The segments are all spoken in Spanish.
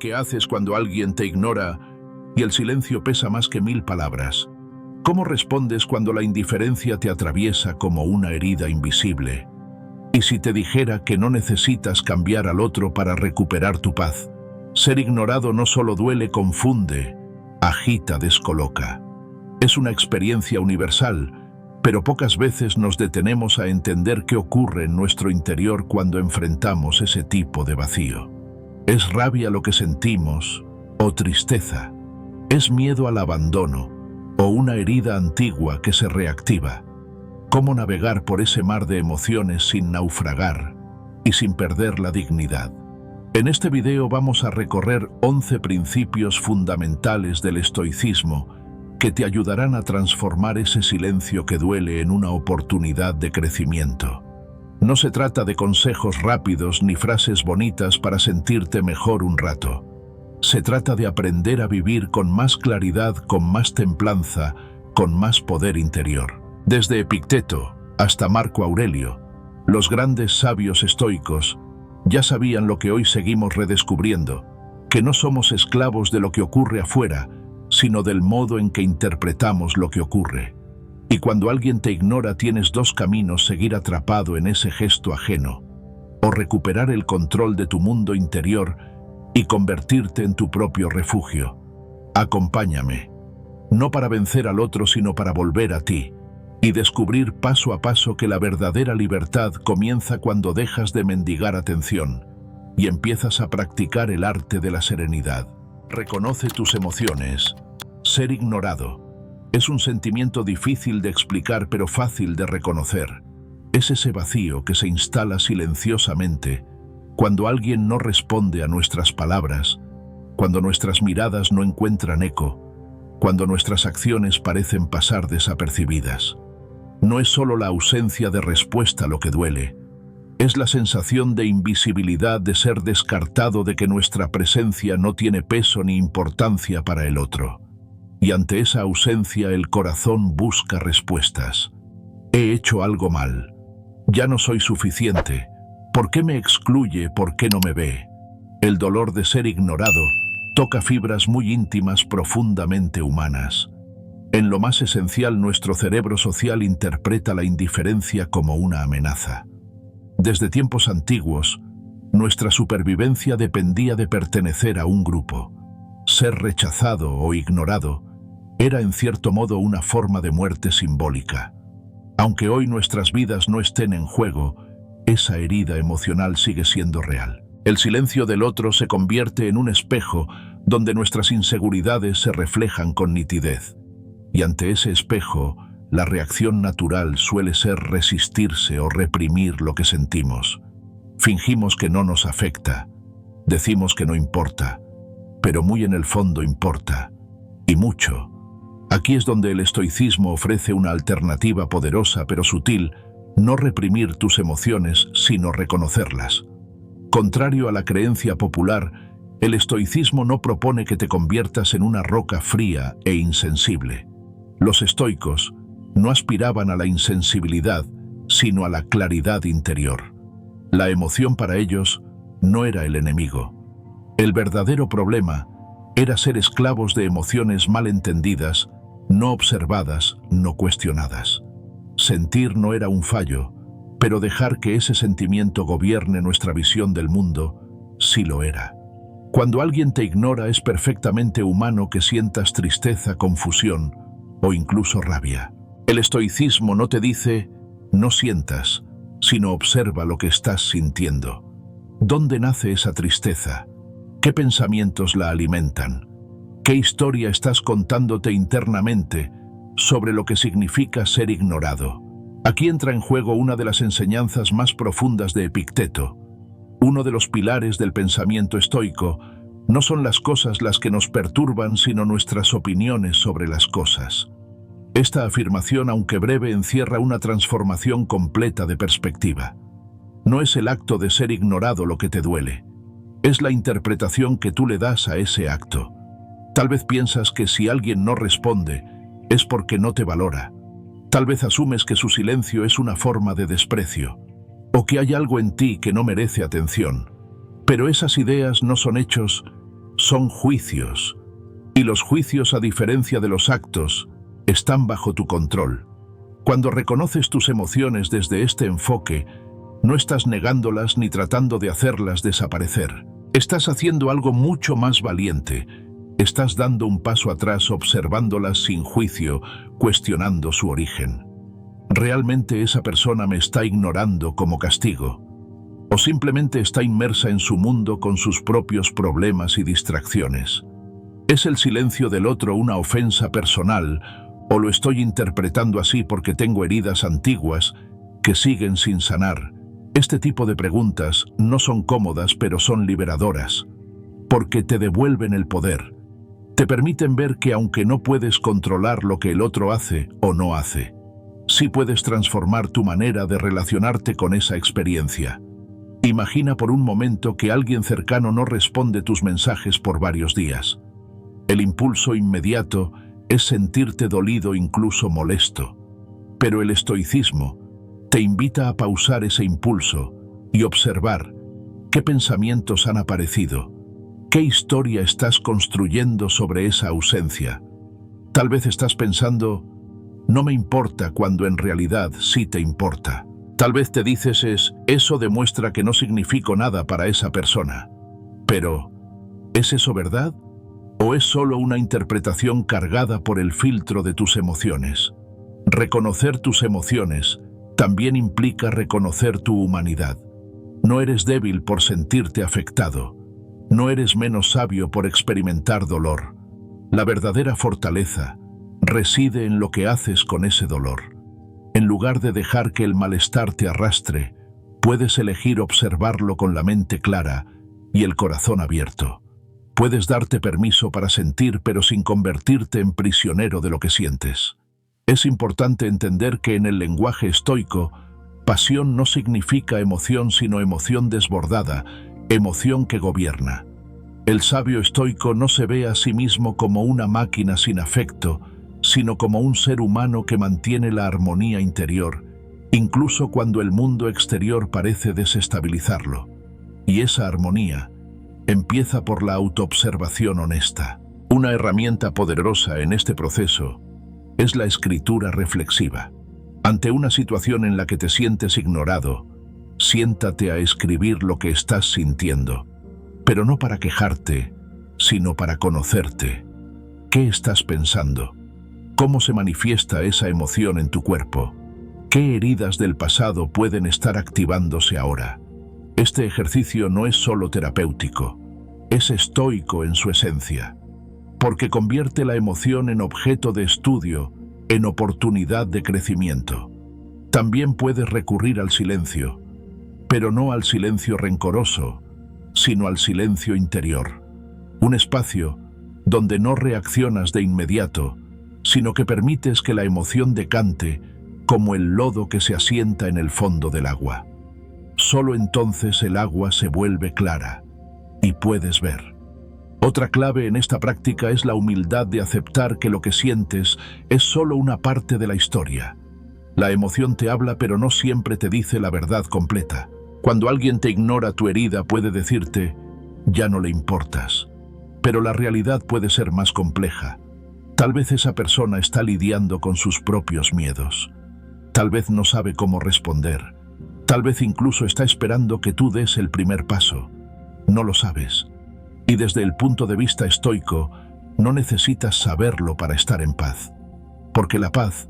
¿Qué haces cuando alguien te ignora y el silencio pesa más que 1000 palabras? ¿Cómo respondes cuando la indiferencia te atraviesa como una herida invisible? ¿Y si te dijera que no necesitas cambiar al otro para recuperar tu paz? Ser ignorado no solo duele, confunde, agita, descoloca. Es una experiencia universal, pero pocas veces nos detenemos a entender qué ocurre en nuestro interior cuando enfrentamos ese tipo de vacío. ¿Es rabia lo que sentimos o tristeza? ¿Es miedo al abandono o una herida antigua que se reactiva? ¿Cómo navegar por ese mar de emociones sin naufragar y sin perder la dignidad? En este video vamos a recorrer 11 principios fundamentales del estoicismo que te ayudarán a transformar ese silencio que duele en una oportunidad de crecimiento. No se trata de consejos rápidos ni frases bonitas para sentirte mejor un rato. Se trata de aprender a vivir con más claridad, con más templanza, con más poder interior. Desde Epicteto hasta Marco Aurelio, los grandes sabios estoicos ya sabían lo que hoy seguimos redescubriendo, que no somos esclavos de lo que ocurre afuera, sino del modo en que interpretamos lo que ocurre. Y cuando alguien te ignora, tienes dos caminos: seguir atrapado en ese gesto ajeno, o recuperar el control de tu mundo interior y convertirte en tu propio refugio. Acompáñame, no para vencer al otro, sino para volver a ti, y descubrir paso a paso que la verdadera libertad comienza cuando dejas de mendigar atención y empiezas a practicar el arte de la serenidad. Reconoce tus emociones. Ser ignorado es un sentimiento difícil de explicar, pero fácil de reconocer. Es ese vacío que se instala silenciosamente cuando alguien no responde a nuestras palabras, cuando nuestras miradas no encuentran eco, cuando nuestras acciones parecen pasar desapercibidas. No es solo la ausencia de respuesta lo que duele, es la sensación de invisibilidad, de ser descartado, de que nuestra presencia no tiene peso ni importancia para el otro. Y ante esa ausencia el corazón busca respuestas. He hecho algo mal. Ya no soy suficiente. ¿Por qué me excluye? ¿Por qué no me ve? El dolor de ser ignorado toca fibras muy íntimas, profundamente humanas. En lo más esencial, nuestro cerebro social interpreta la indiferencia como una amenaza. Desde tiempos antiguos, nuestra supervivencia dependía de pertenecer a un grupo. Ser rechazado o ignorado era en cierto modo una forma de muerte simbólica. Aunque hoy nuestras vidas no estén en juego, esa herida emocional sigue siendo real. El silencio del otro se convierte en un espejo donde nuestras inseguridades se reflejan con nitidez. Y ante ese espejo, la reacción natural suele ser resistirse o reprimir lo que sentimos. Fingimos que no nos afecta, decimos que no importa, pero muy en el fondo importa, y mucho. Aquí es donde el estoicismo ofrece una alternativa poderosa pero sutil: no reprimir tus emociones, sino reconocerlas. Contrario a la creencia popular, el estoicismo no propone que te conviertas en una roca fría e insensible. Los estoicos no aspiraban a la insensibilidad, sino a la claridad interior. La emoción para ellos no era el enemigo. El verdadero problema era ser esclavos de emociones mal entendidas, no observadas, no cuestionadas. Sentir no era un fallo, pero dejar que ese sentimiento gobierne nuestra visión del mundo sí lo era. Cuando alguien te ignora, es perfectamente humano que sientas tristeza, confusión o incluso rabia. El estoicismo no te dice no sientas, sino observa lo que estás sintiendo. ¿Dónde nace esa tristeza? ¿Qué pensamientos la alimentan? ¿Qué historia estás contándote internamente sobre lo que significa ser ignorado? Aquí entra en juego una de las enseñanzas más profundas de Epicteto. Uno de los pilares del pensamiento estoico: no son las cosas las que nos perturban, sino nuestras opiniones sobre las cosas. Esta afirmación, aunque breve, encierra una transformación completa de perspectiva. No es el acto de ser ignorado lo que te duele, es la interpretación que tú le das a ese acto. Tal vez piensas que si alguien no responde, es porque no te valora. Tal vez asumes que su silencio es una forma de desprecio, o que hay algo en ti que no merece atención. Pero esas ideas no son hechos, son juicios. Y los juicios, a diferencia de los actos, están bajo tu control. Cuando reconoces tus emociones desde este enfoque, no estás negándolas ni tratando de hacerlas desaparecer. Estás haciendo algo mucho más valiente. Estás dando un paso atrás observándolas sin juicio, cuestionando su origen. ¿Realmente esa persona me está ignorando como castigo? ¿O simplemente está inmersa en su mundo con sus propios problemas y distracciones? ¿Es el silencio del otro una ofensa personal o lo estoy interpretando así porque tengo heridas antiguas que siguen sin sanar? Este tipo de preguntas no son cómodas, pero son liberadoras, porque te devuelven el poder. Te permiten ver que aunque no puedes controlar lo que el otro hace o no hace, sí puedes transformar tu manera de relacionarte con esa experiencia. Imagina por un momento que alguien cercano no responde tus mensajes por varios días. El impulso inmediato es sentirte dolido, incluso molesto. Pero el estoicismo te invita a pausar ese impulso y observar qué pensamientos han aparecido, qué historia estás construyendo sobre esa ausencia. Tal vez estás pensando, no me importa, cuando en realidad sí te importa. Tal vez te dices eso demuestra que no significo nada para esa persona. Pero, ¿es eso verdad? ¿O es solo una interpretación cargada por el filtro de tus emociones? Reconocer tus emociones también implica reconocer tu humanidad. No eres débil por sentirte afectado. No eres menos sabio por experimentar dolor. La verdadera fortaleza reside en lo que haces con ese dolor. En lugar de dejar que el malestar te arrastre, puedes elegir observarlo con la mente clara y el corazón abierto. Puedes darte permiso para sentir, pero sin convertirte en prisionero de lo que sientes. Es importante entender que en el lenguaje estoico, pasión no significa emoción, sino emoción desbordada, emoción que gobierna. El sabio estoico no se ve a sí mismo como una máquina sin afecto, sino como un ser humano que mantiene la armonía interior, incluso cuando el mundo exterior parece desestabilizarlo. Y esa armonía empieza por la autoobservación honesta. Una herramienta poderosa en este proceso es la escritura reflexiva. Ante una situación en la que te sientes ignorado, siéntate a escribir lo que estás sintiendo, pero no para quejarte, sino para conocerte. ¿Qué estás pensando? ¿Cómo se manifiesta esa emoción en tu cuerpo? ¿Qué heridas del pasado pueden estar activándose ahora? Este ejercicio no es solo terapéutico, es estoico en su esencia, porque convierte la emoción en objeto de estudio, en oportunidad de crecimiento. También puedes recurrir al silencio, pero no al silencio rencoroso, sino al silencio interior. Un espacio donde no reaccionas de inmediato, sino que permites que la emoción decante como el lodo que se asienta en el fondo del agua. Solo entonces el agua se vuelve clara y puedes ver. Otra clave en esta práctica es la humildad de aceptar que lo que sientes es solo una parte de la historia. La emoción te habla, pero no siempre te dice la verdad completa. Cuando alguien te ignora tu herida, puede decirte, ya no le importas. Pero la realidad puede ser más compleja. Tal vez esa persona está lidiando con sus propios miedos. Tal vez no sabe cómo responder. Tal vez incluso está esperando que tú des el primer paso. No lo sabes. Y desde el punto de vista estoico, no necesitas saberlo para estar en paz. Porque la paz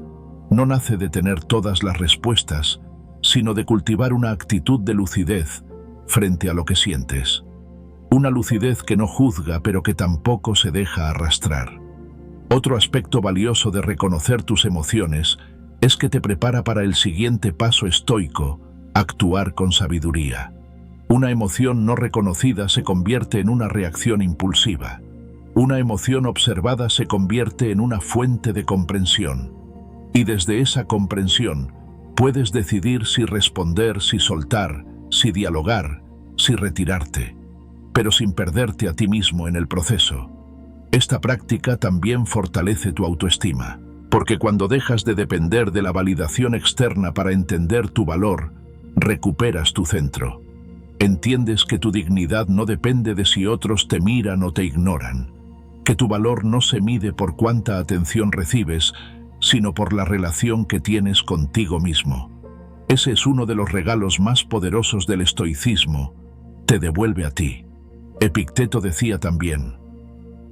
no nace de tener todas las respuestas, sino de cultivar una actitud de lucidez frente a lo que sientes. Una lucidez que no juzga, pero que tampoco se deja arrastrar. Otro aspecto valioso de reconocer tus emociones es que te prepara para el siguiente paso estoico, actuar con sabiduría. Una emoción no reconocida se convierte en una reacción impulsiva. Una emoción observada se convierte en una fuente de comprensión. Y desde esa comprensión, puedes decidir si responder, si soltar, si dialogar, si retirarte, pero sin perderte a ti mismo en el proceso. Esta práctica también fortalece tu autoestima, porque cuando dejas de depender de la validación externa para entender tu valor, recuperas tu centro. Entiendes que tu dignidad no depende de si otros te miran o te ignoran, que tu valor no se mide por cuánta atención recibes, sino por la relación que tienes contigo mismo. Ese es uno de los regalos más poderosos del estoicismo, te devuelve a ti. Epicteto decía también,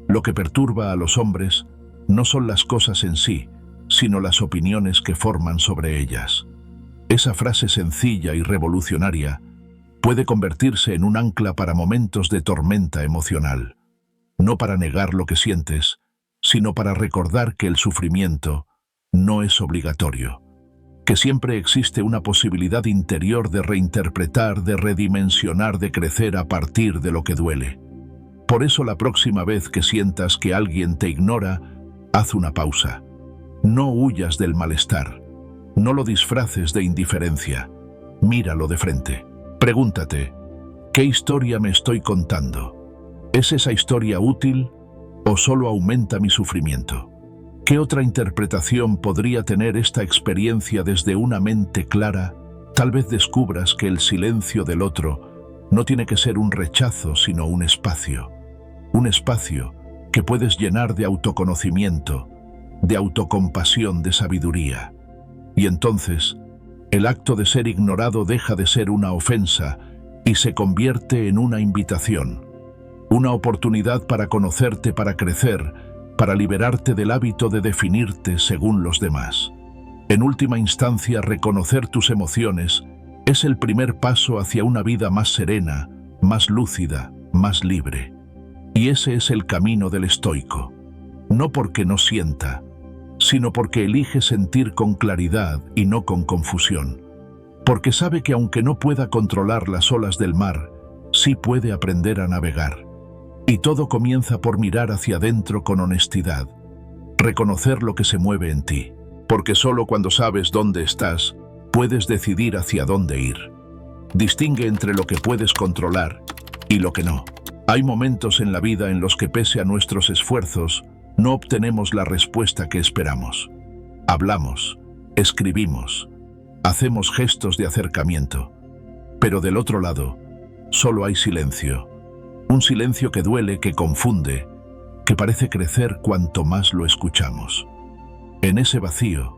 lo que perturba a los hombres no son las cosas en sí, sino las opiniones que forman sobre ellas. Esa frase sencilla y revolucionaria puede convertirse en un ancla para momentos de tormenta emocional, no para negar lo que sientes, sino para recordar que el sufrimiento no es obligatorio, que siempre existe una posibilidad interior de reinterpretar, de redimensionar, de crecer a partir de lo que duele. Por eso la próxima vez que sientas que alguien te ignora, haz una pausa. No huyas del malestar, no lo disfraces de indiferencia, míralo de frente. Pregúntate, ¿qué historia me estoy contando? ¿Es esa historia útil o solo aumenta mi sufrimiento? ¿Qué otra interpretación podría tener esta experiencia desde una mente clara? Tal vez descubras que el silencio del otro no tiene que ser un rechazo, sino un espacio que puedes llenar de autoconocimiento, de autocompasión, de sabiduría. Y entonces, el acto de ser ignorado deja de ser una ofensa y se convierte en una invitación, una oportunidad para conocerte, para crecer, para liberarte del hábito de definirte según los demás. En última instancia, reconocer tus emociones es el primer paso hacia una vida más serena, más lúcida, más libre. Y ese es el camino del estoico, no porque no sienta, sino porque elige sentir con claridad y no con confusión, porque sabe que aunque no pueda controlar las olas del mar, sí puede aprender a navegar. Y todo comienza por mirar hacia adentro con honestidad, reconocer lo que se mueve en ti, porque solo cuando sabes dónde estás, puedes decidir hacia dónde ir. Distingue entre lo que puedes controlar y lo que no. Hay momentos en la vida en los que, pese a nuestros esfuerzos, no obtenemos la respuesta que esperamos. Hablamos, escribimos, hacemos gestos de acercamiento, pero del otro lado, solo hay silencio. Un silencio que duele, que confunde, que parece crecer cuanto más lo escuchamos. En ese vacío,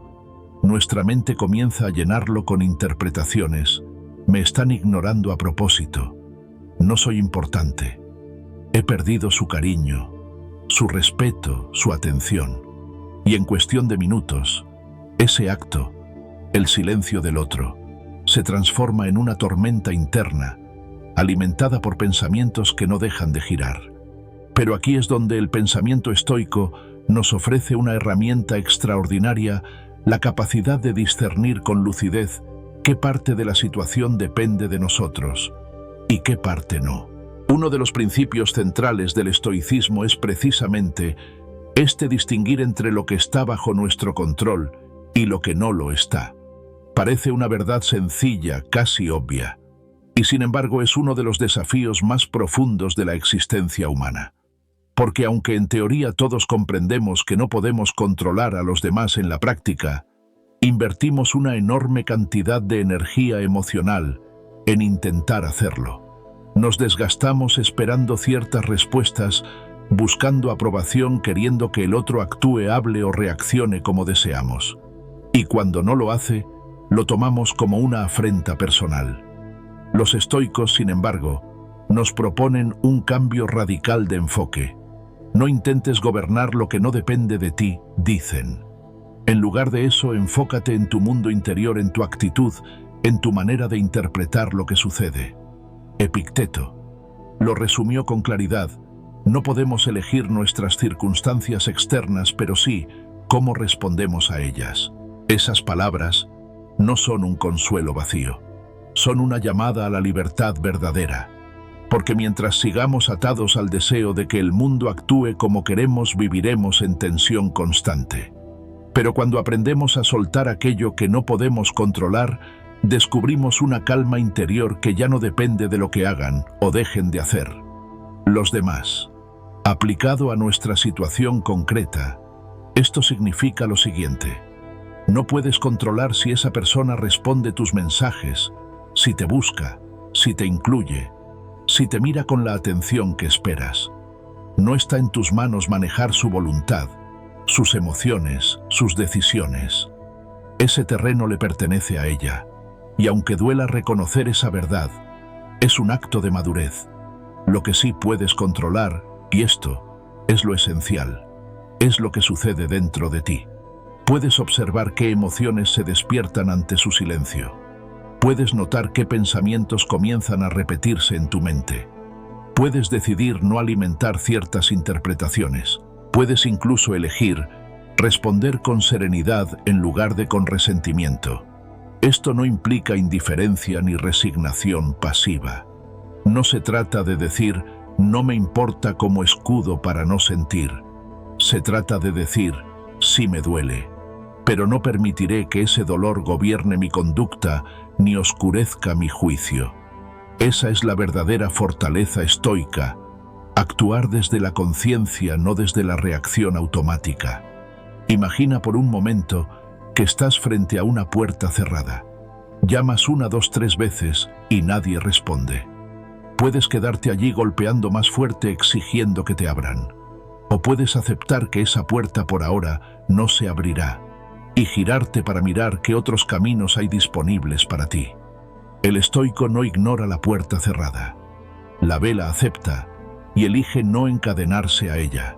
nuestra mente comienza a llenarlo con interpretaciones. Me están ignorando a propósito. No soy importante. He perdido su cariño, su respeto, su atención. Y en cuestión de minutos, ese acto, el silencio del otro, se transforma en una tormenta interna, alimentada por pensamientos que no dejan de girar. Pero aquí es donde el pensamiento estoico nos ofrece una herramienta extraordinaria, la capacidad de discernir con lucidez qué parte de la situación depende de nosotros y qué parte no. Uno de los principios centrales del estoicismo es precisamente este distinguir entre lo que está bajo nuestro control y lo que no lo está. Parece una verdad sencilla, casi obvia, y sin embargo es uno de los desafíos más profundos de la existencia humana. Porque aunque en teoría todos comprendemos que no podemos controlar a los demás en la práctica, invertimos una enorme cantidad de energía emocional en intentar hacerlo. Nos desgastamos esperando ciertas respuestas, buscando aprobación, queriendo que el otro actúe, hable o reaccione como deseamos. Y cuando no lo hace, lo tomamos como una afrenta personal. Los estoicos, sin embargo, nos proponen un cambio radical de enfoque. No intentes gobernar lo que no depende de ti, dicen. En lugar de eso, enfócate en tu mundo interior, en tu actitud, en tu manera de interpretar lo que sucede. Epicteto lo resumió con claridad. No podemos elegir nuestras circunstancias externas, pero sí cómo respondemos a ellas. Esas palabras no son un consuelo vacío, son una llamada a la libertad verdadera. Porque mientras sigamos atados al deseo de que el mundo actúe como queremos, viviremos en tensión constante. Pero cuando aprendemos a soltar aquello que no podemos controlar, descubrimos una calma interior que ya no depende de lo que hagan o dejen de hacer los demás. Aplicado a nuestra situación concreta, esto significa lo siguiente: no puedes controlar si esa persona responde tus mensajes, si te busca, si te incluye, si te mira con la atención que esperas. No está en tus manos manejar su voluntad, sus emociones, sus decisiones. Ese terreno le pertenece a ella, y aunque duela reconocer esa verdad, es un acto de madurez. Lo que sí puedes controlar, y esto es lo esencial, es lo que sucede dentro de ti. Puedes observar qué emociones se despiertan ante su silencio. Puedes notar qué pensamientos comienzan a repetirse en tu mente. Puedes decidir no alimentar ciertas interpretaciones. Puedes incluso elegir responder con serenidad en lugar de con resentimiento. Esto no implica indiferencia ni resignación pasiva. No se trata de decir «no me importa» como escudo para no sentir. Se trata de decir «sí me duele, pero no permitiré que ese dolor gobierne mi conducta ni oscurezca mi juicio». Esa es la verdadera fortaleza estoica, actuar desde la conciencia, no desde la reacción automática. Imagina por un momento que estás frente a una puerta cerrada. Llamas 1, 2, 3 veces y nadie responde. Puedes quedarte allí golpeando más fuerte exigiendo que te abran. O puedes aceptar que esa puerta por ahora no se abrirá y girarte para mirar qué otros caminos hay disponibles para ti. El estoico no ignora la puerta cerrada. La ve, la acepta y elige no encadenarse a ella.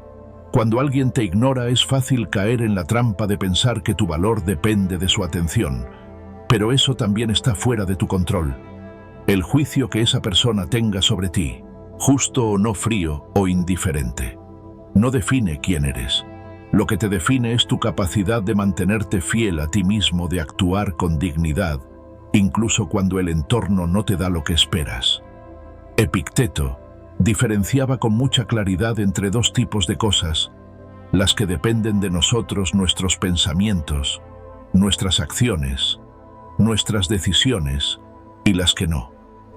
Cuando alguien te ignora es fácil caer en la trampa de pensar que tu valor depende de su atención, pero eso también está fuera de tu control. El juicio que esa persona tenga sobre ti, justo o no, frío o indiferente, no define quién eres. Lo que te define es tu capacidad de mantenerte fiel a ti mismo, de actuar con dignidad, incluso cuando el entorno no te da lo que esperas. Epicteto diferenciaba con mucha claridad entre dos tipos de cosas: las que dependen de nosotros, nuestros pensamientos, nuestras acciones, nuestras decisiones, y las que no: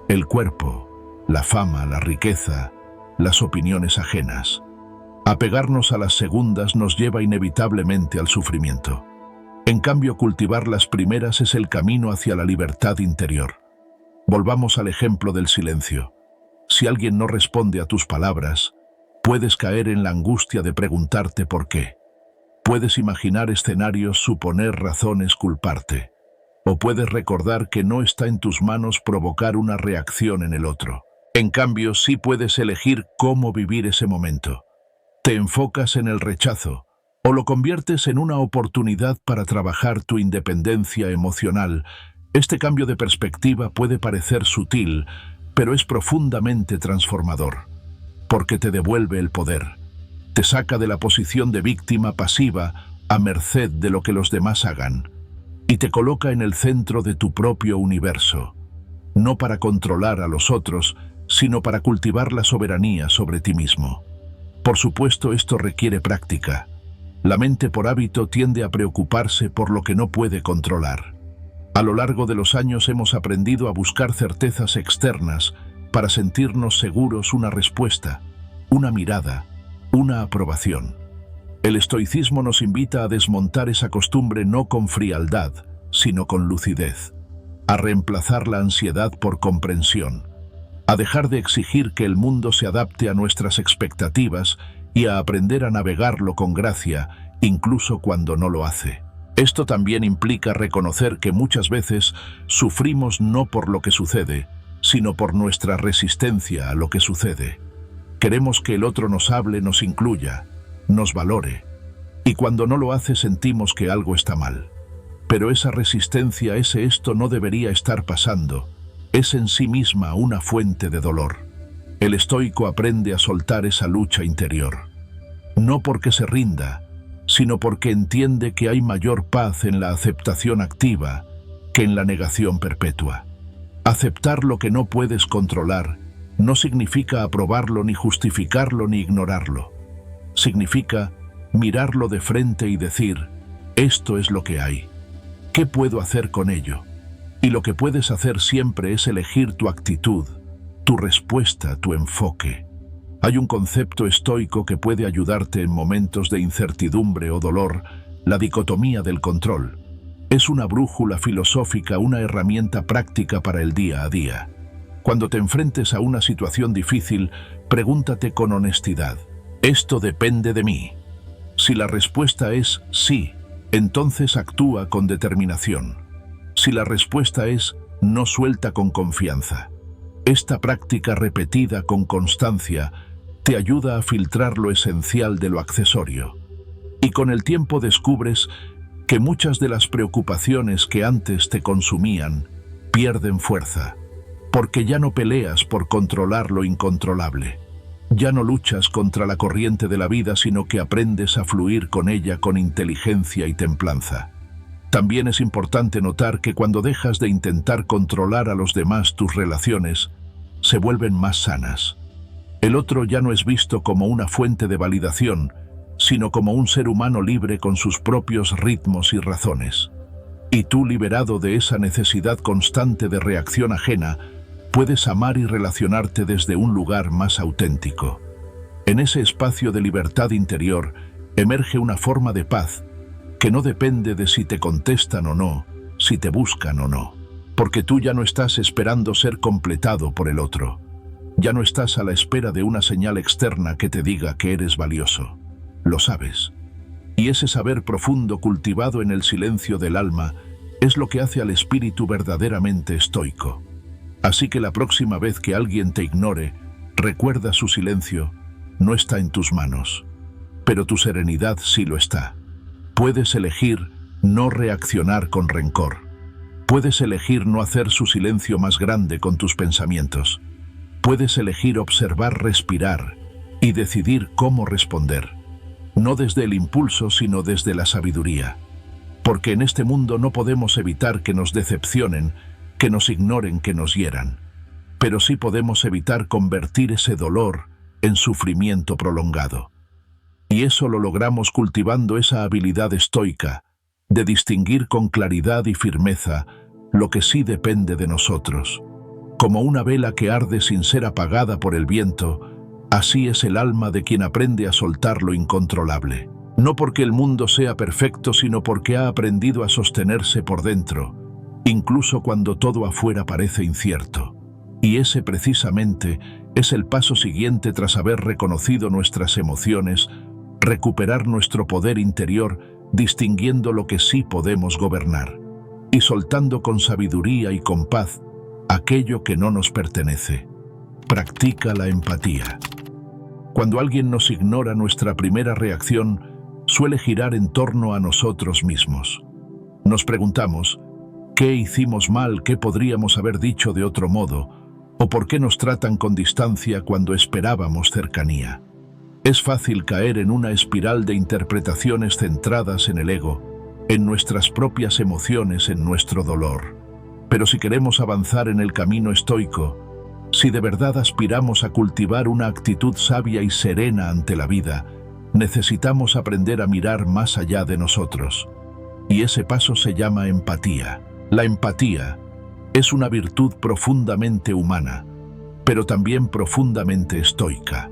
el cuerpo, la fama, la riqueza, las opiniones ajenas. Apegarnos a las segundas nos lleva inevitablemente al sufrimiento. En cambio, cultivar las primeras es el camino hacia la libertad interior. Volvamos al ejemplo del silencio. Si alguien no responde a tus palabras, puedes caer en la angustia de preguntarte por qué. Puedes imaginar escenarios, suponer razones, culparte. O puedes recordar que no está en tus manos provocar una reacción en el otro. En cambio, sí puedes elegir cómo vivir ese momento. ¿Te enfocas en el rechazo o lo conviertes en una oportunidad para trabajar tu independencia emocional? Este cambio de perspectiva puede parecer sutil, pero es profundamente transformador, porque te devuelve el poder. Te saca de la posición de víctima pasiva a merced de lo que los demás hagan, y te coloca en el centro de tu propio universo, no para controlar a los otros, sino para cultivar la soberanía sobre ti mismo. Por supuesto, esto requiere práctica. La mente por hábito tiende a preocuparse por lo que no puede controlar. A lo largo de los años hemos aprendido a buscar certezas externas para sentirnos seguros, una respuesta, una mirada, una aprobación. El estoicismo nos invita a desmontar esa costumbre, no con frialdad, sino con lucidez, a reemplazar la ansiedad por comprensión, a dejar de exigir que el mundo se adapte a nuestras expectativas y a aprender a navegarlo con gracia, incluso cuando no lo hace. Esto también implica reconocer que muchas veces sufrimos no por lo que sucede, sino por nuestra resistencia a lo que sucede. Queremos que el otro nos hable, nos incluya, nos valore, y cuando no lo hace sentimos que algo está mal. Pero esa resistencia, esto no debería estar pasando, es en sí misma una fuente de dolor. El estoico aprende a soltar esa lucha interior, no porque se rinda, sino porque entiende que hay mayor paz en la aceptación activa que en la negación perpetua. Aceptar lo que no puedes controlar no significa aprobarlo, ni justificarlo, ni ignorarlo. Significa mirarlo de frente y decir: esto es lo que hay. ¿Qué puedo hacer con ello? Y lo que puedes hacer siempre es elegir tu actitud, tu respuesta, tu enfoque. Hay un concepto estoico que puede ayudarte en momentos de incertidumbre o dolor: la dicotomía del control. Es una brújula filosófica, una herramienta práctica para el día a día. Cuando te enfrentes a una situación difícil, pregúntate con honestidad: ¿esto depende de mí? Si la respuesta es sí, entonces actúa con determinación. Si la respuesta es no, suelta con confianza. Esta práctica repetida con constancia te ayuda a filtrar lo esencial de lo accesorio. Y con el tiempo descubres que muchas de las preocupaciones que antes te consumían pierden fuerza, porque ya no peleas por controlar lo incontrolable. Ya no luchas contra la corriente de la vida, sino que aprendes a fluir con ella con inteligencia y templanza. También es importante notar que cuando dejas de intentar controlar a los demás, tus relaciones se vuelven más sanas. El otro ya no es visto como una fuente de validación, sino como un ser humano libre con sus propios ritmos y razones. Y tú, liberado de esa necesidad constante de reacción ajena, puedes amar y relacionarte desde un lugar más auténtico. En ese espacio de libertad interior emerge una forma de paz que no depende de si te contestan o no, si te buscan o no, porque tú ya no estás esperando ser completado por el otro. Ya no estás a la espera de una señal externa que te diga que eres valioso. Lo sabes. Y ese saber profundo cultivado en el silencio del alma es lo que hace al espíritu verdaderamente estoico. Así que la próxima vez que alguien te ignore, recuerda: su silencio no está en tus manos, pero tu serenidad sí lo está. Puedes elegir no reaccionar con rencor. Puedes elegir no hacer su silencio más grande con tus pensamientos. Puedes elegir observar, respirar y decidir cómo responder. No desde el impulso, sino desde la sabiduría. Porque en este mundo no podemos evitar que nos decepcionen, que nos ignoren, que nos hieran. Pero sí podemos evitar convertir ese dolor en sufrimiento prolongado. Y eso lo logramos cultivando esa habilidad estoica de distinguir con claridad y firmeza lo que sí depende de nosotros. Como una vela que arde sin ser apagada por el viento, así es el alma de quien aprende a soltar lo incontrolable. No porque el mundo sea perfecto, sino porque ha aprendido a sostenerse por dentro, incluso cuando todo afuera parece incierto. Y ese precisamente es el paso siguiente tras haber reconocido nuestras emociones, recuperar nuestro poder interior, distinguiendo lo que sí podemos gobernar, y soltando con sabiduría y con paz aquello que no nos pertenece. Practica la empatía. Cuando alguien nos ignora, nuestra primera reacción suele girar en torno a nosotros mismos. Nos preguntamos: ¿qué hicimos mal? ¿Qué podríamos haber dicho de otro modo? ¿O por qué nos tratan con distancia cuando esperábamos cercanía? Es fácil caer en una espiral de interpretaciones centradas en el ego, en nuestras propias emociones, en nuestro dolor. Pero si queremos avanzar en el camino estoico, si de verdad aspiramos a cultivar una actitud sabia y serena ante la vida, necesitamos aprender a mirar más allá de nosotros. Y ese paso se llama empatía. La empatía es una virtud profundamente humana, pero también profundamente estoica.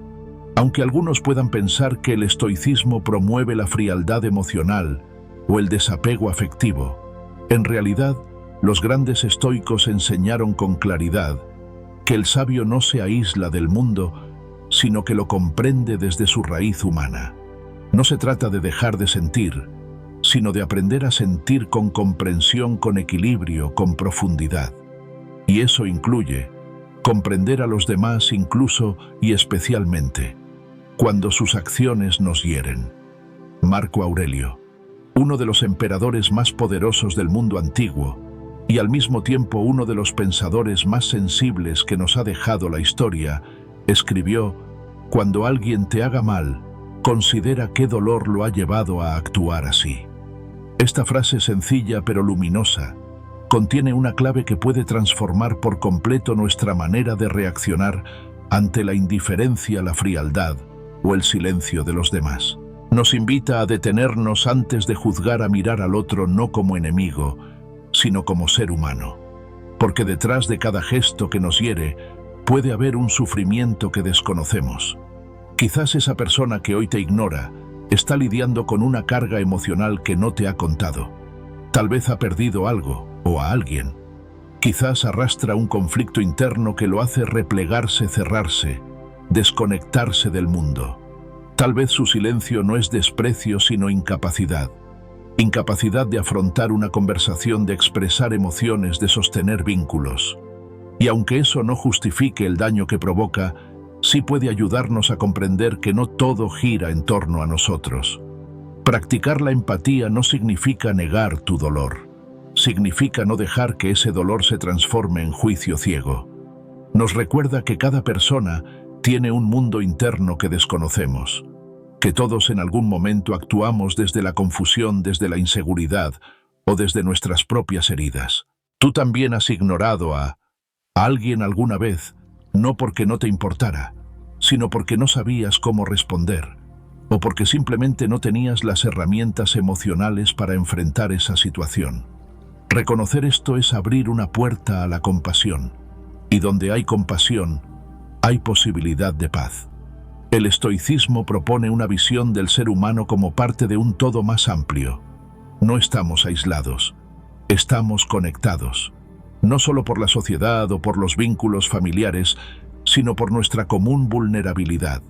Aunque algunos puedan pensar que el estoicismo promueve la frialdad emocional o el desapego afectivo, en realidad, los grandes estoicos enseñaron con claridad que el sabio no se aísla del mundo, sino que lo comprende desde su raíz humana. No se trata de dejar de sentir, sino de aprender a sentir con comprensión, con equilibrio, con profundidad. Y eso incluye comprender a los demás incluso y especialmente cuando sus acciones nos hieren. Marco Aurelio, uno de los emperadores más poderosos del mundo antiguo y al mismo tiempo uno de los pensadores más sensibles que nos ha dejado la historia, escribió: «Cuando alguien te haga mal, considera qué dolor lo ha llevado a actuar así». Esta frase sencilla pero luminosa contiene una clave que puede transformar por completo nuestra manera de reaccionar ante la indiferencia, la frialdad o el silencio de los demás. Nos invita a detenernos antes de juzgar, a mirar al otro no como enemigo, sino como ser humano. Porque detrás de cada gesto que nos hiere puede haber un sufrimiento que desconocemos. Quizás esa persona que hoy te ignora está lidiando con una carga emocional que no te ha contado. Tal vez ha perdido algo o a alguien. Quizás arrastra un conflicto interno que lo hace replegarse, cerrarse, desconectarse del mundo. Tal vez su silencio no es desprecio, sino incapacidad. Incapacidad de afrontar una conversación, de expresar emociones, de sostener vínculos. Y aunque eso no justifique el daño que provoca, sí puede ayudarnos a comprender que no todo gira en torno a nosotros. Practicar la empatía no significa negar tu dolor. Significa no dejar que ese dolor se transforme en juicio ciego. Nos recuerda que cada persona tiene un mundo interno que desconocemos, que todos en algún momento actuamos desde la confusión, desde la inseguridad o desde nuestras propias heridas. Tú también has ignorado a alguien alguna vez, no porque no te importara, sino porque no sabías cómo responder, o porque simplemente no tenías las herramientas emocionales para enfrentar esa situación. Reconocer esto es abrir una puerta a la compasión, y donde hay compasión, hay posibilidad de paz. El estoicismo propone una visión del ser humano como parte de un todo más amplio. No estamos aislados, estamos conectados, no solo por la sociedad o por los vínculos familiares, sino por nuestra común vulnerabilidad.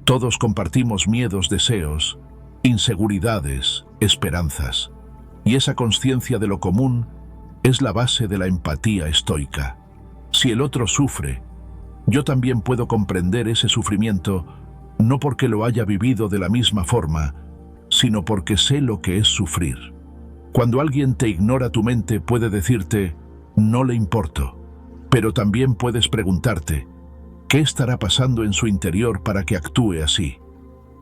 Todos compartimos miedos, deseos, inseguridades, esperanzas. Y esa conciencia de lo común es la base de la empatía estoica. Si el otro sufre, yo también puedo comprender ese sufrimiento, no porque lo haya vivido de la misma forma, sino porque sé lo que es sufrir. Cuando alguien te ignora, tu mente puede decirte, no le importo, pero también puedes preguntarte, ¿qué estará pasando en su interior para que actúe así?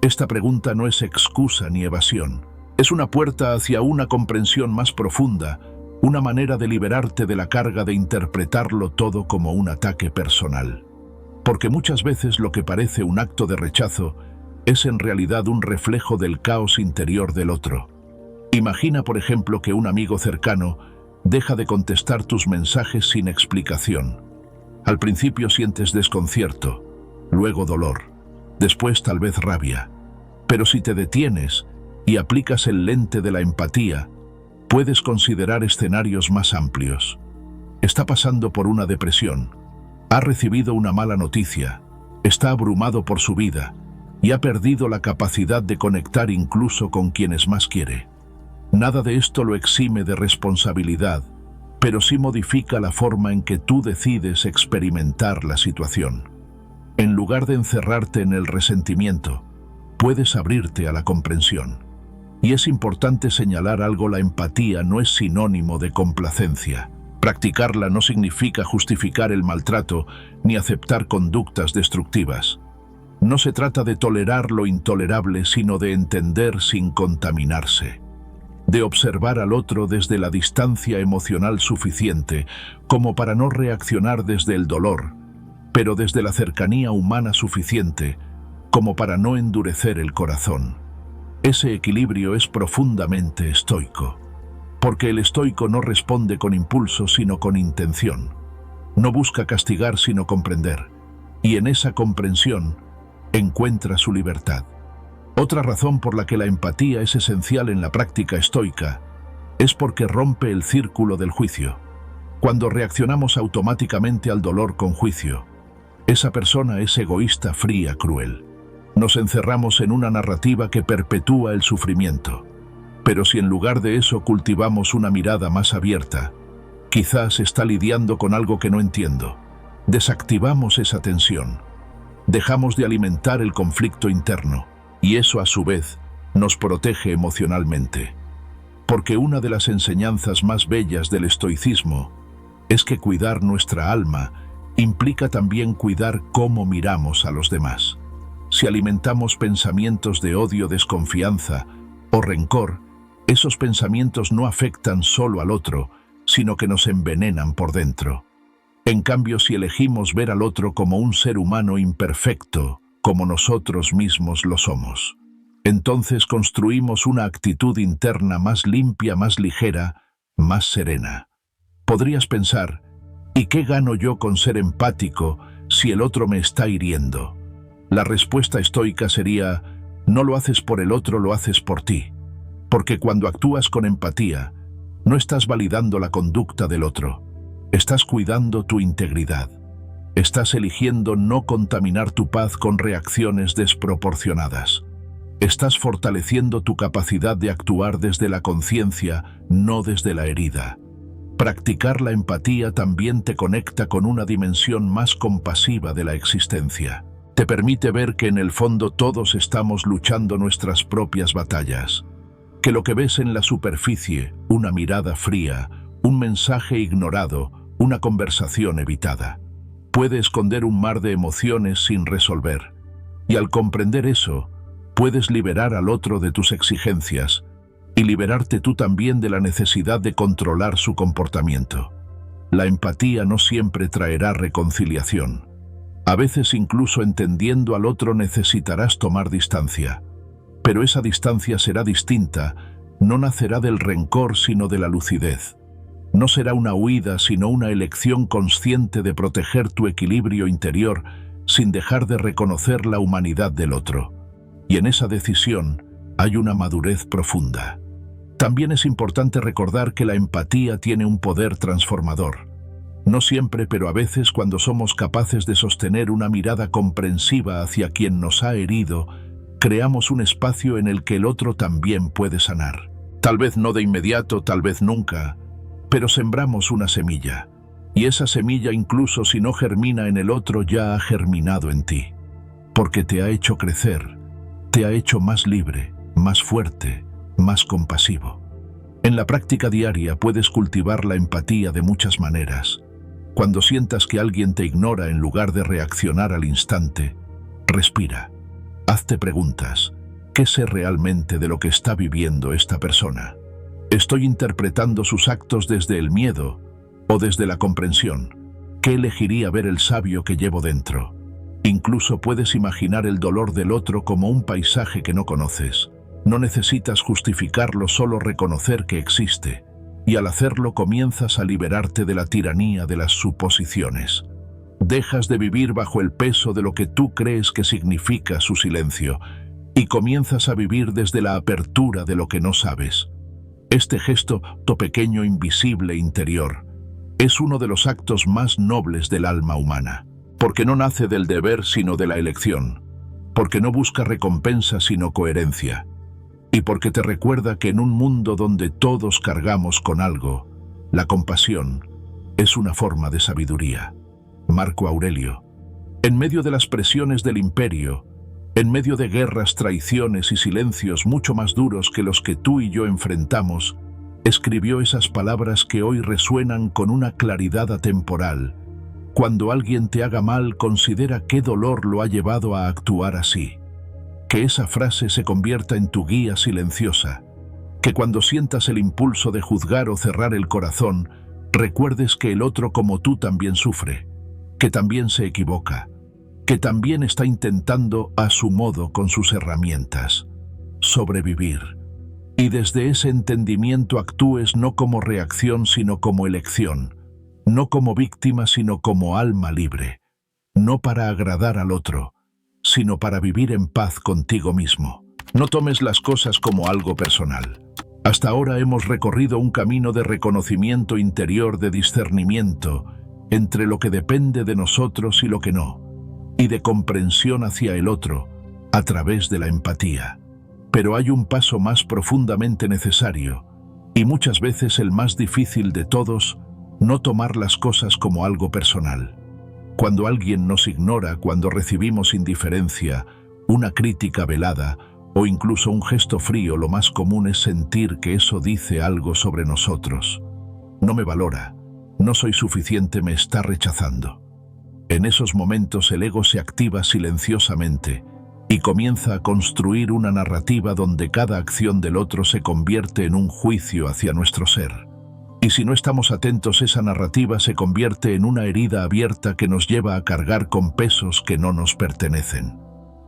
Esta pregunta no es excusa ni evasión. Es una puerta hacia una comprensión más profunda, una manera de liberarte de la carga de interpretarlo todo como un ataque personal. Porque muchas veces lo que parece un acto de rechazo es en realidad un reflejo del caos interior del otro. Imagina, por ejemplo, que un amigo cercano deja de contestar tus mensajes sin explicación. Al principio sientes desconcierto, luego dolor, después tal vez rabia. Pero si te detienes y aplicas el lente de la empatía, puedes considerar escenarios más amplios. Está pasando por una depresión, ha recibido una mala noticia, está abrumado por su vida y ha perdido la capacidad de conectar incluso con quienes más quiere. Nada de esto lo exime de responsabilidad, pero sí modifica la forma en que tú decides experimentar la situación. En lugar de encerrarte en el resentimiento, puedes abrirte a la comprensión. Y es importante señalar algo: la empatía no es sinónimo de complacencia. Practicarla no significa justificar el maltrato ni aceptar conductas destructivas. No se trata de tolerar lo intolerable, sino de entender sin contaminarse. De observar al otro desde la distancia emocional suficiente como para no reaccionar desde el dolor, pero desde la cercanía humana suficiente como para no endurecer el corazón. Ese equilibrio es profundamente estoico, porque el estoico no responde con impulso sino con intención. No busca castigar sino comprender, y en esa comprensión encuentra su libertad. Otra razón por la que la empatía es esencial en la práctica estoica es porque rompe el círculo del juicio. Cuando reaccionamos automáticamente al dolor con juicio, esa persona es egoísta, fría, cruel. Nos encerramos en una narrativa que perpetúa el sufrimiento. Pero si en lugar de eso cultivamos una mirada más abierta, quizás está lidiando con algo que no entiendo. Desactivamos esa tensión. Dejamos de alimentar el conflicto interno, y eso a su vez nos protege emocionalmente. Porque una de las enseñanzas más bellas del estoicismo es que cuidar nuestra alma implica también cuidar cómo miramos a los demás. Si alimentamos pensamientos de odio, desconfianza o rencor, esos pensamientos no afectan solo al otro, sino que nos envenenan por dentro. En cambio, si elegimos ver al otro como un ser humano imperfecto, como nosotros mismos lo somos, entonces construimos una actitud interna más limpia, más ligera, más serena. Podrías pensar, ¿y qué gano yo con ser empático si el otro me está hiriendo? La respuesta estoica sería, no lo haces por el otro, lo haces por ti. Porque cuando actúas con empatía, no estás validando la conducta del otro. Estás cuidando tu integridad. Estás eligiendo no contaminar tu paz con reacciones desproporcionadas. Estás fortaleciendo tu capacidad de actuar desde la conciencia, no desde la herida. Practicar la empatía también te conecta con una dimensión más compasiva de la existencia. Te permite ver que en el fondo todos estamos luchando nuestras propias batallas. Que lo que ves en la superficie, una mirada fría, un mensaje ignorado, una conversación evitada, puede esconder un mar de emociones sin resolver. Y al comprender eso, puedes liberar al otro de tus exigencias y liberarte tú también de la necesidad de controlar su comportamiento. La empatía no siempre traerá reconciliación. A veces incluso entendiendo al otro necesitarás tomar distancia. Pero esa distancia será distinta, no nacerá del rencor sino de la lucidez. No será una huida sino una elección consciente de proteger tu equilibrio interior sin dejar de reconocer la humanidad del otro. Y en esa decisión hay una madurez profunda. También es importante recordar que la empatía tiene un poder transformador. No siempre, pero a veces cuando somos capaces de sostener una mirada comprensiva hacia quien nos ha herido, creamos un espacio en el que el otro también puede sanar. Tal vez no de inmediato, tal vez nunca, pero sembramos una semilla. Y esa semilla, incluso si no germina en el otro, ya ha germinado en ti. Porque te ha hecho crecer, te ha hecho más libre, más fuerte, más compasivo. En la práctica diaria puedes cultivar la empatía de muchas maneras. Cuando sientas que alguien te ignora en lugar de reaccionar al instante, respira. Hazte preguntas. ¿Qué sé realmente de lo que está viviendo esta persona? ¿Estoy interpretando sus actos desde el miedo o desde la comprensión? ¿Qué elegiría ver el sabio que llevo dentro? Incluso puedes imaginar el dolor del otro como un paisaje que no conoces. No necesitas justificarlo, solo reconocer que existe. Y al hacerlo comienzas a liberarte de la tiranía de las suposiciones. Dejas de vivir bajo el peso de lo que tú crees que significa su silencio y comienzas a vivir desde la apertura de lo que no sabes. Este gesto, tu pequeño invisible interior, es uno de los actos más nobles del alma humana, porque no nace del deber sino de la elección, porque no busca recompensa sino coherencia, y porque te recuerda que en un mundo donde todos cargamos con algo, la compasión es una forma de sabiduría. Marco Aurelio. En medio de las presiones del imperio, en medio de guerras, traiciones y silencios mucho más duros que los que tú y yo enfrentamos, escribió esas palabras que hoy resuenan con una claridad atemporal. Cuando alguien te haga mal, considera qué dolor lo ha llevado a actuar así. Que esa frase se convierta en tu guía silenciosa. Que cuando sientas el impulso de juzgar o cerrar el corazón, recuerdes que el otro como tú también sufre, que también se equivoca, que también está intentando, a su modo, con sus herramientas, sobrevivir. Y desde ese entendimiento actúes no como reacción sino como elección, no como víctima sino como alma libre, no para agradar al otro, sino para vivir en paz contigo mismo. No tomes las cosas como algo personal. Hasta ahora hemos recorrido un camino de reconocimiento interior, de discernimiento entre lo que depende de nosotros y lo que no, y de comprensión hacia el otro a través de la empatía. Pero hay un paso más profundamente necesario, y muchas veces el más difícil de todos: no tomar las cosas como algo personal. Cuando alguien nos ignora, cuando recibimos indiferencia, una crítica velada o incluso un gesto frío, lo más común es sentir que eso dice algo sobre nosotros. No me valora, no soy suficiente, me está rechazando. En esos momentos el ego se activa silenciosamente y comienza a construir una narrativa donde cada acción del otro se convierte en un juicio hacia nuestro ser. Y si no estamos atentos, esa narrativa se convierte en una herida abierta que nos lleva a cargar con pesos que no nos pertenecen.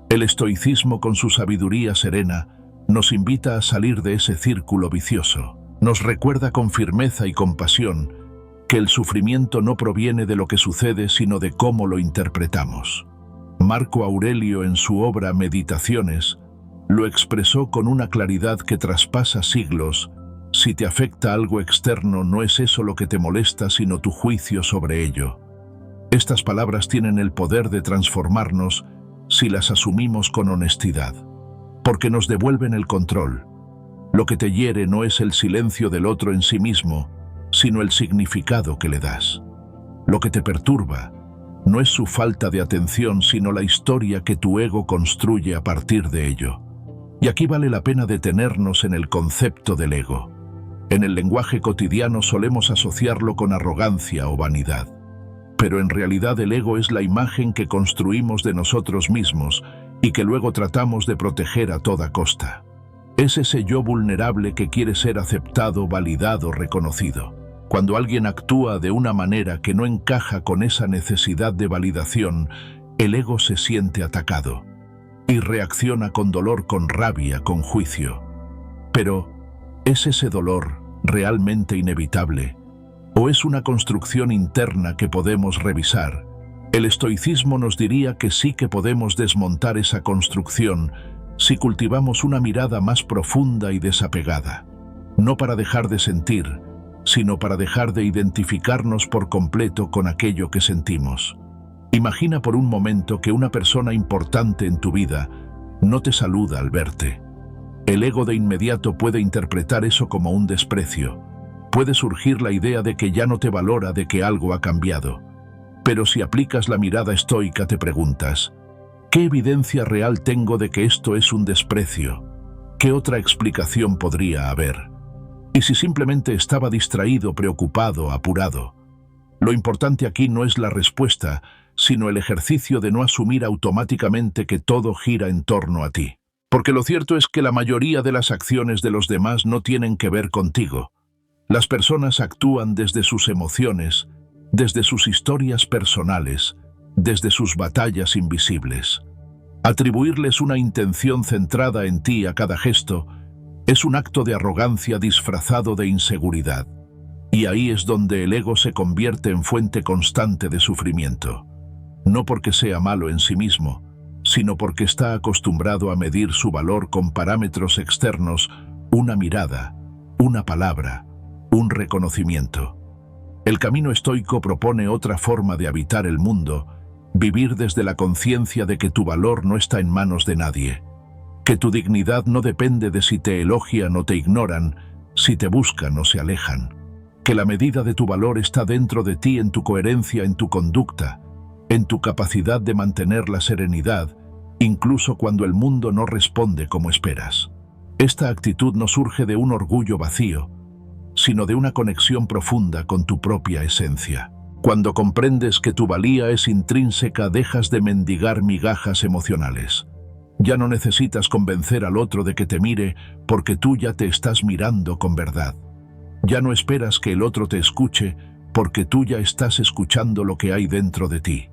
El estoicismo, con su sabiduría serena, nos invita a salir de ese círculo vicioso. Nos recuerda con firmeza y compasión que el sufrimiento no proviene de lo que sucede, sino de cómo lo interpretamos. Marco Aurelio, en su obra Meditaciones, lo expresó con una claridad que traspasa siglos, Si te afecta algo externo, no es eso lo que te molesta, sino tu juicio sobre ello. Estas palabras tienen el poder de transformarnos si las asumimos con honestidad, porque nos devuelven el control. Lo que te hiere no es el silencio del otro en sí mismo, sino el significado que le das. Lo que te perturba no es su falta de atención, sino la historia que tu ego construye a partir de ello. Y aquí vale la pena detenernos en el concepto del ego. En el lenguaje cotidiano solemos asociarlo con arrogancia o vanidad. Pero en realidad el ego es la imagen que construimos de nosotros mismos y que luego tratamos de proteger a toda costa. Es ese yo vulnerable que quiere ser aceptado, validado, reconocido. Cuando alguien actúa de una manera que no encaja con esa necesidad de validación, el ego se siente atacado y reacciona con dolor, con rabia, con juicio. Pero, ¿es ese dolor realmente inevitable? ¿O es una construcción interna que podemos revisar? El estoicismo nos diría que sí, que podemos desmontar esa construcción si cultivamos una mirada más profunda y desapegada. No para dejar de sentir, sino para dejar de identificarnos por completo con aquello que sentimos. Imagina por un momento que una persona importante en tu vida no te saluda al verte. El ego de inmediato puede interpretar eso como un desprecio. Puede surgir la idea de que ya no te valora, de que algo ha cambiado. Pero si aplicas la mirada estoica, te preguntas, ¿qué evidencia real tengo de que esto es un desprecio? ¿Qué otra explicación podría haber? ¿Y si simplemente estaba distraído, preocupado, apurado? Lo importante aquí no es la respuesta, sino el ejercicio de no asumir automáticamente que todo gira en torno a ti. Porque lo cierto es que la mayoría de las acciones de los demás no tienen que ver contigo. Las personas actúan desde sus emociones, desde sus historias personales, desde sus batallas invisibles. Atribuirles una intención centrada en ti a cada gesto es un acto de arrogancia disfrazado de inseguridad. Y ahí es donde el ego se convierte en fuente constante de sufrimiento. No porque sea malo en sí mismo, sino porque está acostumbrado a medir su valor con parámetros externos, una mirada, una palabra, un reconocimiento. El camino estoico propone otra forma de habitar el mundo, vivir desde la conciencia de que tu valor no está en manos de nadie, que tu dignidad no depende de si te elogian o te ignoran, si te buscan o se alejan, que la medida de tu valor está dentro de ti, en tu coherencia, en tu conducta, en tu capacidad de mantener la serenidad, incluso cuando el mundo no responde como esperas. Esta actitud no surge de un orgullo vacío, sino de una conexión profunda con tu propia esencia. Cuando comprendes que tu valía es intrínseca, dejas de mendigar migajas emocionales. Ya no necesitas convencer al otro de que te mire, porque tú ya te estás mirando con verdad. Ya no esperas que el otro te escuche, porque tú ya estás escuchando lo que hay dentro de ti.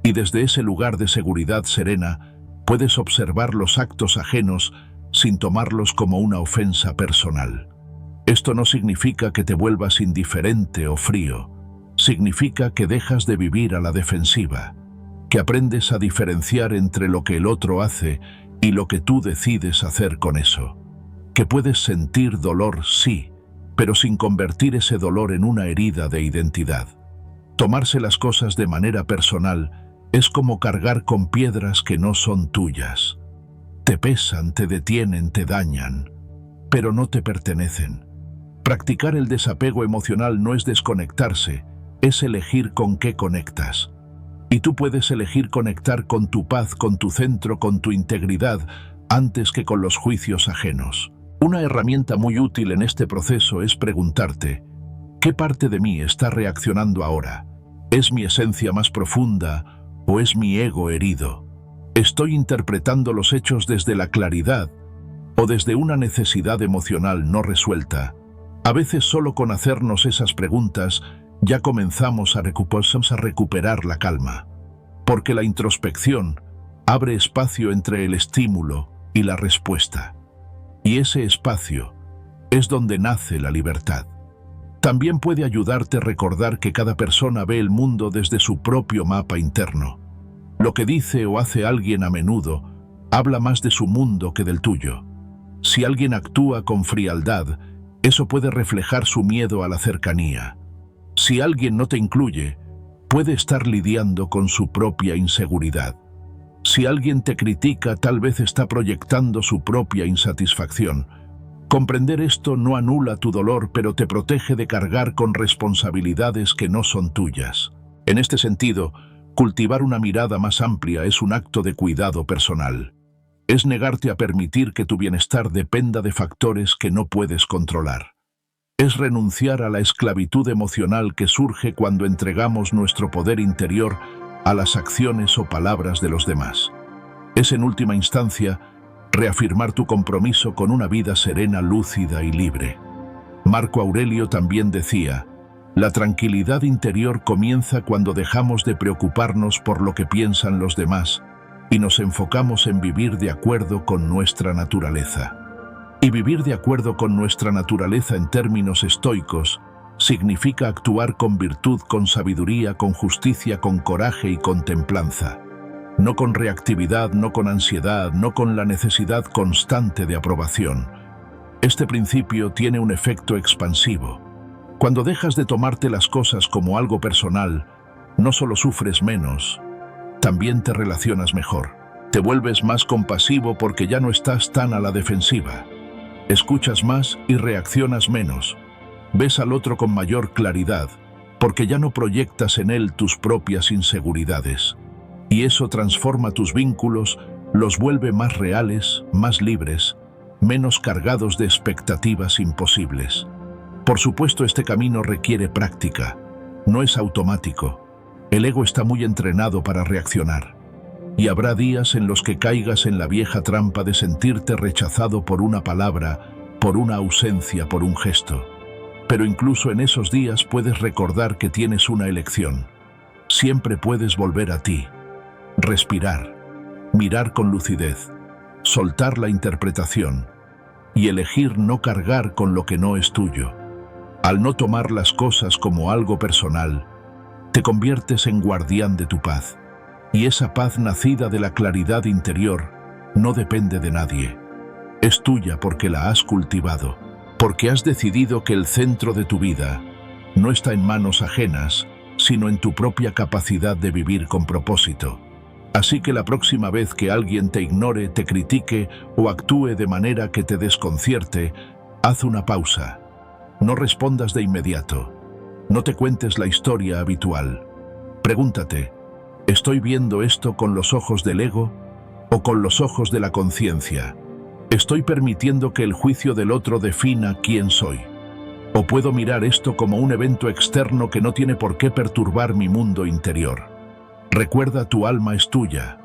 Y desde ese lugar de seguridad serena, puedes observar los actos ajenos sin tomarlos como una ofensa personal. Esto no significa que te vuelvas indiferente o frío. Significa que dejas de vivir a la defensiva, que aprendes a diferenciar entre lo que el otro hace y lo que tú decides hacer con eso. Que puedes sentir dolor, sí, pero sin convertir ese dolor en una herida de identidad. Tomarse las cosas de manera personal es como cargar con piedras que no son tuyas. Te pesan, te detienen, te dañan, pero no te pertenecen. Practicar el desapego emocional no es desconectarse, es elegir con qué conectas. Y tú puedes elegir conectar con tu paz, con tu centro, con tu integridad, antes que con los juicios ajenos. Una herramienta muy útil en este proceso es preguntarte, ¿qué parte de mí está reaccionando ahora? ¿Es mi esencia más profunda o es mi ego herido? ¿Estoy interpretando los hechos desde la claridad o desde una necesidad emocional no resuelta? A veces solo con hacernos esas preguntas ya comenzamos a recuperar la calma, porque la introspección abre espacio entre el estímulo y la respuesta. Y ese espacio es donde nace la libertad. También puede ayudarte a recordar que cada persona ve el mundo desde su propio mapa interno. Lo que dice o hace alguien a menudo habla más de su mundo que del tuyo. Si alguien actúa con frialdad, Eso puede reflejar su miedo a la cercanía. Si alguien no te incluye, puede estar lidiando con su propia inseguridad. Si alguien te critica, tal vez está proyectando su propia insatisfacción. Comprender esto no anula tu dolor, pero te protege de cargar con responsabilidades que no son tuyas. En este sentido, cultivar una mirada más amplia es un acto de cuidado personal. Es negarte a permitir que tu bienestar dependa de factores que no puedes controlar. Es renunciar a la esclavitud emocional que surge cuando entregamos nuestro poder interior a las acciones o palabras de los demás. Es, en última instancia, reafirmar tu compromiso con una vida serena, lúcida y libre. Marco Aurelio también decía: la tranquilidad interior comienza cuando dejamos de preocuparnos por lo que piensan los demás y nos enfocamos en vivir de acuerdo con nuestra naturaleza. Y vivir de acuerdo con nuestra naturaleza en términos estoicos significa actuar con virtud, con sabiduría, con justicia, con coraje y con templanza. No con reactividad, no con ansiedad, no con la necesidad constante de aprobación. Este principio tiene un efecto expansivo. Cuando dejas de tomarte las cosas como algo personal, no solo sufres menos, también te relacionas mejor. Te vuelves más compasivo porque ya no estás tan a la defensiva. Escuchas más y reaccionas menos. Ves al otro con mayor claridad, porque ya no proyectas en él tus propias inseguridades. Y eso transforma tus vínculos, los vuelve más reales, más libres, menos cargados de expectativas imposibles. Por supuesto, este camino requiere práctica. No es automático. El ego está muy entrenado para reaccionar. Y habrá días en los que caigas en la vieja trampa de sentirte rechazado por una palabra, por una ausencia, por un gesto. Pero incluso en esos días puedes recordar que tienes una elección. Siempre puedes volver a ti, respirar, mirar con lucidez, soltar la interpretación y elegir no cargar con lo que no es tuyo. Al no tomar las cosas como algo personal, te conviertes en guardián de tu paz. Y esa paz nacida de la claridad interior no depende de nadie. Es tuya porque la has cultivado, porque has decidido que el centro de tu vida no está en manos ajenas, sino en tu propia capacidad de vivir con propósito. Así que la próxima vez que alguien te ignore, te critique o actúe de manera que te desconcierte, haz una pausa. No respondas de inmediato. No te cuentes la historia habitual. Pregúntate: ¿estoy viendo esto con los ojos del ego o con los ojos de la conciencia? ¿Estoy permitiendo que el juicio del otro defina quién soy? ¿O puedo mirar esto como un evento externo que no tiene por qué perturbar mi mundo interior? Recuerda, tu alma es tuya,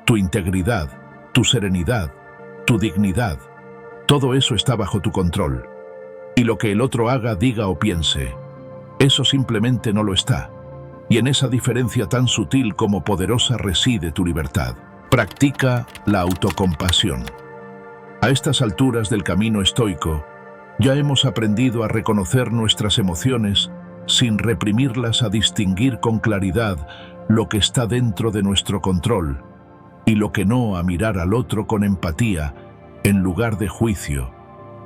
tu integridad, tu serenidad, tu dignidad. Todo eso está bajo tu control. Y lo que el otro haga, diga o piense, eso simplemente no lo está. Y en esa diferencia tan sutil como poderosa reside tu libertad. Practica la autocompasión. A estas alturas del camino estoico, ya hemos aprendido a reconocer nuestras emociones sin reprimirlas, a distinguir con claridad lo que está dentro de nuestro control y lo que no, a mirar al otro con empatía en lugar de juicio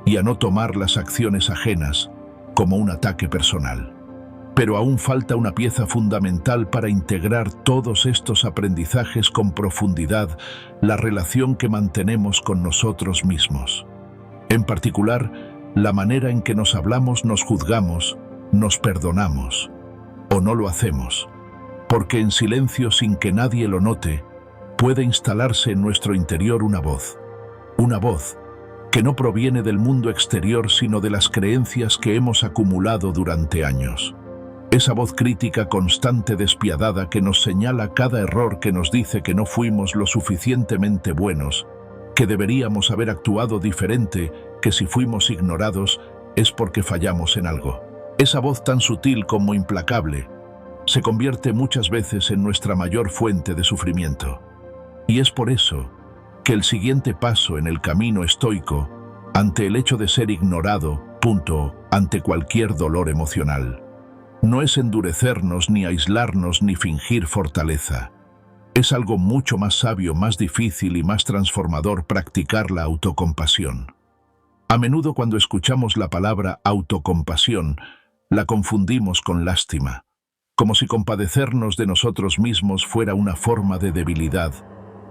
y a no tomar las acciones ajenas como un ataque personal. Pero aún falta una pieza fundamental para integrar todos estos aprendizajes con profundidad: la relación que mantenemos con nosotros mismos. En particular, la manera en que nos hablamos, nos juzgamos, nos perdonamos o no lo hacemos. Porque en silencio, sin que nadie lo note, puede instalarse en nuestro interior una voz que no proviene del mundo exterior, sino de las creencias que hemos acumulado durante años. Esa voz crítica, constante, despiadada, que nos señala cada error, que nos dice que no fuimos lo suficientemente buenos, que deberíamos haber actuado diferente, que si fuimos ignorados es porque fallamos en algo. Esa voz, tan sutil como implacable, se convierte muchas veces en nuestra mayor fuente de sufrimiento. Y es por eso que el siguiente paso en el camino estoico, ante el hecho de ser ignorado, ante cualquier dolor emocional, no es endurecernos, ni aislarnos, ni fingir fortaleza. Es algo mucho más sabio, más difícil y más transformador: practicar la autocompasión. A menudo cuando escuchamos la palabra autocompasión, la confundimos con lástima, como si compadecernos de nosotros mismos fuera una forma de debilidad,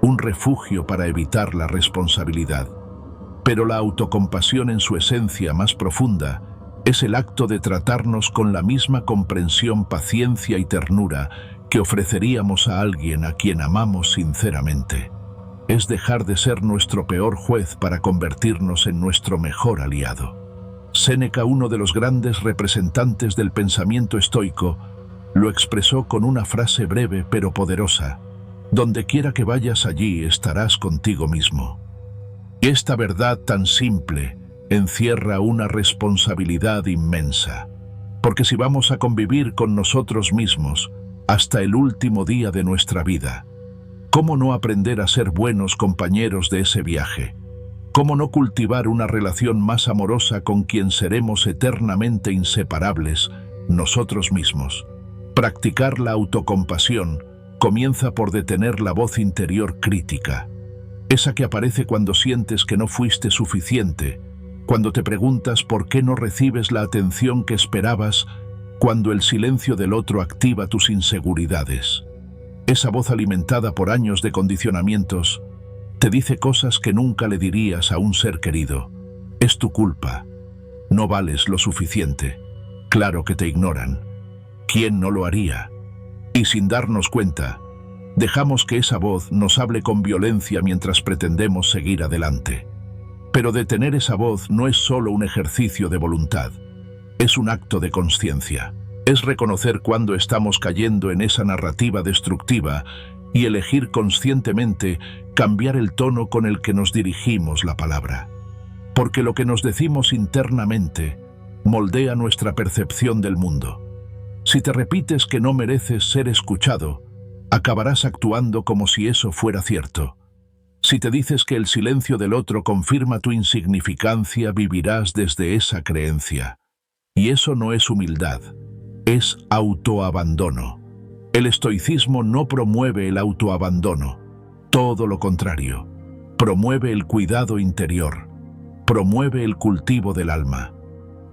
un refugio para evitar la responsabilidad. Pero la autocompasión en su esencia más profunda es el acto de tratarnos con la misma comprensión, paciencia y ternura que ofreceríamos a alguien a quien amamos sinceramente. Es dejar de ser nuestro peor juez para convertirnos en nuestro mejor aliado. Séneca, uno de los grandes representantes del pensamiento estoico, lo expresó con una frase breve pero poderosa: donde quiera que vayas, allí estarás contigo mismo. Y esta verdad tan simple encierra una responsabilidad inmensa, porque si vamos a convivir con nosotros mismos hasta el último día de nuestra vida, ¿cómo no aprender a ser buenos compañeros de ese viaje? ¿Cómo no cultivar una relación más amorosa con quien seremos eternamente inseparables, nosotros mismos? Practicar la autocompasión comienza por detener la voz interior crítica, esa que aparece cuando sientes que no fuiste suficiente, cuando te preguntas por qué no recibes la atención que esperabas, cuando el silencio del otro activa tus inseguridades. Esa voz alimentada por años de condicionamientos te dice cosas que nunca le dirías a un ser querido. Es tu culpa. No vales lo suficiente. Claro que te ignoran. ¿Quién no lo haría? Y sin darnos cuenta, dejamos que esa voz nos hable con violencia mientras pretendemos seguir adelante. Pero detener esa voz no es solo un ejercicio de voluntad, es un acto de conciencia. Es reconocer cuando estamos cayendo en esa narrativa destructiva y elegir conscientemente cambiar el tono con el que nos dirigimos la palabra. Porque lo que nos decimos internamente moldea nuestra percepción del mundo. Si te repites que no mereces ser escuchado, acabarás actuando como si eso fuera cierto. Si te dices que el silencio del otro confirma tu insignificancia, vivirás desde esa creencia. Y eso no es humildad, es autoabandono. El estoicismo no promueve el autoabandono, todo lo contrario. Promueve el cuidado interior, promueve el cultivo del alma.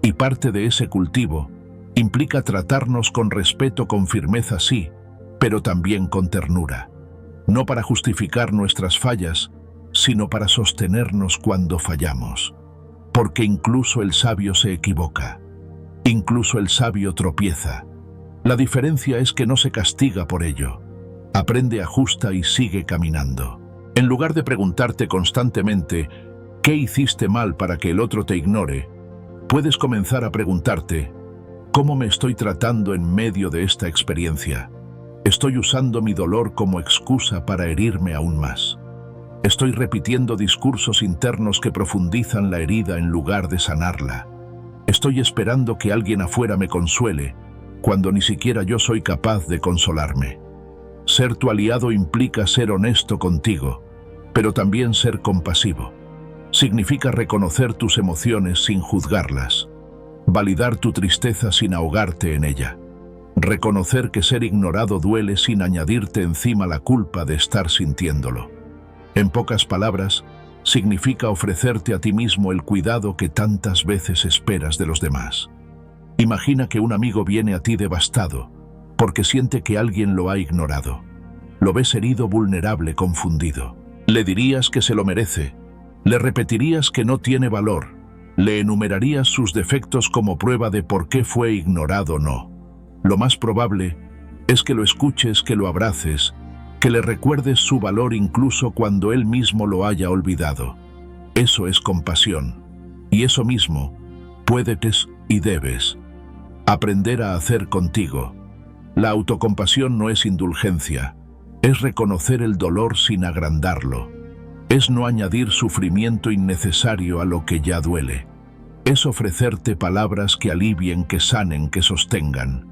Y parte de ese cultivo implica tratarnos con respeto, con firmeza, sí, pero también con ternura. No para justificar nuestras fallas, sino para sostenernos cuando fallamos. Porque incluso el sabio se equivoca. Incluso el sabio tropieza. La diferencia es que no se castiga por ello. Aprende, ajusta y sigue caminando. En lugar de preguntarte constantemente ¿qué hiciste mal para que el otro te ignore?, puedes comenzar a preguntarte ¿cómo me estoy tratando en medio de esta experiencia? ¿Estoy usando mi dolor como excusa para herirme aún más? ¿Estoy repitiendo discursos internos que profundizan la herida en lugar de sanarla? ¿Estoy esperando que alguien afuera me consuele, cuando ni siquiera yo soy capaz de consolarme? Ser tu aliado implica ser honesto contigo, pero también ser compasivo. Significa reconocer tus emociones sin juzgarlas, validar tu tristeza sin ahogarte en ella, reconocer que ser ignorado duele sin añadirte encima la culpa de estar sintiéndolo. En pocas palabras, significa ofrecerte a ti mismo el cuidado que tantas veces esperas de los demás. Imagina que un amigo viene a ti devastado, porque siente que alguien lo ha ignorado. Lo ves herido, vulnerable, confundido. Le dirías que se lo merece, le repetirías que no tiene valor, le enumerarías sus defectos como prueba de por qué fue ignorado o no. Lo más probable es que lo escuches, que lo abraces, que le recuerdes su valor incluso cuando él mismo lo haya olvidado. Eso es compasión. Y eso mismo puedes y debes aprender a hacer contigo. La autocompasión no es indulgencia, es reconocer el dolor sin agrandarlo. Es no añadir sufrimiento innecesario a lo que ya duele. Es ofrecerte palabras que alivien, que sanen, que sostengan.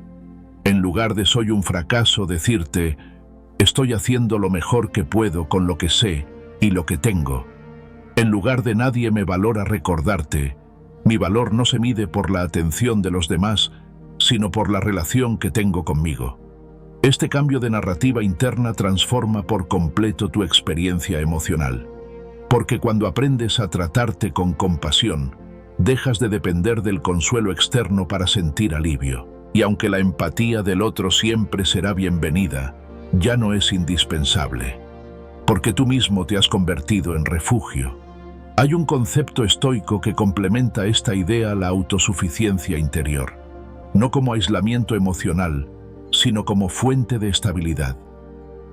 En lugar de soy un fracaso, decirte estoy haciendo lo mejor que puedo con lo que sé y lo que tengo. En lugar de nadie me valora, recordarte mi valor no se mide por la atención de los demás, sino por la relación que tengo conmigo. Este cambio de narrativa interna transforma por completo tu experiencia emocional. Porque cuando aprendes a tratarte con compasión, Dejas de depender del consuelo externo para sentir alivio. Y aunque la empatía del otro siempre será bienvenida, ya no es indispensable, porque tú mismo te has convertido en refugio. Hay un concepto estoico que complementa esta idea: la autosuficiencia interior, no como aislamiento emocional, sino como fuente de estabilidad.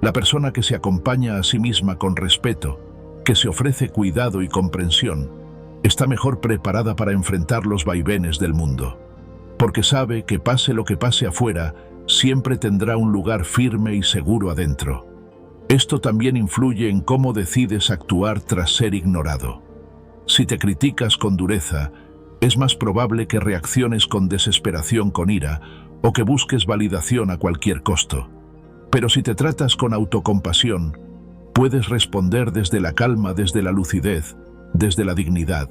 La persona que se acompaña a sí misma con respeto, que se ofrece cuidado y comprensión, está mejor preparada para enfrentar los vaivenes del mundo, porque sabe que pase lo que pase afuera, siempre tendrá un lugar firme y seguro adentro. Esto también influye en cómo decides actuar tras ser ignorado. Si te criticas con dureza, es más probable que reacciones con desesperación, con ira, o que busques validación a cualquier costo. Pero si te tratas con autocompasión, puedes responder desde la calma, desde la lucidez, desde la dignidad.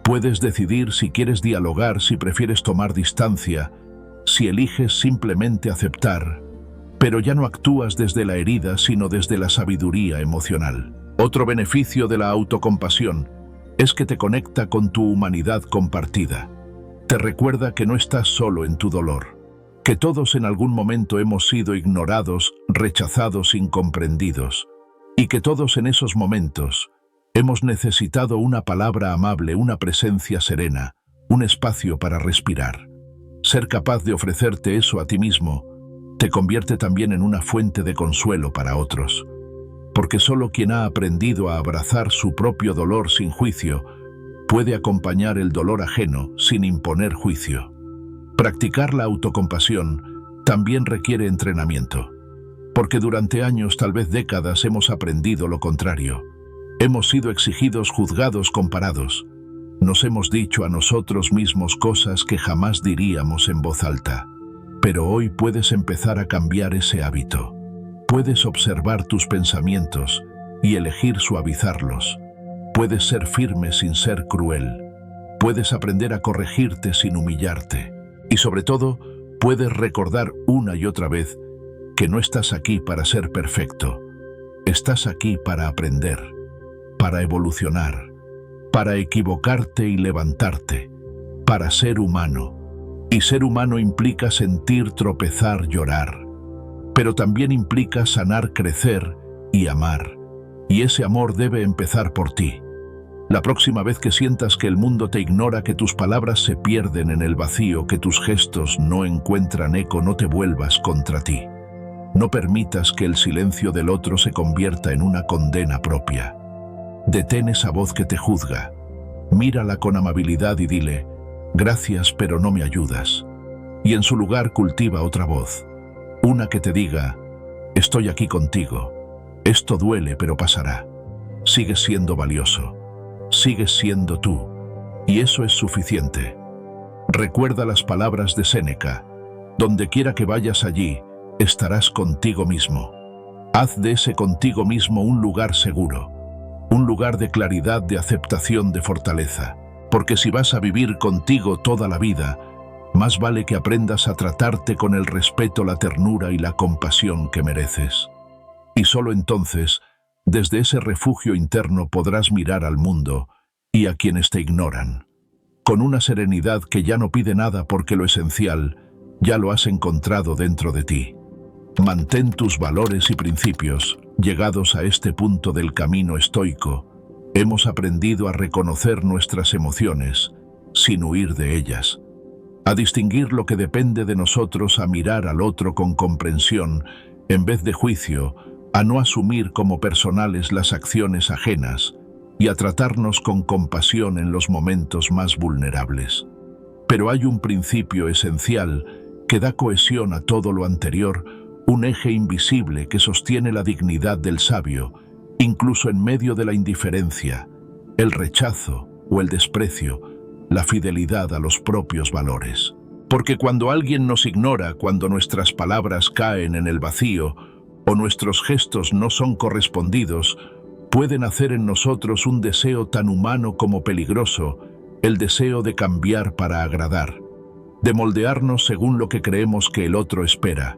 Puedes decidir si quieres dialogar, si prefieres tomar distancia, si eliges simplemente aceptar, pero ya no actúas desde la herida, sino desde la sabiduría emocional. Otro beneficio de la autocompasión es que te conecta con tu humanidad compartida. Te recuerda que no estás solo en tu dolor, que todos en algún momento hemos sido ignorados, rechazados, incomprendidos, y que todos en esos momentos hemos necesitado una palabra amable, una presencia serena, un espacio para respirar. Ser capaz de ofrecerte eso a ti mismo te convierte también en una fuente de consuelo para otros, porque solo quien ha aprendido a abrazar su propio dolor sin juicio puede acompañar el dolor ajeno sin imponer juicio. Practicar la autocompasión también requiere entrenamiento, porque durante años, tal vez décadas, hemos aprendido lo contrario. Hemos sido exigidos, juzgados, comparados. Nos hemos dicho a nosotros mismos cosas que jamás diríamos en voz alta. Pero hoy puedes empezar a cambiar ese hábito. Puedes observar tus pensamientos y elegir suavizarlos. Puedes ser firme sin ser cruel. Puedes aprender a corregirte sin humillarte. Y sobre todo, puedes recordar una y otra vez que no estás aquí para ser perfecto. Estás aquí para aprender, para evolucionar, para equivocarte y levantarte, para ser humano. Y ser humano implica sentir, tropezar, llorar, pero también implica sanar, crecer y amar. Y ese amor debe empezar por ti. La próxima vez que sientas que el mundo te ignora, que tus palabras se pierden en el vacío, que tus gestos no encuentran eco, no te vuelvas contra ti. No permitas que el silencio del otro se convierta en una condena propia. Detén esa voz que te juzga. Mírala con amabilidad y dile: gracias, pero no me ayudas. Y en su lugar cultiva otra voz, una que te diga: estoy aquí contigo. Esto duele, pero pasará. Sigues siendo valioso. Sigues siendo tú. Y eso es suficiente. Recuerda las palabras de Séneca: donde quiera que vayas, allí estarás contigo mismo. Haz de ese contigo mismo un lugar seguro, un lugar de claridad, de aceptación, de fortaleza. Porque si vas a vivir contigo toda la vida, más vale que aprendas a tratarte con el respeto, la ternura y la compasión que mereces. Y solo entonces, desde ese refugio interno, podrás mirar al mundo y a quienes te ignoran, con una serenidad que ya no pide nada, porque lo esencial ya lo has encontrado dentro de ti. Mantén tus valores y principios. Llegados a este punto del camino estoico, hemos aprendido a reconocer nuestras emociones sin huir de ellas, a distinguir lo que depende de nosotros, a mirar al otro con comprensión en vez de juicio, a no asumir como personales las acciones ajenas y a tratarnos con compasión en los momentos más vulnerables. Pero hay un principio esencial que da cohesión a todo lo anterior, un eje invisible que sostiene la dignidad del sabio, incluso en medio de la indiferencia, el rechazo o el desprecio, la fidelidad a los propios valores. Porque cuando alguien nos ignora, cuando nuestras palabras caen en el vacío o nuestros gestos no son correspondidos, pueden hacer en nosotros un deseo tan humano como peligroso, el deseo de cambiar para agradar, de moldearnos según lo que creemos que el otro espera,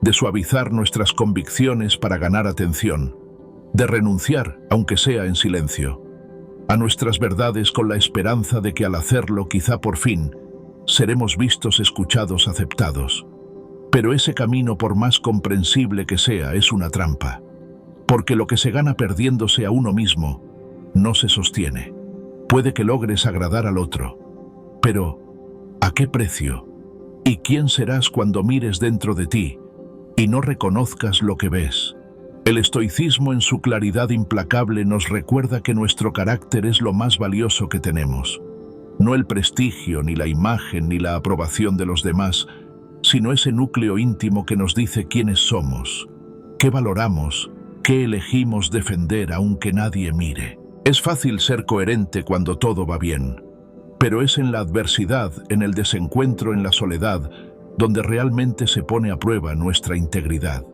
de suavizar nuestras convicciones para ganar atención, de renunciar, aunque sea en silencio. a nuestras verdades con la esperanza de que al hacerlo quizá por fin seremos vistos, escuchados, aceptados. Pero ese camino, por más comprensible que sea, es una trampa, porque lo que se gana perdiéndose a uno mismo no se sostiene. Puede que logres agradar al otro, pero ¿a qué precio? ¿Y quién serás cuando mires dentro de ti y no reconozcas lo que ves? El estoicismo, en su claridad implacable, nos recuerda que nuestro carácter es lo más valioso que tenemos. No el prestigio, ni la imagen, ni la aprobación de los demás, sino ese núcleo íntimo que nos dice quiénes somos, qué valoramos, qué elegimos defender aunque nadie mire. Es fácil ser coherente cuando todo va bien, pero es en la adversidad, en el desencuentro, en la soledad, donde realmente se pone a prueba nuestra integridad.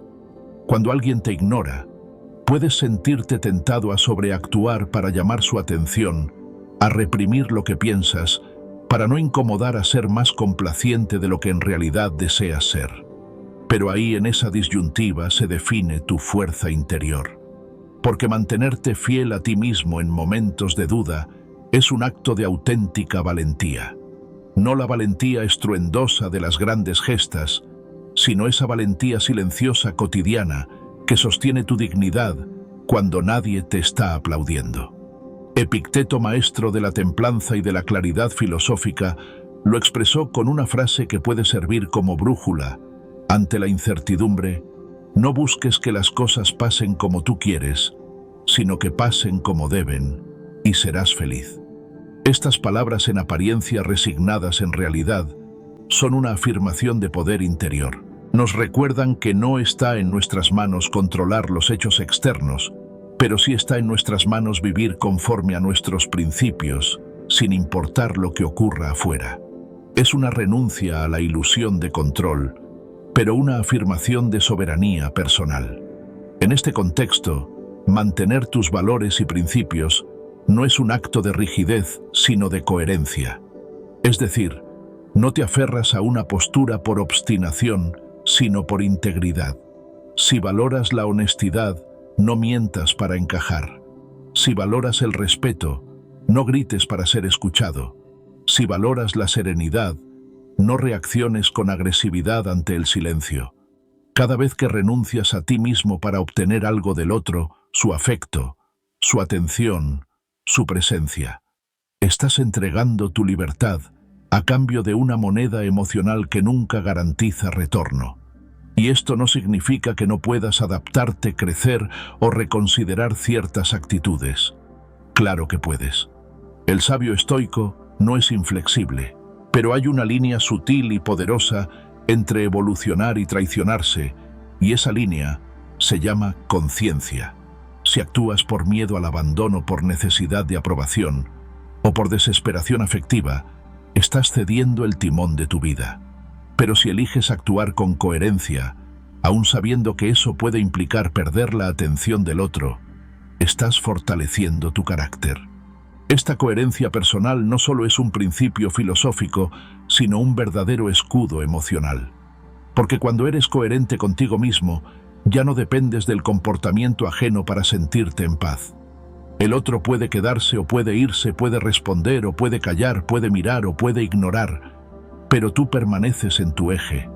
Cuando alguien te ignora, puedes sentirte tentado a sobreactuar para llamar su atención, a reprimir lo que piensas, para no incomodar, a ser más complaciente de lo que en realidad deseas ser. Pero ahí, en esa disyuntiva, se define tu fuerza interior. Porque mantenerte fiel a ti mismo en momentos de duda es un acto de auténtica valentía. No la valentía estruendosa de las grandes gestas, sino esa valentía silenciosa, cotidiana, que sostiene tu dignidad cuando nadie te está aplaudiendo. Epicteto, maestro de la templanza y de la claridad filosófica, lo expresó con una frase que puede servir como brújula. Ante la incertidumbre, no busques que las cosas pasen como tú quieres, sino que pasen como deben, y serás feliz. Estas palabras, en apariencia resignadas, en realidad son una afirmación de poder interior. Nos recuerdan que no está en nuestras manos controlar los hechos externos, pero sí está en nuestras manos vivir conforme a nuestros principios, sin importar lo que ocurra afuera. Es una renuncia a la ilusión de control, pero una afirmación de soberanía personal. En este contexto, mantener tus valores y principios no es un acto de rigidez, sino de coherencia. Es decir, no te aferras a una postura por obstinación, sino por integridad. Si valoras la honestidad, no mientas para encajar. Si valoras el respeto, no grites para ser escuchado. Si valoras la serenidad, no reacciones con agresividad ante el silencio. Cada vez que renuncias a ti mismo para obtener algo del otro, su afecto, su atención, su presencia, estás entregando tu libertad a cambio de una moneda emocional que nunca garantiza retorno. Y esto no significa que no puedas adaptarte, crecer o reconsiderar ciertas actitudes. Claro que puedes. El sabio estoico no es inflexible, pero hay una línea sutil y poderosa entre evolucionar y traicionarse, y esa línea se llama conciencia. Si actúas por miedo al abandono, por necesidad de aprobación o por desesperación afectiva, estás cediendo el timón de tu vida. Pero si eliges actuar con coherencia, aun sabiendo que eso puede implicar perder la atención del otro, estás fortaleciendo tu carácter. Esta coherencia personal no solo es un principio filosófico, sino un verdadero escudo emocional. Porque cuando eres coherente contigo mismo, ya no dependes del comportamiento ajeno para sentirte en paz. El otro puede quedarse o puede irse, puede responder o puede callar, puede mirar o puede ignorar, pero tú permaneces en tu eje,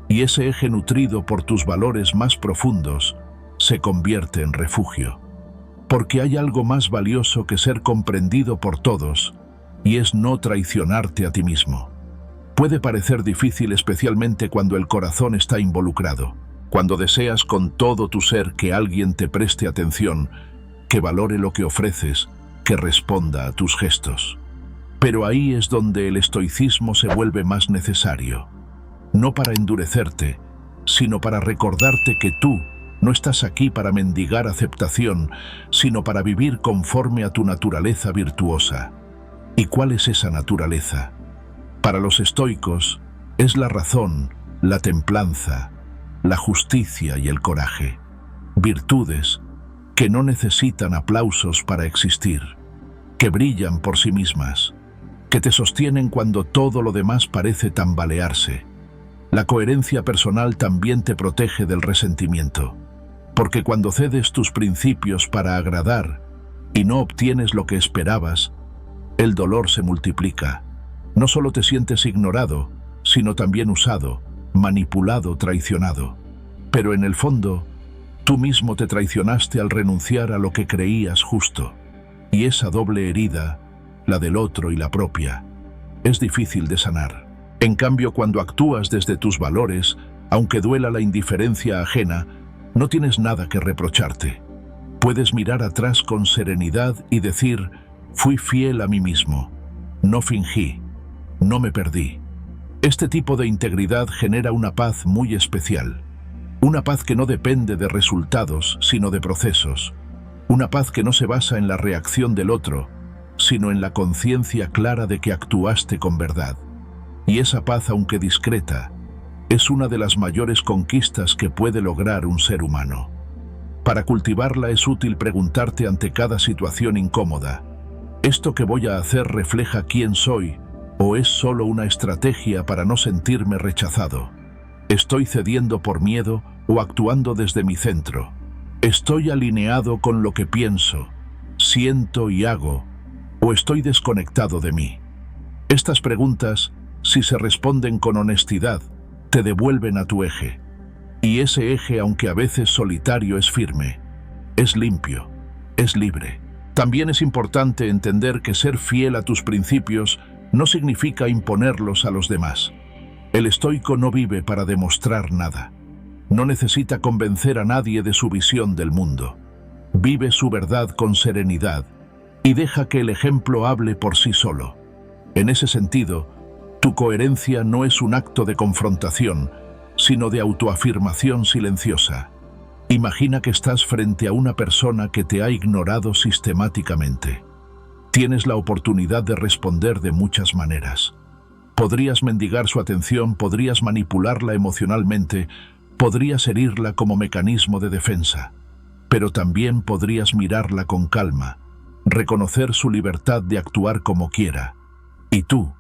y ese eje, nutrido por tus valores más profundos, se convierte en refugio. Porque hay algo más valioso que ser comprendido por todos, y es no traicionarte a ti mismo. Puede parecer difícil, especialmente cuando el corazón está involucrado, cuando deseas con todo tu ser que alguien te preste atención, que valore lo que ofreces, que responda a tus gestos. Pero ahí es donde el estoicismo se vuelve más necesario. No para endurecerte, sino para recordarte que tú no estás aquí para mendigar aceptación, sino para vivir conforme a tu naturaleza virtuosa. ¿Y cuál es esa naturaleza? Para los estoicos, es la razón, la templanza, la justicia y el coraje. Virtudes que no necesitan aplausos para existir, que brillan por sí mismas, que te sostienen cuando todo lo demás parece tambalearse. La coherencia personal también te protege del resentimiento, porque cuando cedes tus principios para agradar, y no obtienes lo que esperabas, el dolor se multiplica. No solo te sientes ignorado, sino también usado, manipulado, traicionado. Pero en el fondo, tú mismo te traicionaste al renunciar a lo que creías justo. Y esa doble herida, la del otro y la propia, es difícil de sanar. En cambio, cuando actúas desde tus valores, aunque duela la indiferencia ajena, no tienes nada que reprocharte. Puedes mirar atrás con serenidad y decir: fui fiel a mí mismo, no fingí, no me perdí. Este tipo de integridad genera una paz muy especial. Una paz que no depende de resultados, sino de procesos. Una paz que no se basa en la reacción del otro, sino en la conciencia clara de que actuaste con verdad. Y esa paz, aunque discreta, es una de las mayores conquistas que puede lograr un ser humano. Para cultivarla es útil preguntarte ante cada situación incómoda: ¿esto que voy a hacer refleja quién soy o es solo una estrategia para no sentirme rechazado? ¿Estoy cediendo por miedo o actuando desde mi centro? ¿Estoy alineado con lo que pienso, siento y hago, o estoy desconectado de mí? Estas preguntas, si se responden con honestidad, te devuelven a tu eje. Y ese eje, aunque a veces solitario, es firme, es limpio, es libre. También es importante entender que ser fiel a tus principios no significa imponerlos a los demás. El estoico no vive para demostrar nada. No necesita convencer a nadie de su visión del mundo. Vive su verdad con serenidad y deja que el ejemplo hable por sí solo. En ese sentido, tu coherencia no es un acto de confrontación, sino de autoafirmación silenciosa. Imagina que estás frente a una persona que te ha ignorado sistemáticamente. Tienes la oportunidad de responder de muchas maneras. Podrías mendigar su atención, podrías manipularla emocionalmente, podrías herirla como mecanismo de defensa. Pero también podrías mirarla con calma, reconocer su libertad de actuar como quiera. Y tú,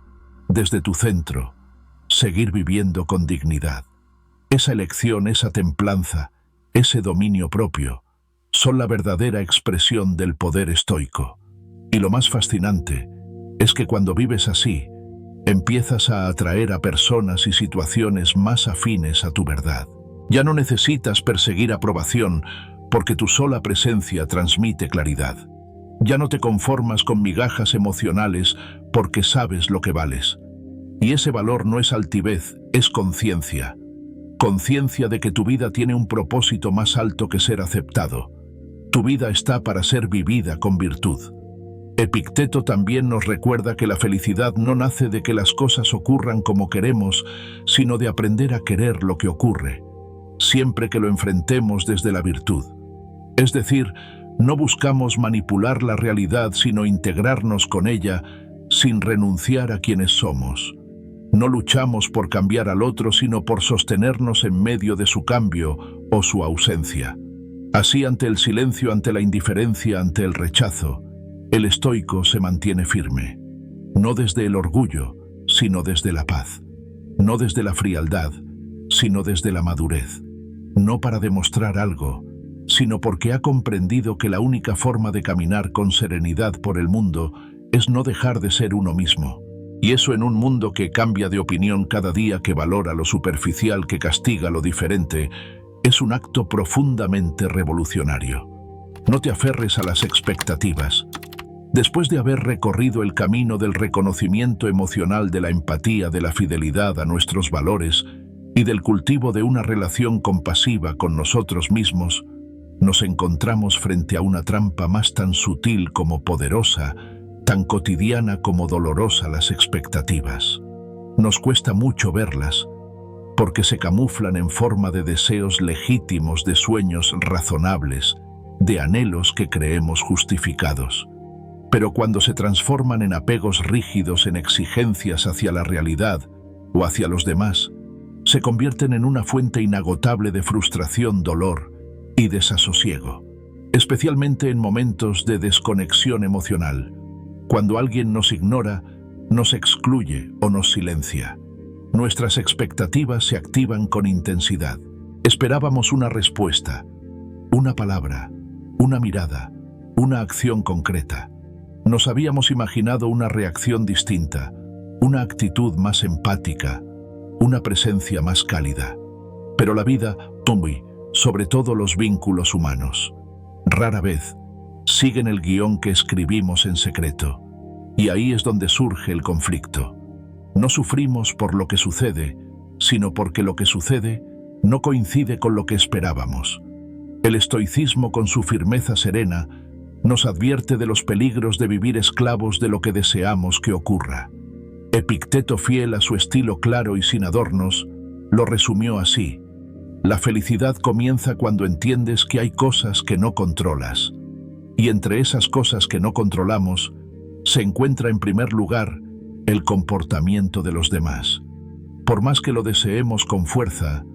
desde tu centro, seguir viviendo con dignidad. Esa elección, esa templanza, ese dominio propio, son la verdadera expresión del poder estoico. Y lo más fascinante es que cuando vives así, empiezas a atraer a personas y situaciones más afines a tu verdad. Ya no necesitas perseguir aprobación, porque tu sola presencia transmite claridad. Ya no te conformas con migajas emocionales, porque sabes lo que vales. Y ese valor no es altivez, es conciencia. Conciencia de que tu vida tiene un propósito más alto que ser aceptado. Tu vida está para ser vivida con virtud. Epicteto también nos recuerda que la felicidad no nace de que las cosas ocurran como queremos, sino de aprender a querer lo que ocurre, siempre que lo enfrentemos desde la virtud. Es decir, no buscamos manipular la realidad, sino integrarnos con ella sin renunciar a quienes somos. No luchamos por cambiar al otro, sino por sostenernos en medio de su cambio o su ausencia. Así, ante el silencio, ante la indiferencia, ante el rechazo, el estoico se mantiene firme. No desde el orgullo, sino desde la paz. No desde la frialdad, sino desde la madurez. No para demostrar algo, sino porque ha comprendido que la única forma de caminar con serenidad por el mundo es no dejar de ser uno mismo. Y eso en un mundo que cambia de opinión cada día, que valora lo superficial, que castiga lo diferente, es un acto profundamente revolucionario. No te aferres a las expectativas. Después de haber recorrido el camino del reconocimiento emocional, de la empatía, de la fidelidad a nuestros valores y del cultivo de una relación compasiva con nosotros mismos, nos encontramos frente a una trampa más tan sutil como poderosa, tan cotidiana como dolorosa: las expectativas. Nos cuesta mucho verlas, porque se camuflan en forma de deseos legítimos, de sueños razonables, de anhelos que creemos justificados. Pero cuando se transforman en apegos rígidos, en exigencias hacia la realidad o hacia los demás, se convierten en una fuente inagotable de frustración, dolor y desasosiego, especialmente en momentos de desconexión emocional, cuando alguien nos ignora, nos excluye o nos silencia. Nuestras expectativas se activan con intensidad. Esperábamos una respuesta, una palabra, una mirada, una acción concreta. Nos habíamos imaginado una reacción distinta, una actitud más empática, una presencia más cálida. Pero la vida, sobre todo los vínculos humanos, rara vez siguen el guión que escribimos en secreto. Y ahí es donde surge el conflicto. No sufrimos por lo que sucede, sino porque lo que sucede no coincide con lo que esperábamos. El estoicismo, con su firmeza serena, nos advierte de los peligros de vivir esclavos de lo que deseamos que ocurra. Epicteto, fiel a su estilo claro y sin adornos, lo resumió así: la felicidad comienza cuando entiendes que hay cosas que no controlas. Y entre esas cosas que no controlamos, se encuentra en primer lugar el comportamiento de los demás. Por más que lo deseemos con fuerza,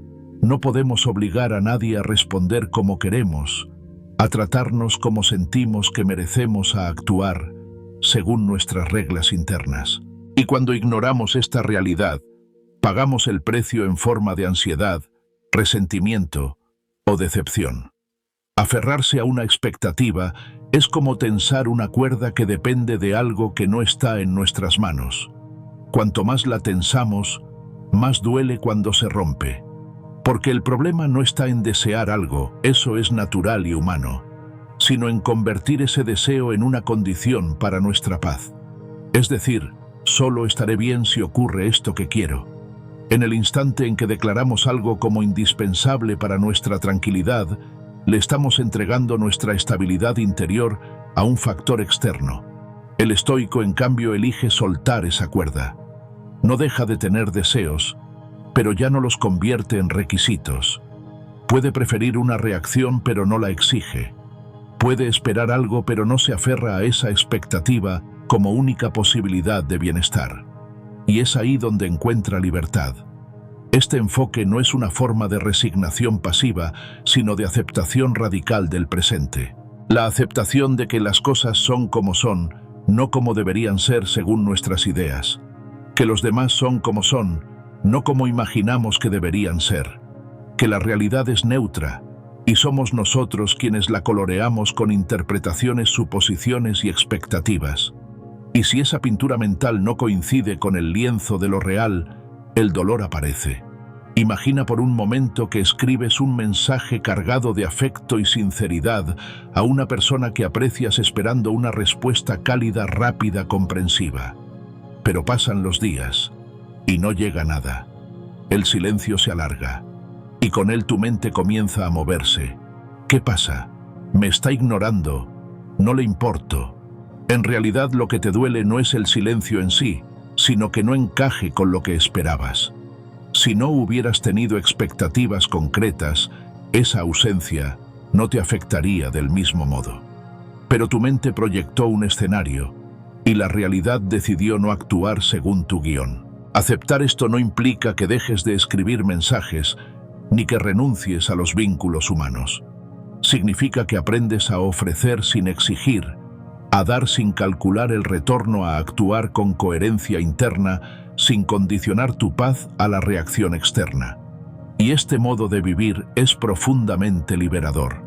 no podemos obligar a nadie a responder como queremos, a tratarnos como sentimos que merecemos, a actuar según nuestras reglas internas. Y cuando ignoramos esta realidad, pagamos el precio en forma de ansiedad, resentimiento o decepción. Aferrarse a una expectativa es como tensar una cuerda que depende de algo que no está en nuestras manos. Cuanto más la tensamos, más duele cuando se rompe. Porque el problema no está en desear algo, eso es natural y humano, sino en convertir ese deseo en una condición para nuestra paz. Es decir, solo estaré bien si ocurre esto que quiero. En el instante en que declaramos algo como indispensable para nuestra tranquilidad, le estamos entregando nuestra estabilidad interior a un factor externo. El estoico, en cambio, elige soltar esa cuerda. No deja de tener deseos, pero ya no los convierte en requisitos. Puede preferir una reacción, pero no la exige. Puede esperar algo, pero no se aferra a esa expectativa como única posibilidad de bienestar. Y es ahí donde encuentra libertad. Este enfoque no es una forma de resignación pasiva, sino de aceptación radical del presente. La aceptación de que las cosas son como son, no como deberían ser según nuestras ideas. Que los demás son como son, no como imaginamos que deberían ser. Que la realidad es neutra, y somos nosotros quienes la coloreamos con interpretaciones, suposiciones y expectativas. Y si esa pintura mental no coincide con el lienzo de lo real, el dolor aparece. Imagina por un momento que escribes un mensaje cargado de afecto y sinceridad a una persona que aprecias, esperando una respuesta cálida, rápida, comprensiva. Pero pasan los días y no llega nada. El silencio se alarga y con él tu mente comienza a moverse. ¿Qué pasa? ¿Me está ignorando? ¿No le importo? En realidad lo que te duele no es el silencio en sí, sino que no encaje con lo que esperabas. Si no hubieras tenido expectativas concretas, esa ausencia no te afectaría del mismo modo. Pero tu mente proyectó un escenario y la realidad decidió no actuar según tu guión. Aceptar esto no implica que dejes de escribir mensajes ni que renuncies a los vínculos humanos. Significa que aprendes a ofrecer sin exigir, a dar sin calcular el retorno, a actuar con coherencia interna, sin condicionar tu paz a la reacción externa. Y este modo de vivir es profundamente liberador,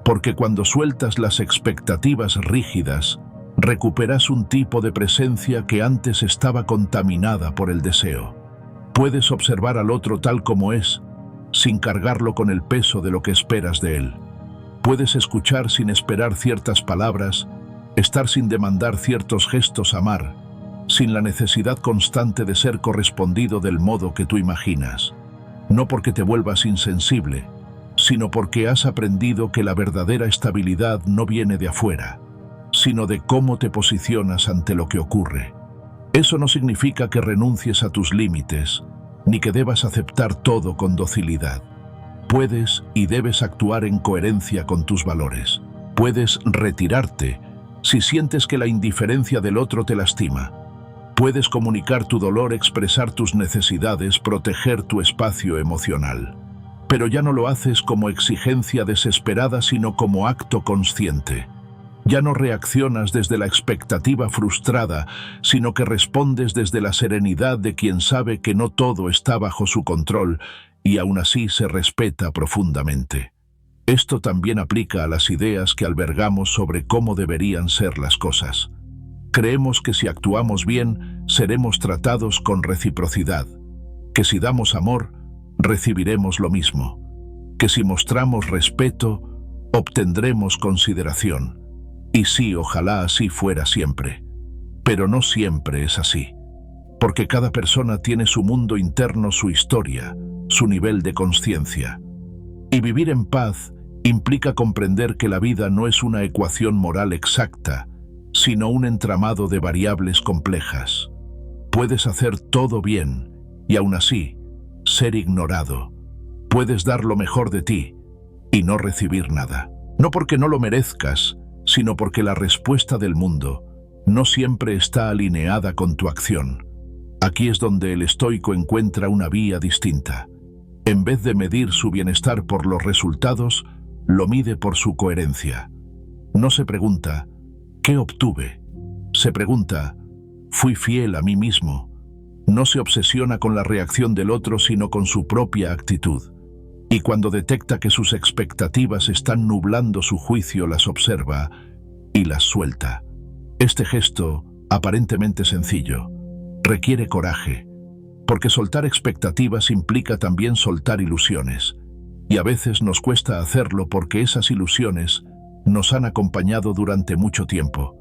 porque cuando sueltas las expectativas rígidas, recuperas un tipo de presencia que antes estaba contaminada por el deseo. Puedes observar al otro tal como es, sin cargarlo con el peso de lo que esperas de él. Puedes escuchar sin esperar ciertas palabras, estar sin demandar ciertos gestos, amar, sin la necesidad constante de ser correspondido del modo que tú imaginas. No porque te vuelvas insensible, sino porque has aprendido que la verdadera estabilidad no viene de afuera, sino de cómo te posicionas ante lo que ocurre. Eso no significa que renuncies a tus límites, ni que debas aceptar todo con docilidad. Puedes y debes actuar en coherencia con tus valores. Puedes retirarte si sientes que la indiferencia del otro te lastima. Puedes comunicar tu dolor, expresar tus necesidades, proteger tu espacio emocional. Pero ya no lo haces como exigencia desesperada, sino como acto consciente. Ya no reaccionas desde la expectativa frustrada, sino que respondes desde la serenidad de quien sabe que no todo está bajo su control y aún así se respeta profundamente. Esto también aplica a las ideas que albergamos sobre cómo deberían ser las cosas. Creemos que si actuamos bien, seremos tratados con reciprocidad, que si damos amor, recibiremos lo mismo, que si mostramos respeto, obtendremos consideración. Y sí, ojalá así fuera siempre. Pero no siempre es así, porque cada persona tiene su mundo interno, su historia, su nivel de conciencia. Y vivir en paz implica comprender que la vida no es una ecuación moral exacta, sino un entramado de variables complejas. Puedes hacer todo bien y aún así ser ignorado. Puedes dar lo mejor de ti y no recibir nada. No porque no lo merezcas, sino porque la respuesta del mundo no siempre está alineada con tu acción. Aquí es donde el estoico encuentra una vía distinta. En vez de medir su bienestar por los resultados, lo mide por su coherencia. No se pregunta, ¿qué obtuve? Se pregunta, ¿fui fiel a mí mismo? No se obsesiona con la reacción del otro, sino con su propia actitud. Y cuando detecta que sus expectativas están nublando su juicio, las observa y las suelta. Este gesto, aparentemente sencillo, requiere coraje, porque soltar expectativas implica también soltar ilusiones. Y a veces nos cuesta hacerlo porque esas ilusiones nos han acompañado durante mucho tiempo.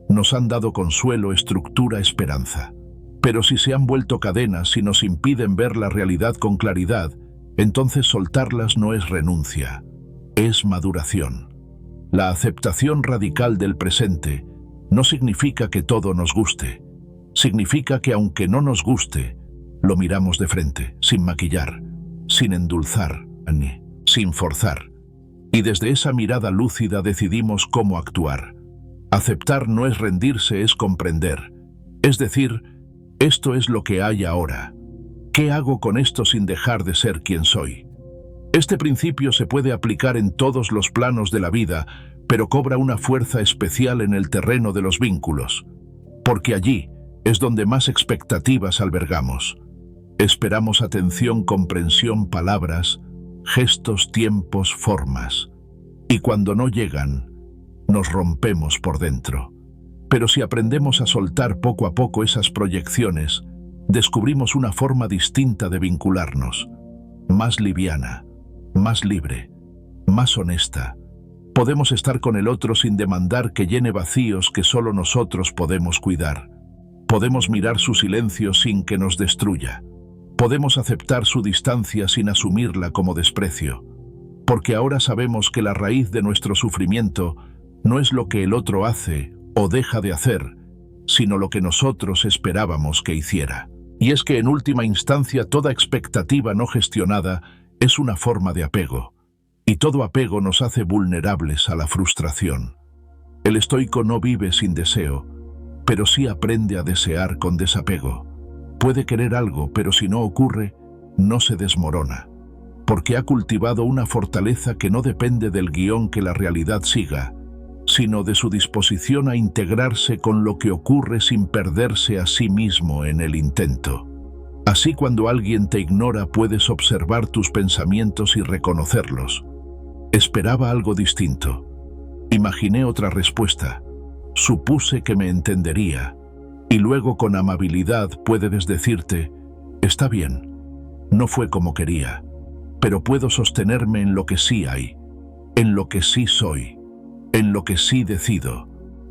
Nos han dado consuelo, estructura, esperanza. Pero si se han vuelto cadenas y nos impiden ver la realidad con claridad, entonces soltarlas no es renuncia, es maduración. La aceptación radical del presente no significa que todo nos guste. Significa que aunque no nos guste, lo miramos de frente, sin maquillar, sin endulzar, ni sin forzar. Y desde esa mirada lúcida decidimos cómo actuar. Aceptar no es rendirse, es comprender. Es decir, esto es lo que hay ahora. ¿Qué hago con esto sin dejar de ser quien soy? Este principio se puede aplicar en todos los planos de la vida, pero cobra una fuerza especial en el terreno de los vínculos, porque allí es donde más expectativas albergamos. Esperamos atención, comprensión, palabras, gestos, tiempos, formas. Y cuando no llegan, nos rompemos por dentro. Pero si aprendemos a soltar poco a poco esas proyecciones, descubrimos una forma distinta de vincularnos, más liviana, más libre, más honesta. Podemos estar con el otro sin demandar que llene vacíos que solo nosotros podemos cuidar. Podemos mirar su silencio sin que nos destruya. Podemos aceptar su distancia sin asumirla como desprecio, porque ahora sabemos que la raíz de nuestro sufrimiento no es lo que el otro hace o deja de hacer, sino lo que nosotros esperábamos que hiciera. Y es que en última instancia toda expectativa no gestionada es una forma de apego, y todo apego nos hace vulnerables a la frustración. El estoico no vive sin deseo, pero sí aprende a desear con desapego. Puede querer algo, pero si no ocurre, no se desmorona, porque ha cultivado una fortaleza que no depende del guión que la realidad siga, sino de su disposición a integrarse con lo que ocurre sin perderse a sí mismo en el intento. Así, cuando alguien te ignora, puedes observar tus pensamientos y reconocerlos. Esperaba algo distinto. Imaginé otra respuesta. Supuse que me entendería. Y luego, con amabilidad, puedes decirte, está bien, no fue como quería, pero puedo sostenerme en lo que sí hay, en lo que sí soy, en lo que sí decido.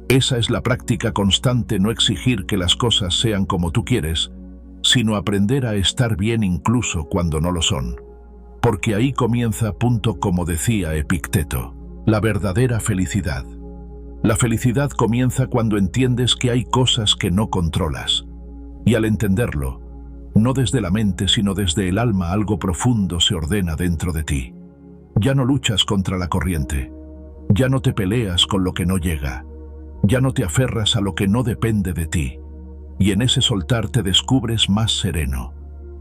Esa es la práctica constante, no exigir que las cosas sean como tú quieres, sino aprender a estar bien incluso cuando no lo son. Porque ahí comienza, como decía Epicteto, la verdadera felicidad. La felicidad comienza cuando entiendes que hay cosas que no controlas. Y al entenderlo, no desde la mente sino desde el alma, algo profundo se ordena dentro de ti. Ya no luchas contra la corriente. Ya no te peleas con lo que no llega. Ya no te aferras a lo que no depende de ti. Y en ese soltar te descubres más sereno,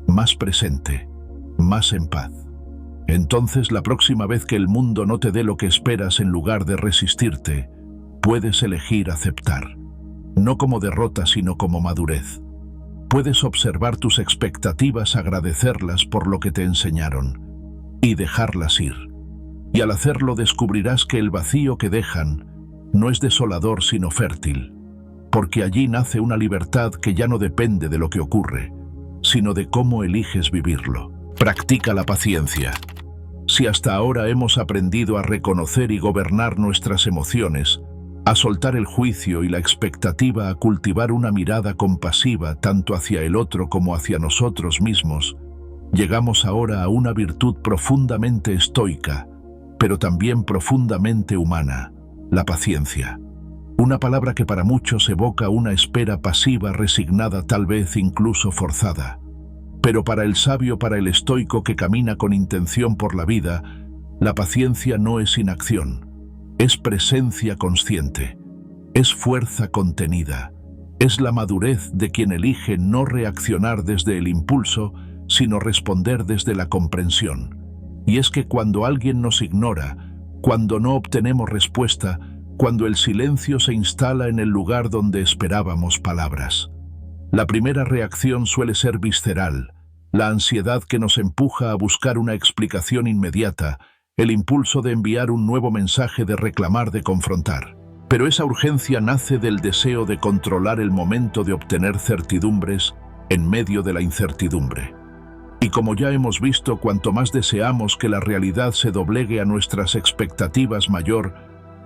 más presente, más en paz. Entonces, la próxima vez que el mundo no te dé lo que esperas, en lugar de resistirte, puedes elegir aceptar, no como derrota sino como madurez. Puedes observar tus expectativas, agradecerlas por lo que te enseñaron y dejarlas ir. y al hacerlo descubrirás que el vacío que dejan no es desolador sino fértil, porque allí nace una libertad que ya no depende de lo que ocurre, sino de cómo eliges vivirlo. Practica la paciencia. Si hasta ahora hemos aprendido a reconocer y gobernar nuestras emociones, a soltar el juicio y la expectativa, a cultivar una mirada compasiva tanto hacia el otro como hacia nosotros mismos, llegamos ahora a una virtud profundamente estoica, pero también profundamente humana, la paciencia. Una palabra que para muchos evoca una espera pasiva, resignada, tal vez incluso forzada. Pero para el sabio, para el estoico que camina con intención por la vida, la paciencia no es inacción. Es presencia consciente, es fuerza contenida, es la madurez de quien elige no reaccionar desde el impulso, sino responder desde la comprensión. Y es que cuando alguien nos ignora, cuando no obtenemos respuesta, cuando el silencio se instala en el lugar donde esperábamos palabras, la primera reacción suele ser visceral, la ansiedad que nos empuja a buscar una explicación inmediata, el impulso de enviar un nuevo mensaje, de reclamar, de confrontar. Pero esa urgencia nace del deseo de controlar el momento, de obtener certidumbres en medio de la incertidumbre. Y como ya hemos visto, cuanto más deseamos que la realidad se doblegue a nuestras expectativas, mayor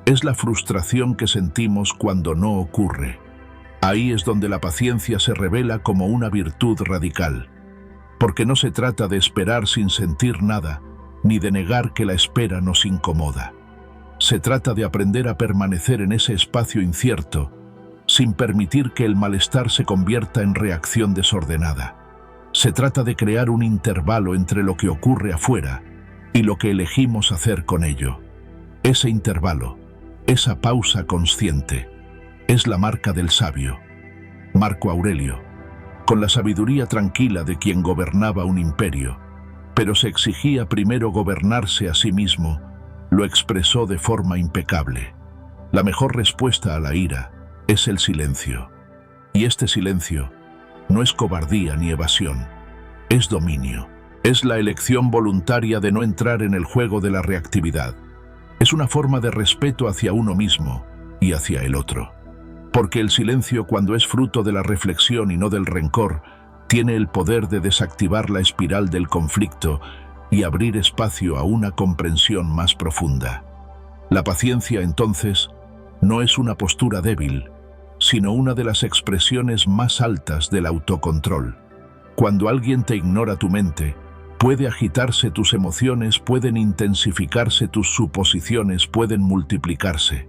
es la frustración que sentimos cuando no ocurre. Ahí es donde la paciencia se revela como una virtud radical. Porque no se trata de esperar sin sentir nada, ni de negar que la espera nos incomoda. Se trata de aprender a permanecer en ese espacio incierto, sin permitir que el malestar se convierta en reacción desordenada. Se trata de crear un intervalo entre lo que ocurre afuera y lo que elegimos hacer con ello. Ese intervalo, esa pausa consciente, es la marca del sabio. Marco Aurelio, con la sabiduría tranquila de quien gobernaba un imperio, pero se exigía primero gobernarse a sí mismo, lo expresó de forma impecable. La mejor respuesta a la ira es el silencio. Y este silencio no es cobardía ni evasión, es dominio. Es la elección voluntaria de no entrar en el juego de la reactividad. Es una forma de respeto hacia uno mismo y hacia el otro. Porque el silencio, cuando es fruto de la reflexión y no del rencor, tiene el poder de desactivar la espiral del conflicto y abrir espacio a una comprensión más profunda. La paciencia, entonces, no es una postura débil, sino una de las expresiones más altas del autocontrol. Cuando alguien te ignora, tu mente puede agitarse, tus emociones pueden intensificarse, tus suposiciones pueden multiplicarse.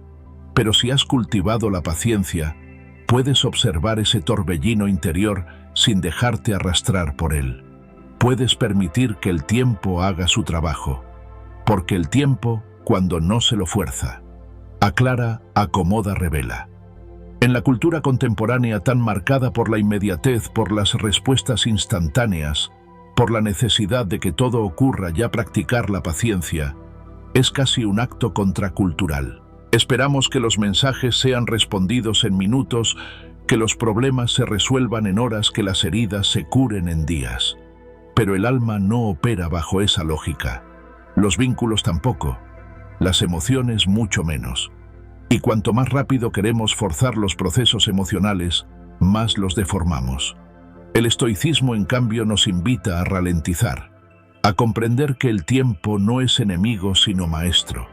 Pero si has cultivado la paciencia, puedes observar ese torbellino interior sin dejarte arrastrar por él. Puedes permitir que el tiempo haga su trabajo, porque el tiempo, cuando no se lo fuerza, aclara, acomoda, revela. En la cultura contemporánea tan marcada por la inmediatez, por las respuestas instantáneas, por la necesidad de que todo ocurra ya, practicar la paciencia es casi un acto contracultural. Esperamos que los mensajes sean respondidos en minutos, que los problemas se resuelvan en horas, que las heridas se curen en días. Pero el alma no opera bajo esa lógica. Los vínculos tampoco. Las emociones mucho menos. Y cuanto más rápido queremos forzar los procesos emocionales, más los deformamos. El estoicismo, en cambio, nos invita a ralentizar, a comprender que el tiempo no es enemigo sino maestro,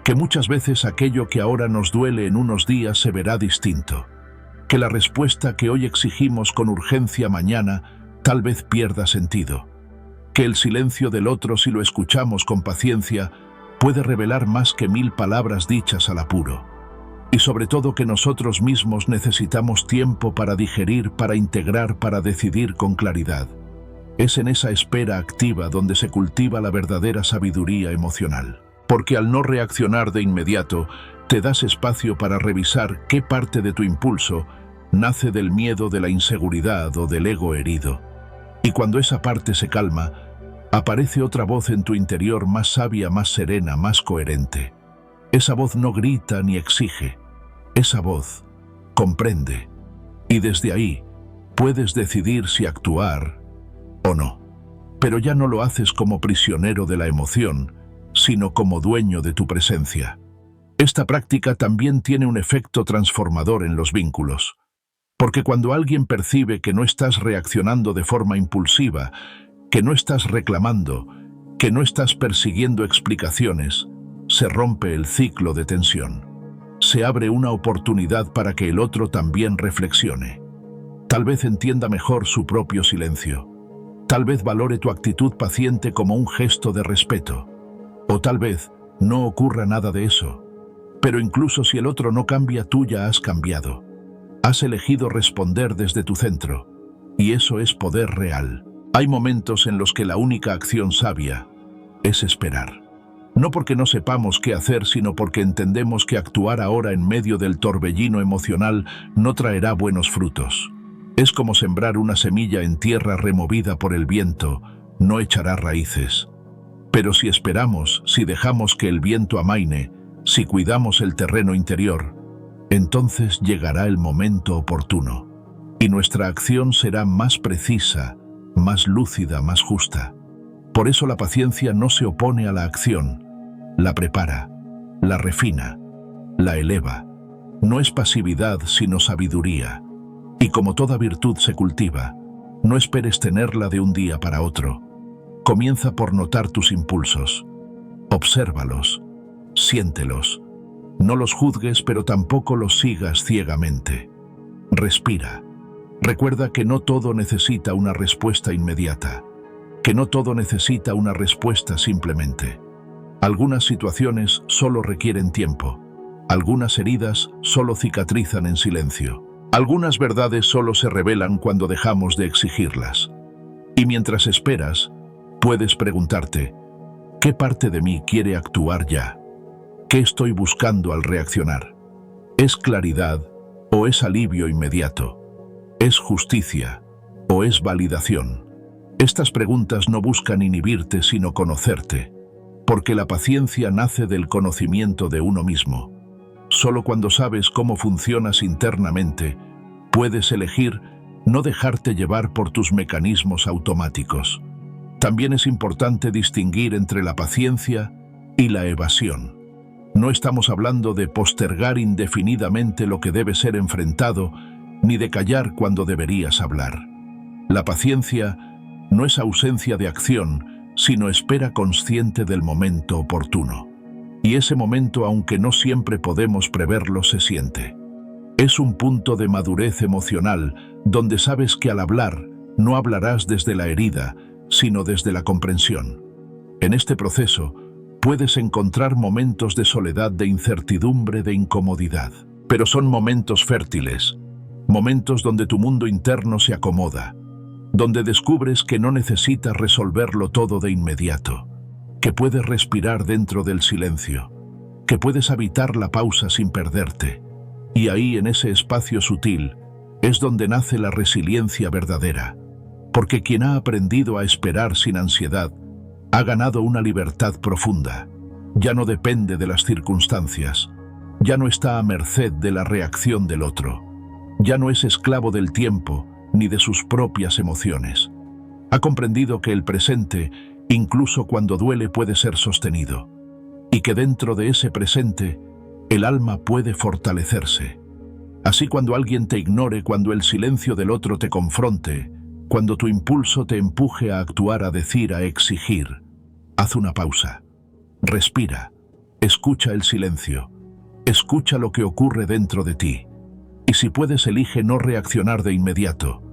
que muchas veces aquello que ahora nos duele en unos días se verá distinto, que la respuesta que hoy exigimos con urgencia mañana tal vez pierda sentido, que el silencio del otro, si lo escuchamos con paciencia, puede revelar más que 1000 palabras dichas al apuro. Y sobre todo que nosotros mismos necesitamos tiempo para digerir, para integrar, para decidir con claridad. Es en esa espera activa donde se cultiva la verdadera sabiduría emocional. Porque al no reaccionar de inmediato, te das espacio para revisar qué parte de tu impulso nace del miedo, de la inseguridad o del ego herido. Y cuando esa parte se calma, aparece otra voz en tu interior más sabia, más serena, más coherente. Esa voz no grita ni exige. Esa voz comprende. Y desde ahí puedes decidir si actuar o no. Pero ya no lo haces como prisionero de la emoción, sino como dueño de tu presencia. Esta práctica también tiene un efecto transformador en los vínculos, porque cuando alguien percibe que no estás reaccionando de forma impulsiva, que no estás reclamando, que no estás persiguiendo explicaciones, se rompe el ciclo de tensión. Se abre una oportunidad para que el otro también reflexione. Tal vez entienda mejor su propio silencio. Tal vez valore tu actitud paciente como un gesto de respeto. O tal vez no ocurra nada de eso. Pero incluso si el otro no cambia, tú ya has cambiado. Has elegido responder desde tu centro. Y eso es poder real. Hay momentos en los que la única acción sabia es esperar. No porque no sepamos qué hacer, sino porque entendemos que actuar ahora en medio del torbellino emocional no traerá buenos frutos. Es como sembrar una semilla en tierra removida por el viento, no echará raíces. Pero si esperamos, si dejamos que el viento amaine, si cuidamos el terreno interior, entonces llegará el momento oportuno. Y nuestra acción será más precisa, más lúcida, más justa. Por eso la paciencia no se opone a la acción, la prepara, la refina, la eleva. No es pasividad, sino sabiduría. Y como toda virtud se cultiva, no esperes tenerla de un día para otro. Comienza por notar tus impulsos. Obsérvalos, siéntelos. No los juzgues, pero tampoco los sigas ciegamente. Respira. Recuerda que no todo necesita una respuesta inmediata, que no todo necesita una respuesta simplemente. Algunas situaciones solo requieren tiempo. Algunas heridas solo cicatrizan en silencio. Algunas verdades solo se revelan cuando dejamos de exigirlas. Y mientras esperas, puedes preguntarte, ¿qué parte de mí quiere actuar ya? ¿Qué estoy buscando al reaccionar? ¿Es claridad o es alivio inmediato? ¿Es justicia o es validación? Estas preguntas no buscan inhibirte, sino conocerte, porque la paciencia nace del conocimiento de uno mismo. Solo cuando sabes cómo funcionas internamente, puedes elegir no dejarte llevar por tus mecanismos automáticos. También es importante distinguir entre la paciencia y la evasión. No estamos hablando de postergar indefinidamente lo que debe ser enfrentado, ni de callar cuando deberías hablar. La paciencia no es ausencia de acción, sino espera consciente del momento oportuno. Y ese momento, aunque no siempre podemos preverlo, se siente. Es un punto de madurez emocional, donde sabes que al hablar, no hablarás desde la herida, sino desde la comprensión. En este proceso, puedes encontrar momentos de soledad, de incertidumbre, de incomodidad. Pero son momentos fértiles, momentos donde tu mundo interno se acomoda, donde descubres que no necesitas resolverlo todo de inmediato, que puedes respirar dentro del silencio, que puedes habitar la pausa sin perderte. Y ahí, en ese espacio sutil, es donde nace la resiliencia verdadera, porque quien ha aprendido a esperar sin ansiedad, ha ganado una libertad profunda. Ya no depende de las circunstancias, ya no está a merced de la reacción del otro, ya no es esclavo del tiempo ni de sus propias emociones. Ha comprendido que el presente, incluso cuando duele, puede ser sostenido, y que dentro de ese presente, el alma puede fortalecerse. Así, cuando alguien te ignore, cuando el silencio del otro te confronte, cuando tu impulso te empuje a actuar, a decir, a exigir, haz una pausa. Respira. Escucha el silencio. Escucha lo que ocurre dentro de ti. Y si puedes, elige no reaccionar de inmediato.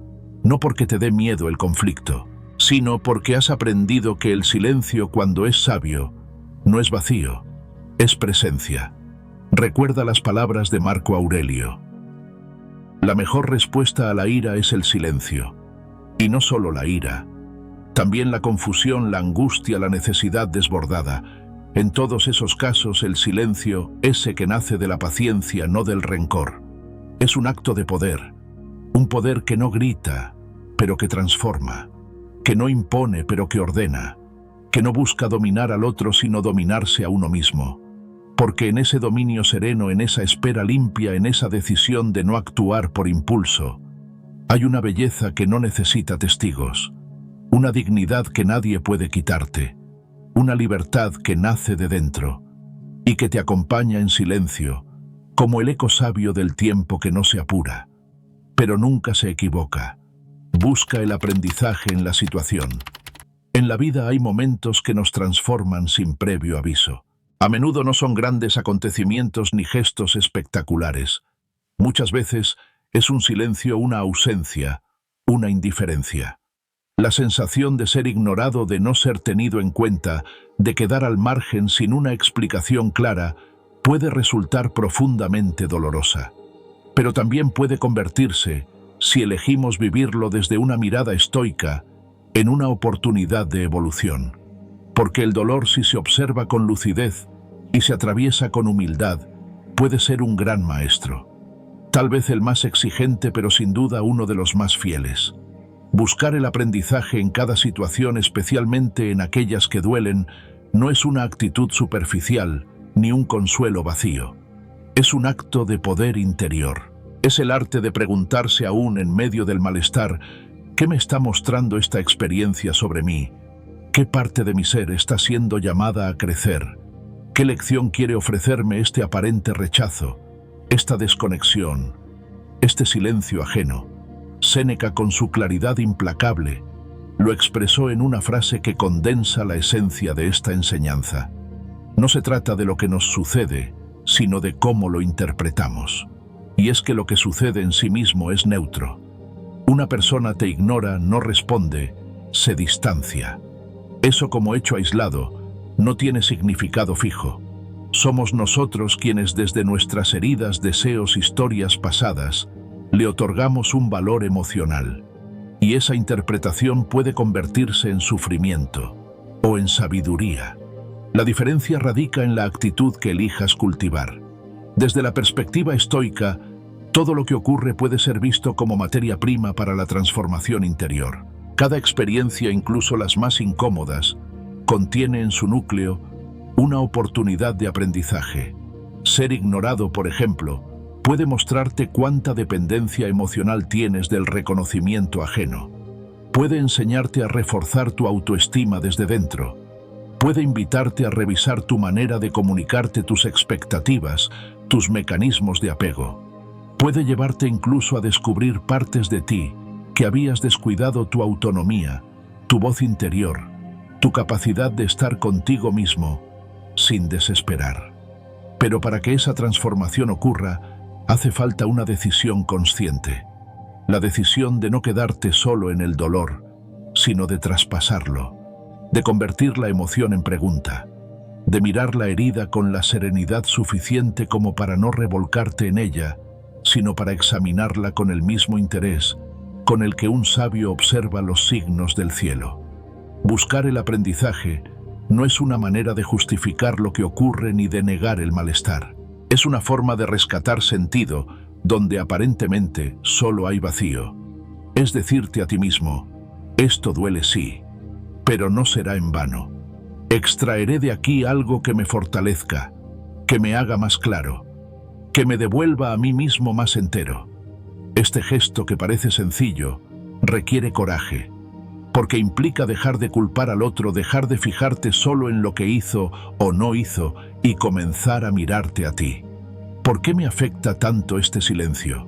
No porque te dé miedo el conflicto, sino porque has aprendido que el silencio, cuando es sabio, no es vacío, es presencia. Recuerda las palabras de Marco Aurelio. La mejor respuesta a la ira es el silencio. Y no solo la ira, también la confusión, la angustia, la necesidad desbordada. En todos esos casos, el silencio, ese que nace de la paciencia, no del rencor, es un acto de poder. Un poder que no grita, pero que transforma, que no impone, pero que ordena, que no busca dominar al otro, sino dominarse a uno mismo. Porque en ese dominio sereno, en esa espera limpia, en esa decisión de no actuar por impulso, hay una belleza que no necesita testigos, una dignidad que nadie puede quitarte, una libertad que nace de dentro y que te acompaña en silencio, como el eco sabio del tiempo que no se apura, pero nunca se equivoca. Busca el aprendizaje en la situación. En la vida hay momentos que nos transforman sin previo aviso. A menudo no son grandes acontecimientos ni gestos espectaculares. Muchas veces es un silencio, una ausencia, una indiferencia. La sensación de ser ignorado, de no ser tenido en cuenta, de quedar al margen sin una explicación clara, puede resultar profundamente dolorosa. Pero también puede convertirse, si elegimos vivirlo desde una mirada estoica, en una oportunidad de evolución. Porque el dolor, si se observa con lucidez y se atraviesa con humildad, puede ser un gran maestro. Tal vez el más exigente, pero sin duda uno de los más fieles. Buscar el aprendizaje en cada situación, especialmente en aquellas que duelen, no es una actitud superficial ni un consuelo vacío. Es un acto de poder interior. Es el arte de preguntarse aún en medio del malestar: ¿qué me está mostrando esta experiencia sobre mí? ¿Qué parte de mi ser está siendo llamada a crecer? ¿Qué lección quiere ofrecerme este aparente rechazo, esta desconexión, este silencio ajeno? Séneca, con su claridad implacable, lo expresó en una frase que condensa la esencia de esta enseñanza. No se trata de lo que nos sucede, sino de cómo lo interpretamos. Y es que lo que sucede en sí mismo es neutro. Una persona te ignora, no responde, se distancia. Eso, como hecho aislado, no tiene significado fijo. Somos nosotros quienes, desde nuestras heridas, deseos, historias pasadas, le otorgamos un valor emocional. Y esa interpretación puede convertirse en sufrimiento o en sabiduría. La diferencia radica en la actitud que elijas cultivar. Desde la perspectiva estoica, todo lo que ocurre puede ser visto como materia prima para la transformación interior. Cada experiencia, incluso las más incómodas, contiene en su núcleo una oportunidad de aprendizaje. Ser ignorado, por ejemplo, puede mostrarte cuánta dependencia emocional tienes del reconocimiento ajeno. Puede enseñarte a reforzar tu autoestima desde dentro. Puede invitarte a revisar tu manera de comunicarte, tus expectativas, tus mecanismos de apego. Puede llevarte incluso a descubrir partes de ti que habías descuidado: tu autonomía, tu voz interior, tu capacidad de estar contigo mismo sin desesperar. Pero para que esa transformación ocurra, hace falta una decisión consciente. La decisión de no quedarte solo en el dolor, sino de traspasarlo, de convertir la emoción en pregunta, de mirar la herida con la serenidad suficiente como para no revolcarte en ella, sino para examinarla con el mismo interés con el que un sabio observa los signos del cielo. Buscar el aprendizaje no es una manera de justificar lo que ocurre ni de negar el malestar. Es una forma de rescatar sentido donde aparentemente solo hay vacío. Es decirte a ti mismo: esto duele, sí, pero no será en vano. Extraeré de aquí algo que me fortalezca, que me haga más claro, que me devuelva a mí mismo más entero. Este gesto, que parece sencillo, requiere coraje, porque implica dejar de culpar al otro, dejar de fijarte solo en lo que hizo o no hizo y comenzar a mirarte a ti. ¿Por qué me afecta tanto este silencio?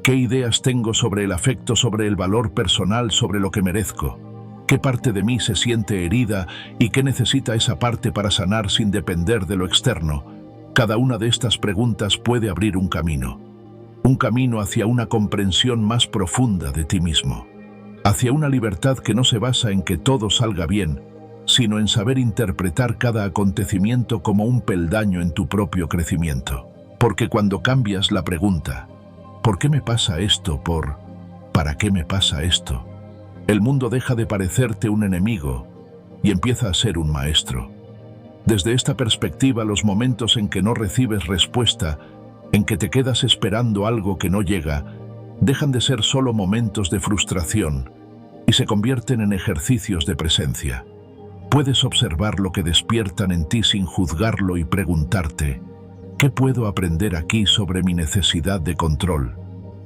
¿Qué ideas tengo sobre el afecto, sobre el valor personal, sobre lo que merezco? ¿Qué parte de mí se siente herida y qué necesita esa parte para sanar sin depender de lo externo? Cada una de estas preguntas puede abrir un camino hacia una comprensión más profunda de ti mismo, hacia una libertad que no se basa en que todo salga bien, sino en saber interpretar cada acontecimiento como un peldaño en tu propio crecimiento. Porque cuando cambias la pregunta, ¿por qué me pasa esto?, por ¿para qué me pasa esto?, el mundo deja de parecerte un enemigo y empieza a ser un maestro. Desde esta perspectiva, los momentos en que no recibes respuesta, en que te quedas esperando algo que no llega, dejan de ser solo momentos de frustración y se convierten en ejercicios de presencia. Puedes observar lo que despiertan en ti sin juzgarlo y preguntarte: ¿qué puedo aprender aquí sobre mi necesidad de control,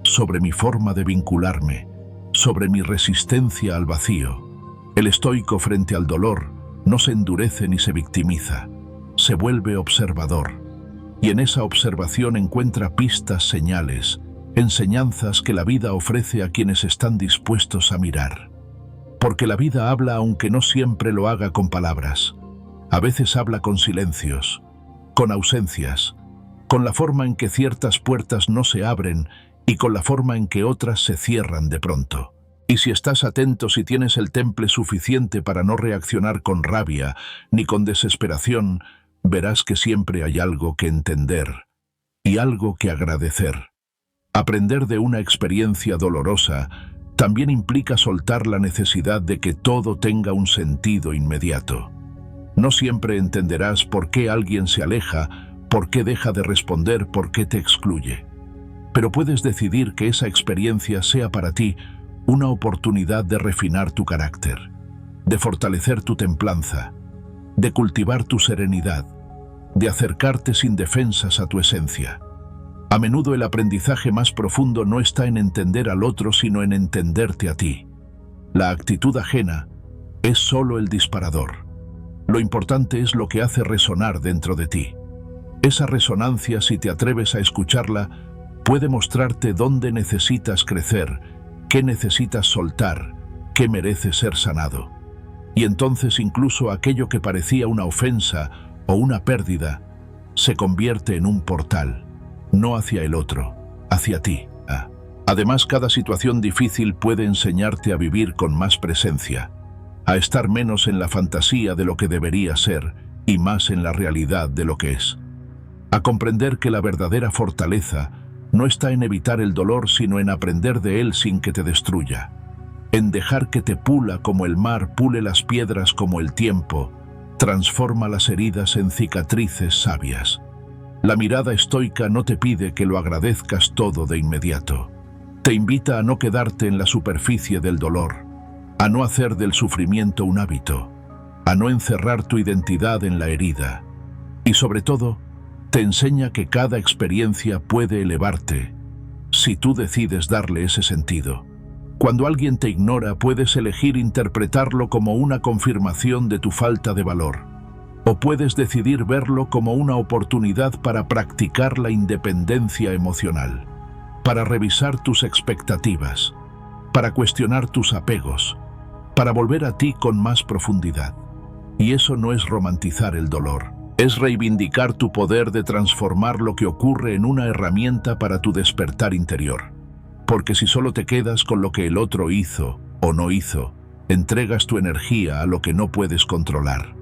sobre mi forma de vincularme, sobre mi resistencia al vacío? El estoico frente al dolor No se endurece ni se victimiza, se vuelve observador. Y en esa observación encuentra pistas, señales, enseñanzas que la vida ofrece a quienes están dispuestos a mirar. Porque la vida habla aunque no siempre lo haga con palabras. A veces habla con silencios, con ausencias, con la forma en que ciertas puertas no se abren y con la forma en que otras se cierran de pronto. Y si estás atento, si tienes el temple suficiente para no reaccionar con rabia ni con desesperación, verás que siempre hay algo que entender y algo que agradecer. Aprender de una experiencia dolorosa también implica soltar la necesidad de que todo tenga un sentido inmediato. No siempre entenderás por qué alguien se aleja, por qué deja de responder, por qué te excluye. Pero puedes decidir que esa experiencia sea para ti una oportunidad de refinar tu carácter, de fortalecer tu templanza, de cultivar tu serenidad, de acercarte sin defensas a tu esencia. A menudo el aprendizaje más profundo no está en entender al otro, sino en entenderte a ti. La actitud ajena es solo el disparador. Lo importante es lo que hace resonar dentro de ti. Esa resonancia, si te atreves a escucharla, puede mostrarte dónde necesitas crecer, qué necesitas soltar, qué merece ser sanado. Y entonces incluso aquello que parecía una ofensa o una pérdida se convierte en un portal, no hacia el otro, hacia ti. Además, cada situación difícil puede enseñarte a vivir con más presencia, a estar menos en la fantasía de lo que debería ser y más en la realidad de lo que es. A comprender que la verdadera fortaleza no está en evitar el dolor, sino en aprender de él sin que te destruya. En dejar que te pula como el mar pule las piedras, como el tiempo transforma las heridas en cicatrices sabias. La mirada estoica no te pide que lo agradezcas todo de inmediato. Te invita a no quedarte en la superficie del dolor, a no hacer del sufrimiento un hábito, a no encerrar tu identidad en la herida. Y sobre todo, te enseña que cada experiencia puede elevarte, si tú decides darle ese sentido. Cuando alguien te ignora, puedes elegir interpretarlo como una confirmación de tu falta de valor, o puedes decidir verlo como una oportunidad para practicar la independencia emocional, para revisar tus expectativas, para cuestionar tus apegos, para volver a ti con más profundidad. Y eso no es romantizar el dolor, es reivindicar tu poder de transformar lo que ocurre en una herramienta para tu despertar interior. Porque si solo te quedas con lo que el otro hizo o no hizo, entregas tu energía a lo que no puedes controlar.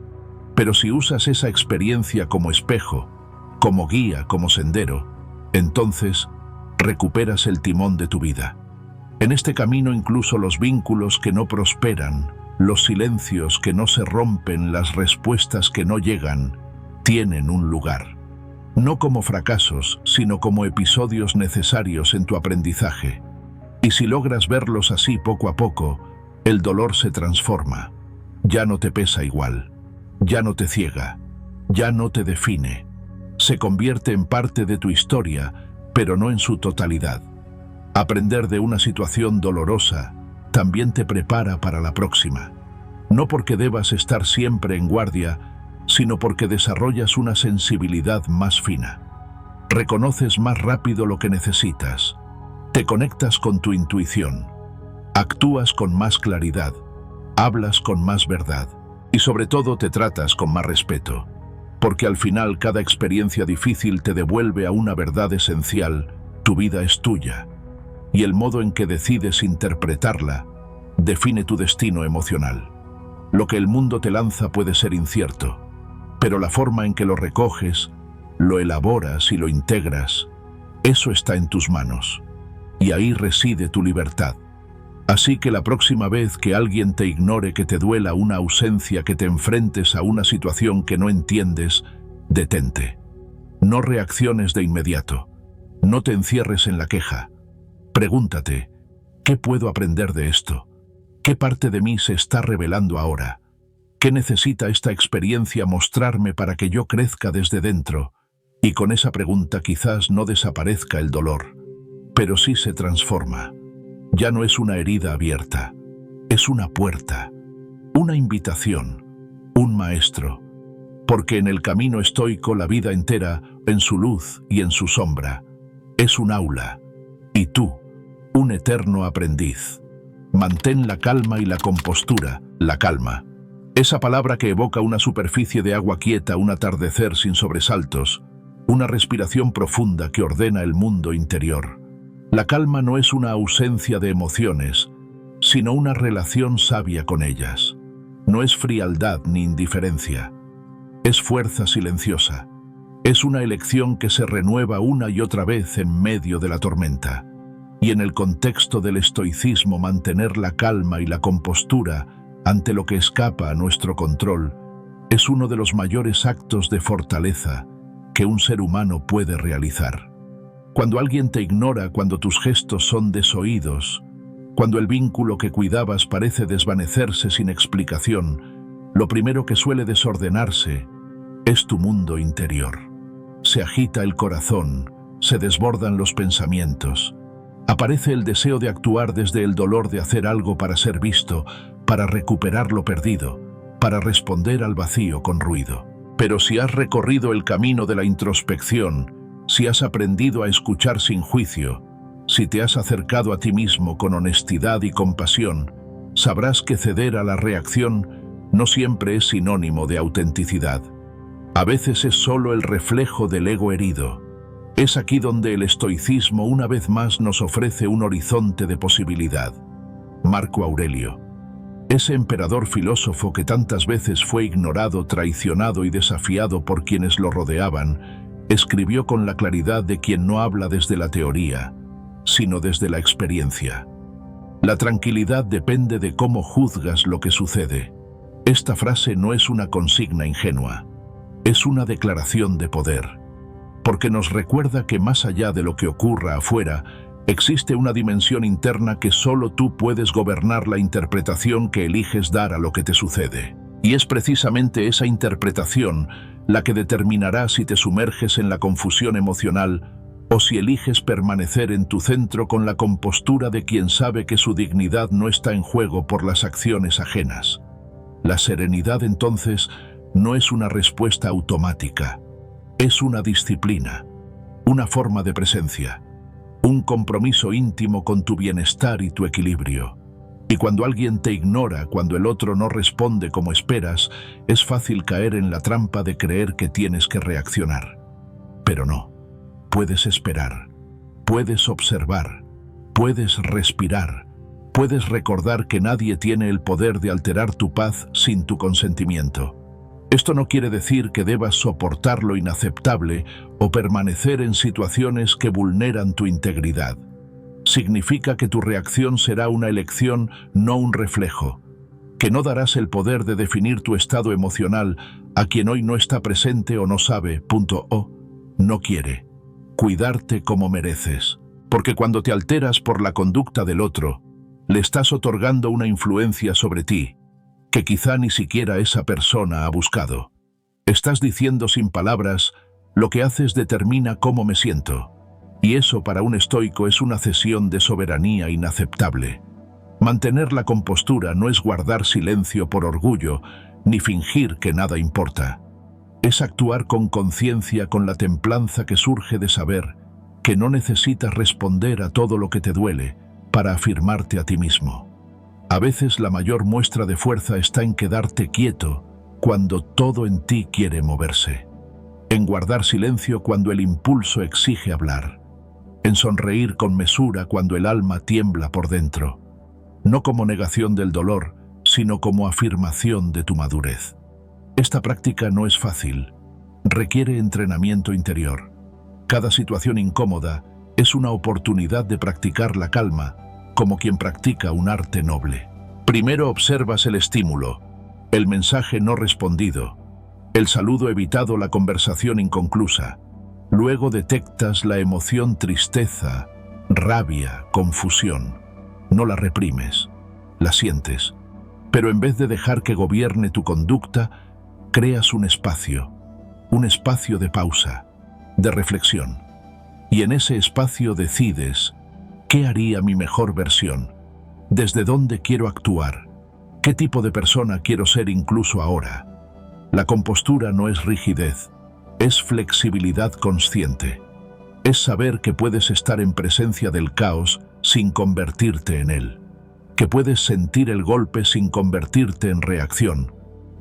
Pero si usas esa experiencia como espejo, como guía, como sendero, entonces recuperas el timón de tu vida. En este camino incluso los vínculos que no prosperan, los silencios que no se rompen, las respuestas que no llegan, tienen un lugar. No como fracasos, sino como episodios necesarios en tu aprendizaje. Y si logras verlos así poco a poco, el dolor se transforma. Ya no te pesa igual, ya no te ciega, ya no te define. Se convierte en parte de tu historia, pero no en su totalidad. Aprender de una situación dolorosa también te prepara para la próxima. No porque debas estar siempre en guardia, sino porque desarrollas una sensibilidad más fina. Reconoces más rápido lo que necesitas. Te conectas con tu intuición. Actúas con más claridad. Hablas con más verdad. Y sobre todo te tratas con más respeto. Porque al final cada experiencia difícil te devuelve a una verdad esencial. Tu vida es tuya. Y el modo en que decides interpretarla define tu destino emocional. Lo que el mundo te lanza puede ser incierto, pero la forma en que lo recoges, lo elaboras y lo integras, eso está en tus manos. Y ahí reside tu libertad. Así que la próxima vez que alguien te ignore, que te duela una ausencia, que te enfrentes a una situación que no entiendes, detente. No reacciones de inmediato. No te encierres en la queja. Pregúntate, ¿qué puedo aprender de esto? ¿Qué parte de mí se está revelando ahora? ¿Qué necesita esta experiencia mostrarme para que yo crezca desde dentro? Y con esa pregunta quizás no desaparezca el dolor, pero sí se transforma. Ya no es una herida abierta, es una puerta, una invitación, un maestro, porque en el camino estoico la vida entera, en su luz y en su sombra, es un aula, y tú, un eterno aprendiz. Mantén la calma y la compostura, la calma. Esa palabra que evoca una superficie de agua quieta, un atardecer sin sobresaltos, una respiración profunda que ordena el mundo interior. La calma no es una ausencia de emociones, sino una relación sabia con ellas. No es frialdad ni indiferencia. Es fuerza silenciosa. Es una elección que se renueva una y otra vez en medio de la tormenta. Y en el contexto del estoicismo, mantener la calma y la compostura ante lo que escapa a nuestro control es uno de los mayores actos de fortaleza que un ser humano puede realizar. Cuando alguien te ignora, cuando tus gestos son desoídos, cuando el vínculo que cuidabas parece desvanecerse sin explicación, lo primero que suele desordenarse es tu mundo interior. Se agita el corazón, se desbordan los pensamientos. Aparece el deseo de actuar desde el dolor, de hacer algo para ser visto, para recuperar lo perdido, para responder al vacío con ruido. Pero si has recorrido el camino de la introspección, si has aprendido a escuchar sin juicio, si te has acercado a ti mismo con honestidad y compasión, sabrás que ceder a la reacción no siempre es sinónimo de autenticidad. A veces es solo el reflejo del ego herido. Es aquí donde el estoicismo una vez más nos ofrece un horizonte de posibilidad. Marco Aurelio, ese emperador filósofo que tantas veces fue ignorado, traicionado y desafiado por quienes lo rodeaban, escribió con la claridad de quien no habla desde la teoría, sino desde la experiencia. La tranquilidad depende de cómo juzgas lo que sucede. Esta frase no es una consigna ingenua, es una declaración de poder, porque nos recuerda que más allá de lo que ocurra afuera, existe una dimensión interna que solo tú puedes gobernar, la interpretación que eliges dar a lo que te sucede. Y es precisamente esa interpretación la que determinará si te sumerges en la confusión emocional o si eliges permanecer en tu centro con la compostura de quien sabe que su dignidad no está en juego por las acciones ajenas. La serenidad, entonces, no es una respuesta automática. Es una disciplina, una forma de presencia, un compromiso íntimo con tu bienestar y tu equilibrio. Y cuando alguien te ignora, cuando el otro no responde como esperas, es fácil caer en la trampa de creer que tienes que reaccionar. Pero no, puedes esperar, puedes observar, puedes respirar, puedes recordar que nadie tiene el poder de alterar tu paz sin tu consentimiento. Esto no quiere decir que debas soportar lo inaceptable o permanecer en situaciones que vulneran tu integridad. Significa que tu reacción será una elección, no un reflejo, que no darás el poder de definir tu estado emocional a quien hoy no está presente o no sabe, o no quiere, cuidarte como mereces, porque cuando te alteras por la conducta del otro, le estás otorgando una influencia sobre ti, que quizá ni siquiera esa persona ha buscado. Estás diciendo sin palabras, lo que haces determina cómo me siento. Y eso para un estoico es una cesión de soberanía inaceptable. Mantener la compostura no es guardar silencio por orgullo, ni fingir que nada importa. Es actuar con conciencia, con la templanza que surge de saber que no necesitas responder a todo lo que te duele para afirmarte a ti mismo. A veces la mayor muestra de fuerza está en quedarte quieto cuando todo en ti quiere moverse, en guardar silencio cuando el impulso exige hablar, en sonreír con mesura cuando el alma tiembla por dentro, no como negación del dolor, sino como afirmación de tu madurez. Esta práctica no es fácil, requiere entrenamiento interior. Cada situación incómoda es una oportunidad de practicar la calma, como quien practica un arte noble. Primero observas el estímulo, el mensaje no respondido, el saludo evitado, la conversación inconclusa. Luego detectas la emoción, tristeza, rabia, confusión. No la reprimes, la sientes, pero en vez de dejar que gobierne tu conducta, creas un espacio de pausa, de reflexión. Y en ese espacio decides: ¿qué haría mi mejor versión? ¿Desde dónde quiero actuar? ¿Qué tipo de persona quiero ser incluso ahora? La compostura no es rigidez, es flexibilidad consciente. Es saber que puedes estar en presencia del caos sin convertirte en él, que puedes sentir el golpe sin convertirte en reacción,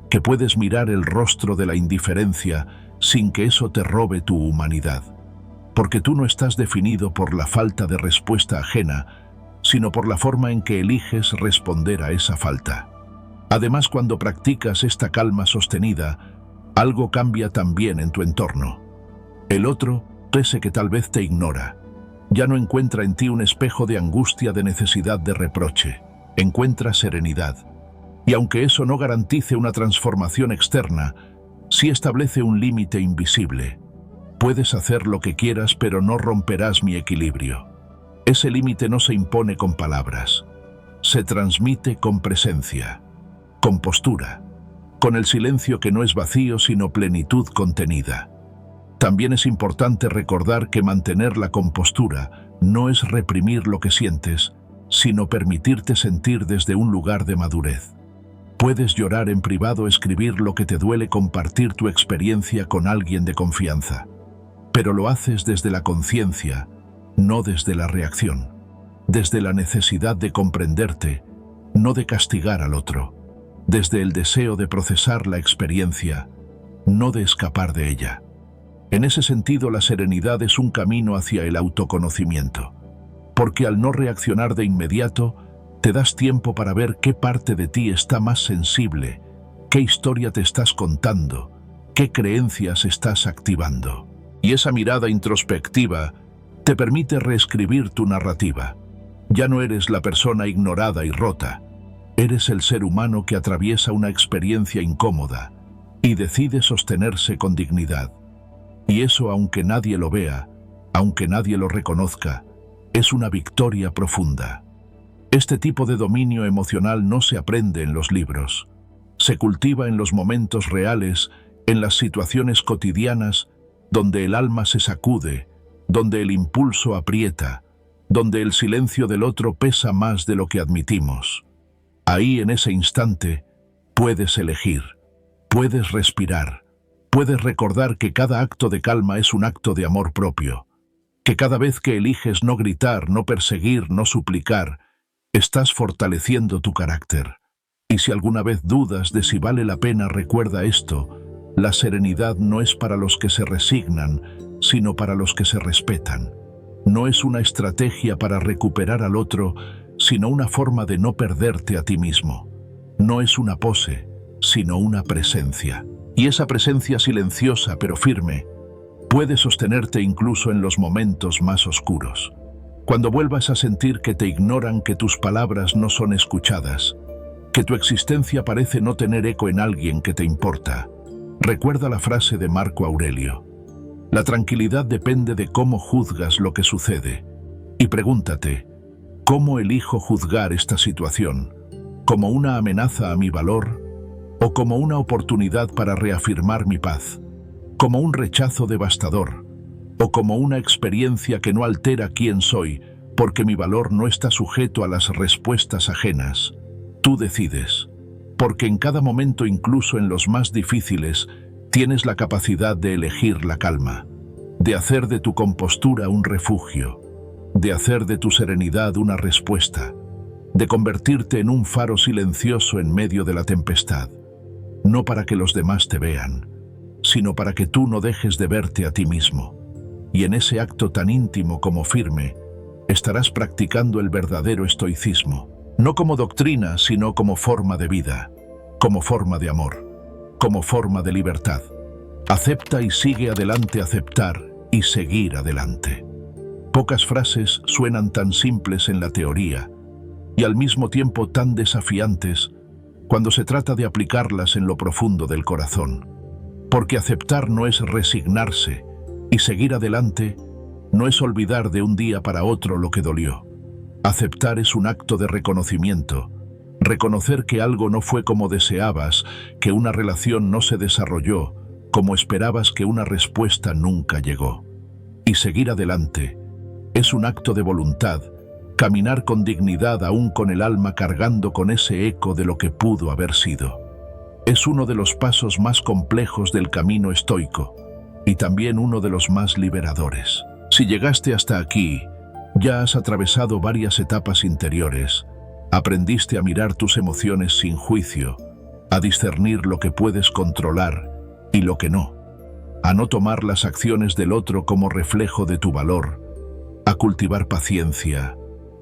que puedes mirar el rostro de la indiferencia sin que eso te robe tu humanidad, porque tú no estás definido por la falta de respuesta ajena, sino por la forma en que eliges responder a esa falta. Además, cuando practicas esta calma sostenida, algo cambia también en tu entorno. El otro, pese que tal vez te ignora, ya no encuentra en ti un espejo de angustia, de necesidad de reproche. Encuentra serenidad. Y aunque eso no garantice una transformación externa, sí establece un límite invisible. Puedes hacer lo que quieras, pero no romperás mi equilibrio. Ese límite no se impone con palabras. Se transmite con presencia, con postura, con el silencio que no es vacío sino plenitud contenida. También es importante recordar que mantener la compostura no es reprimir lo que sientes, sino permitirte sentir desde un lugar de madurez. Puedes llorar en privado, escribir lo que te duele, compartir tu experiencia con alguien de confianza. Pero lo haces desde la conciencia, no desde la reacción. Desde la necesidad de comprenderte, no de castigar al otro. Desde el deseo de procesar la experiencia, no de escapar de ella. En ese sentido, la serenidad es un camino hacia el autoconocimiento, porque al no reaccionar de inmediato, te das tiempo para ver qué parte de ti está más sensible, qué historia te estás contando, qué creencias estás activando. Y esa mirada introspectiva te permite reescribir tu narrativa. Ya no eres la persona ignorada y rota, eres el ser humano que atraviesa una experiencia incómoda y decide sostenerse con dignidad. Y eso, aunque nadie lo vea, aunque nadie lo reconozca, es una victoria profunda. Este tipo de dominio emocional no se aprende en los libros. Se cultiva en los momentos reales, en las situaciones cotidianas, donde el alma se sacude, donde el impulso aprieta, donde el silencio del otro pesa más de lo que admitimos. Ahí, en ese instante, puedes elegir, puedes respirar, puedes recordar que cada acto de calma es un acto de amor propio, que cada vez que eliges no gritar, no perseguir, no suplicar, estás fortaleciendo tu carácter. Y si alguna vez dudas de si vale la pena, recuerda esto: la serenidad no es para los que se resignan, sino para los que se respetan. No es una estrategia para recuperar al otro, sino una forma de no perderte a ti mismo. No es una pose, sino una presencia. Y esa presencia silenciosa pero firme puede sostenerte incluso en los momentos más oscuros. Cuando vuelvas a sentir que te ignoran, que tus palabras no son escuchadas, que tu existencia parece no tener eco en alguien que te importa, recuerda la frase de Marco Aurelio: la tranquilidad depende de cómo juzgas lo que sucede. Y pregúntate: ¿cómo elijo juzgar esta situación? ¿Como una amenaza a mi valor? ¿O como una oportunidad para reafirmar mi paz? ¿Como un rechazo devastador? ¿O como una experiencia que no altera quién soy, porque mi valor no está sujeto a las respuestas ajenas? Tú decides, porque en cada momento, incluso en los más difíciles, tienes la capacidad de elegir la calma, de hacer de tu compostura un refugio, de hacer de tu serenidad una respuesta, de convertirte en un faro silencioso en medio de la tempestad, no para que los demás te vean, sino para que tú no dejes de verte a ti mismo. Y en ese acto tan íntimo como firme, estarás practicando el verdadero estoicismo, no como doctrina, sino como forma de vida, como forma de amor, como forma de libertad. Acepta y sigue adelante, aceptar y seguir adelante. Pocas frases suenan tan simples en la teoría y al mismo tiempo tan desafiantes cuando se trata de aplicarlas en lo profundo del corazón. Porque aceptar no es resignarse, y seguir adelante no es olvidar de un día para otro lo que dolió. Aceptar es un acto de reconocimiento, reconocer que algo no fue como deseabas, que una relación no se desarrolló como esperabas, que una respuesta nunca llegó. Y seguir adelante es un acto de voluntad, caminar con dignidad aún con el alma cargando con ese eco de lo que pudo haber sido. Es uno de los pasos más complejos del camino estoico y también uno de los más liberadores. Si llegaste hasta aquí, ya has atravesado varias etapas interiores. Aprendiste a mirar tus emociones sin juicio, a discernir lo que puedes controlar y lo que no, a no tomar las acciones del otro como reflejo de tu valor, a cultivar paciencia,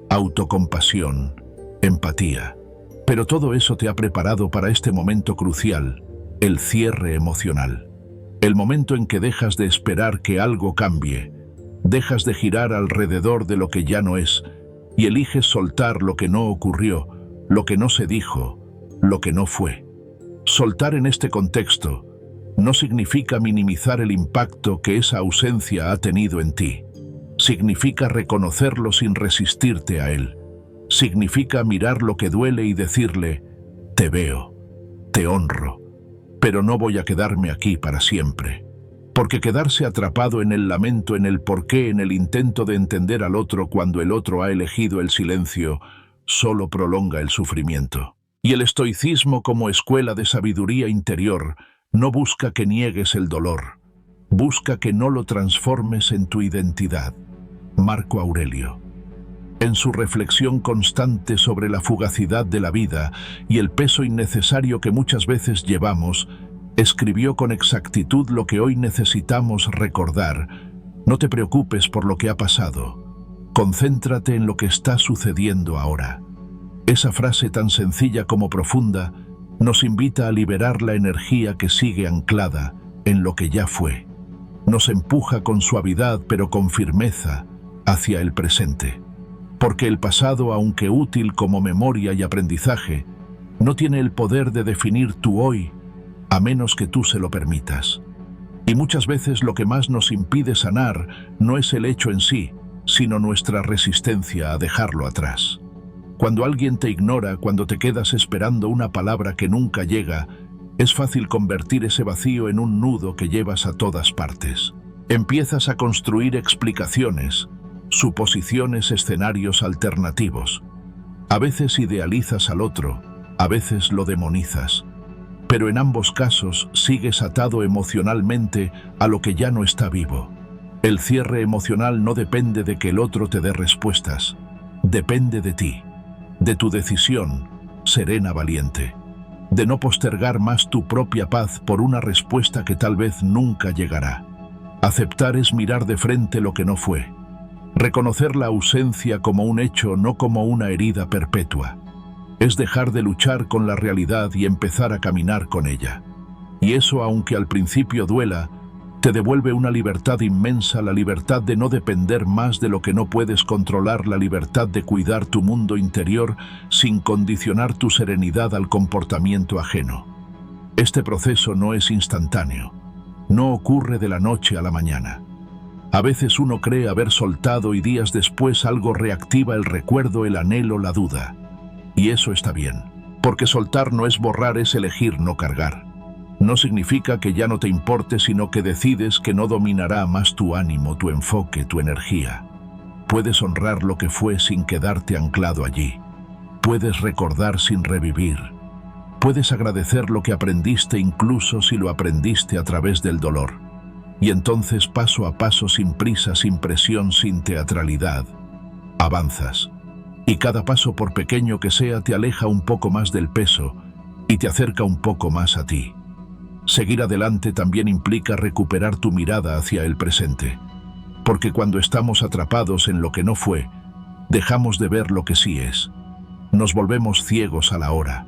autocompasión, empatía. Pero todo eso te ha preparado para este momento crucial, el cierre emocional. El momento en que dejas de esperar que algo cambie, dejas de girar alrededor de lo que ya no es y eliges soltar lo que no ocurrió, lo que no se dijo, lo que no fue. Soltar en este contexto no significa minimizar el impacto que esa ausencia ha tenido en ti. Significa reconocerlo sin resistirte a él. Significa mirar lo que duele y decirle, te veo, te honro, pero no voy a quedarme aquí para siempre. Porque quedarse atrapado en el lamento, en el porqué, en el intento de entender al otro cuando el otro ha elegido el silencio, solo prolonga el sufrimiento. Y el estoicismo como escuela de sabiduría interior no busca que niegues el dolor, busca que no lo transformes en tu identidad. Marco Aurelio. En su reflexión constante sobre la fugacidad de la vida y el peso innecesario que muchas veces llevamos, escribió con exactitud lo que hoy necesitamos recordar. No te preocupes por lo que ha pasado. Concéntrate en lo que está sucediendo ahora. Esa frase tan sencilla como profunda nos invita a liberar la energía que sigue anclada en lo que ya fue. Nos empuja con suavidad pero con firmeza hacia el presente. Porque el pasado, aunque útil como memoria y aprendizaje, no tiene el poder de definir tu hoy, a menos que tú se lo permitas. Y muchas veces lo que más nos impide sanar no es el hecho en sí, sino nuestra resistencia a dejarlo atrás. Cuando alguien te ignora, cuando te quedas esperando una palabra que nunca llega, es fácil convertir ese vacío en un nudo que llevas a todas partes. Empiezas a construir explicaciones, suposiciones, escenarios alternativos. A veces idealizas al otro, a veces lo demonizas. Pero en ambos casos sigues atado emocionalmente a lo que ya no está vivo. El cierre emocional no depende de que el otro te dé respuestas. Depende de ti, de tu decisión, serena, valiente, de no postergar más tu propia paz por una respuesta que tal vez nunca llegará. Aceptar es mirar de frente lo que no fue. Reconocer la ausencia como un hecho, no como una herida perpetua. Es dejar de luchar con la realidad y empezar a caminar con ella. Y eso, aunque al principio duela, te devuelve una libertad inmensa, la libertad de no depender más de lo que no puedes controlar, la libertad de cuidar tu mundo interior sin condicionar tu serenidad al comportamiento ajeno. Este proceso no es instantáneo, no ocurre de la noche a la mañana. A veces uno cree haber soltado y días después algo reactiva el recuerdo, el anhelo, la duda. Y eso está bien, porque soltar no es borrar, es elegir no cargar. No significa que ya no te importe, sino que decides que no dominará más tu ánimo, tu enfoque, tu energía. Puedes honrar lo que fue sin quedarte anclado allí. Puedes recordar sin revivir. Puedes agradecer lo que aprendiste incluso si lo aprendiste a través del dolor. Y entonces, paso a paso, sin prisa, sin presión, sin teatralidad, avanzas. Y cada paso, por pequeño que sea, te aleja un poco más del peso y te acerca un poco más a ti. Seguir adelante también implica recuperar tu mirada hacia el presente. Porque cuando estamos atrapados en lo que no fue, dejamos de ver lo que sí es. Nos volvemos ciegos a la hora.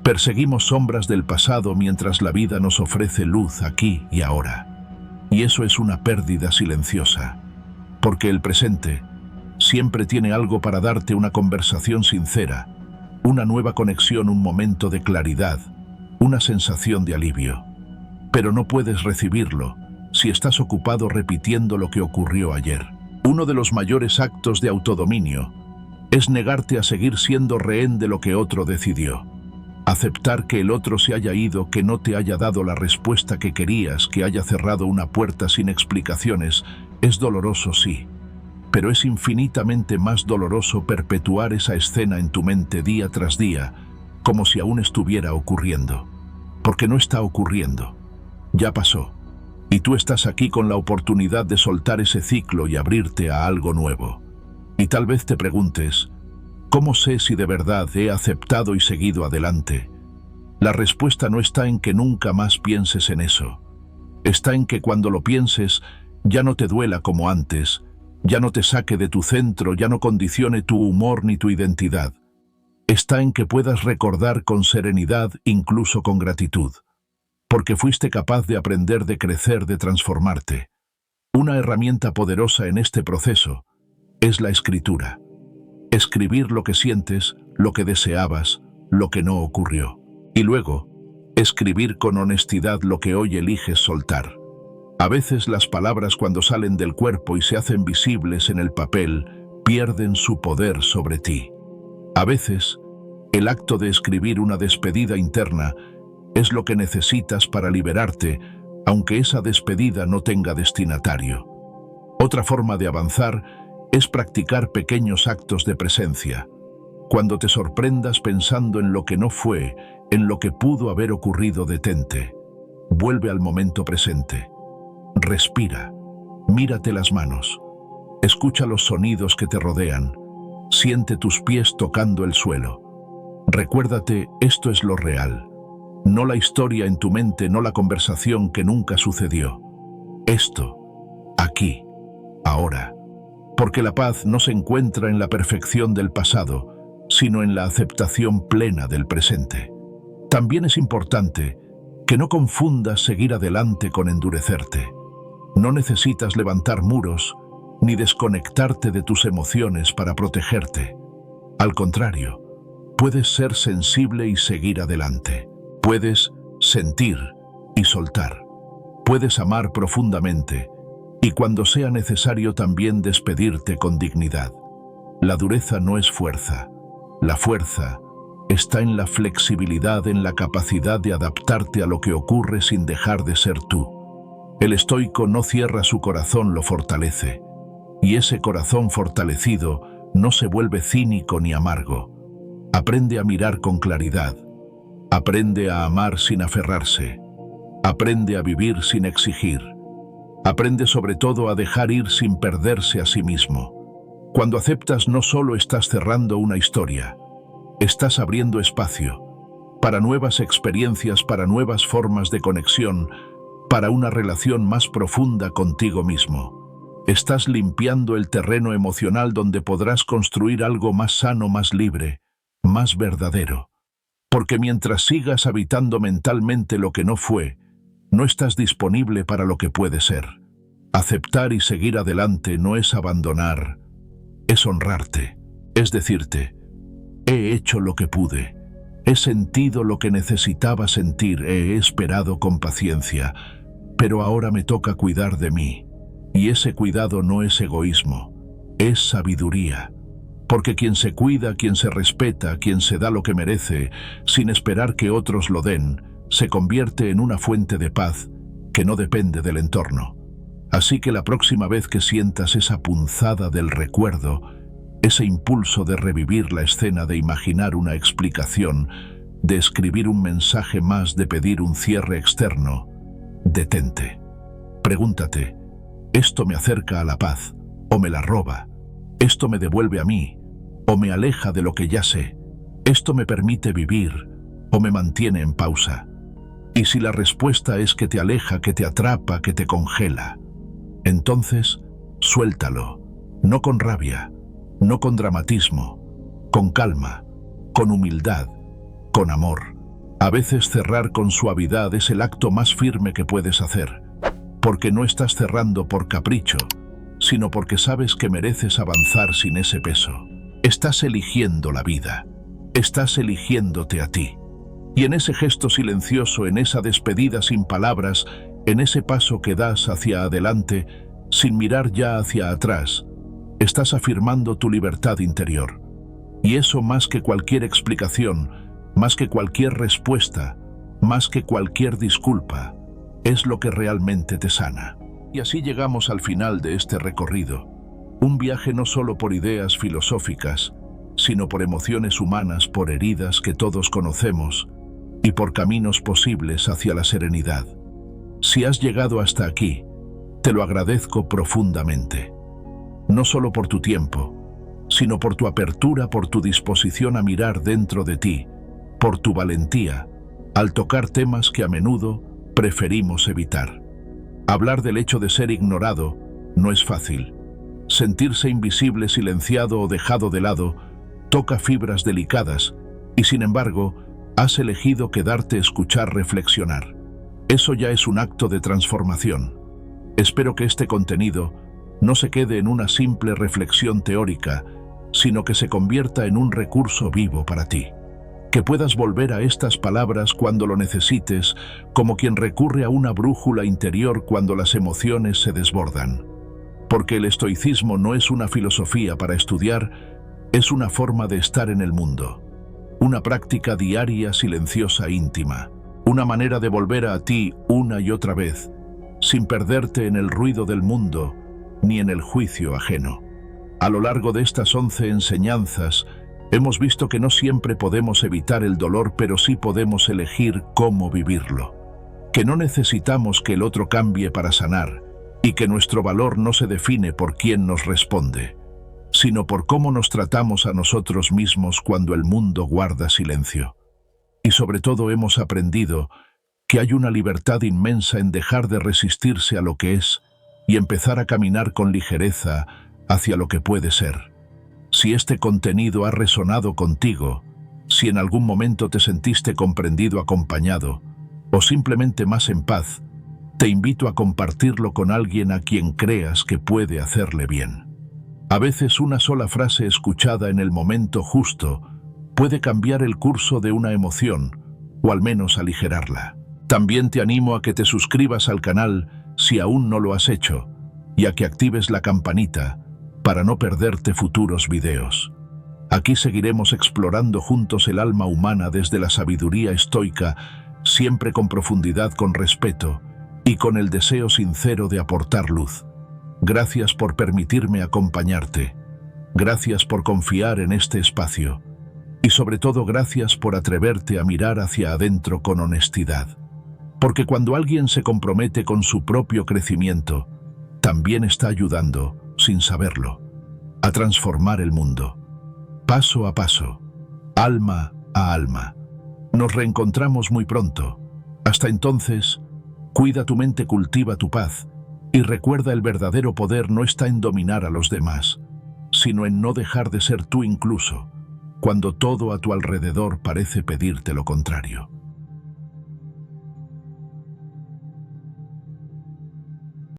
Perseguimos sombras del pasado mientras la vida nos ofrece luz aquí y ahora. Y eso es una pérdida silenciosa. Porque el presente siempre tiene algo para darte, una conversación sincera, una nueva conexión, un momento de claridad, una sensación de alivio. Pero no puedes recibirlo si estás ocupado repitiendo lo que ocurrió ayer. Uno de los mayores actos de autodominio es negarte a seguir siendo rehén de lo que otro decidió. Aceptar que el otro se haya ido, que no te haya dado la respuesta que querías, que haya cerrado una puerta sin explicaciones, es doloroso, sí. Pero es infinitamente más doloroso perpetuar esa escena en tu mente día tras día, como si aún estuviera ocurriendo. porque no está ocurriendo. Ya pasó. Y tú estás aquí con la oportunidad de soltar ese ciclo y abrirte a algo nuevo. Y tal vez te preguntes, ¿cómo sé si de verdad he aceptado y seguido adelante? La respuesta no está en que nunca más pienses en eso. Está en que cuando lo pienses, ya no te duela como antes, ya no te saque de tu centro, ya no condicione tu humor ni tu identidad. Está en que puedas recordar con serenidad, incluso con gratitud. Porque fuiste capaz de aprender, de crecer, de transformarte. Una herramienta poderosa en este proceso es la escritura. Escribir lo que sientes, lo que deseabas, lo que no ocurrió. Y luego, escribir con honestidad lo que hoy eliges soltar. A veces las palabras, cuando salen del cuerpo y se hacen visibles en el papel, pierden su poder sobre ti. A veces, el acto de escribir una despedida interna es lo que necesitas para liberarte, aunque esa despedida no tenga destinatario. Otra forma de avanzar es practicar pequeños actos de presencia. Cuando te sorprendas pensando en lo que no fue, en lo que pudo haber ocurrido, detente. Vuelve al momento presente. Respira. Mírate las manos. Escucha los sonidos que te rodean. Siente tus pies tocando el suelo. Recuérdate, esto es lo real. No la historia en tu mente, no la conversación que nunca sucedió. Esto, aquí, ahora. Porque la paz no se encuentra en la perfección del pasado, sino en la aceptación plena del presente. También es importante que no confundas seguir adelante con endurecerte. No necesitas levantar muros ni desconectarte de tus emociones para protegerte. Al contrario, puedes ser sensible y seguir adelante. Puedes sentir y soltar. Puedes amar profundamente y cuando sea necesario también despedirte con dignidad. La dureza no es fuerza. La fuerza está en la flexibilidad, en la capacidad de adaptarte a lo que ocurre sin dejar de ser tú. El estoico no cierra su corazón, lo fortalece. Y ese corazón fortalecido no se vuelve cínico ni amargo. Aprende a mirar con claridad. Aprende a amar sin aferrarse. Aprende a vivir sin exigir. Aprende sobre todo a dejar ir sin perderse a sí mismo. Cuando aceptas, no solo estás cerrando una historia, estás abriendo espacio para nuevas experiencias, para nuevas formas de conexión, para una relación más profunda contigo mismo. Estás limpiando el terreno emocional donde podrás construir algo más sano, más libre, más verdadero. Porque mientras sigas habitando mentalmente lo que no fue, no estás disponible para lo que puede ser. Aceptar y seguir adelante no es abandonar, es honrarte, es decirte, he hecho lo que pude, he sentido lo que necesitaba sentir, he esperado con paciencia, pero ahora me toca cuidar de mí. Y ese cuidado no es egoísmo, es sabiduría. Porque quien se cuida, quien se respeta, quien se da lo que merece, sin esperar que otros lo den, se convierte en una fuente de paz que no depende del entorno. Así que la próxima vez que sientas esa punzada del recuerdo, ese impulso de revivir la escena, de imaginar una explicación, de escribir un mensaje más, de pedir un cierre externo, detente. Pregúntate, ¿esto me acerca a la paz o me la roba? ¿Esto me devuelve a mí o me aleja de lo que ya sé? ¿Esto me permite vivir o me mantiene en pausa? Y si la respuesta es que te aleja, que te atrapa, que te congela, entonces suéltalo, no con rabia, no con dramatismo, con calma, con humildad, con amor. A veces cerrar con suavidad es el acto más firme que puedes hacer, porque no estás cerrando por capricho, sino porque sabes que mereces avanzar sin ese peso. Estás eligiendo la vida, estás eligiéndote a ti. Y en ese gesto silencioso, en esa despedida sin palabras, en ese paso que das hacia adelante, sin mirar ya hacia atrás, estás afirmando tu libertad interior. Y eso, más que cualquier explicación, más que cualquier respuesta, más que cualquier disculpa, es lo que realmente te sana. Y así llegamos al final de este recorrido. Un viaje no solo por ideas filosóficas, sino por emociones humanas, por heridas que todos conocemos, y por caminos posibles hacia la serenidad. Si has llegado hasta aquí, te lo agradezco profundamente. No solo por tu tiempo, sino por tu apertura, por tu disposición a mirar dentro de ti, por tu valentía, al tocar temas que a menudo preferimos evitar. Hablar del hecho de ser ignorado no es fácil. Sentirse invisible, silenciado o dejado de lado toca fibras delicadas y, sin embargo, has elegido quedarte a escuchar, reflexionar. Eso ya es un acto de transformación. Espero que este contenido no se quede en una simple reflexión teórica, sino que se convierta en un recurso vivo para ti. Que puedas volver a estas palabras cuando lo necesites, como quien recurre a una brújula interior cuando las emociones se desbordan. Porque el estoicismo no es una filosofía para estudiar, es una forma de estar en el mundo. Una práctica diaria, silenciosa, íntima. Una manera de volver a ti una y otra vez, sin perderte en el ruido del mundo ni en el juicio ajeno. A lo largo de estas 11 enseñanzas, hemos visto que no siempre podemos evitar el dolor, pero sí podemos elegir cómo vivirlo. Que no necesitamos que el otro cambie para sanar, y que nuestro valor no se define por quién nos responde, sino por cómo nos tratamos a nosotros mismos cuando el mundo guarda silencio. Y sobre todo hemos aprendido que hay una libertad inmensa en dejar de resistirse a lo que es y empezar a caminar con ligereza hacia lo que puede ser. Si este contenido ha resonado contigo, si en algún momento te sentiste comprendido, acompañado, o simplemente más en paz, te invito a compartirlo con alguien a quien creas que puede hacerle bien. A veces una sola frase escuchada en el momento justo puede cambiar el curso de una emoción, o al menos aligerarla. También te animo a que te suscribas al canal si aún no lo has hecho, y a que actives la campanita para no perderte futuros videos. Aquí seguiremos explorando juntos el alma humana desde la sabiduría estoica, siempre con profundidad, con respeto y con el deseo sincero de aportar luz. Gracias por permitirme acompañarte. Gracias por confiar en este espacio. Y sobre todo, gracias por atreverte a mirar hacia adentro con honestidad. Porque cuando alguien se compromete con su propio crecimiento, también está ayudando, sin saberlo, a transformar el mundo. Paso a paso, alma a alma. Nos reencontramos muy pronto. Hasta entonces, cuida tu mente, cultiva tu paz y recuerda, el verdadero poder no está en dominar a los demás, sino en no dejar de ser tú incluso cuando todo a tu alrededor parece pedirte lo contrario.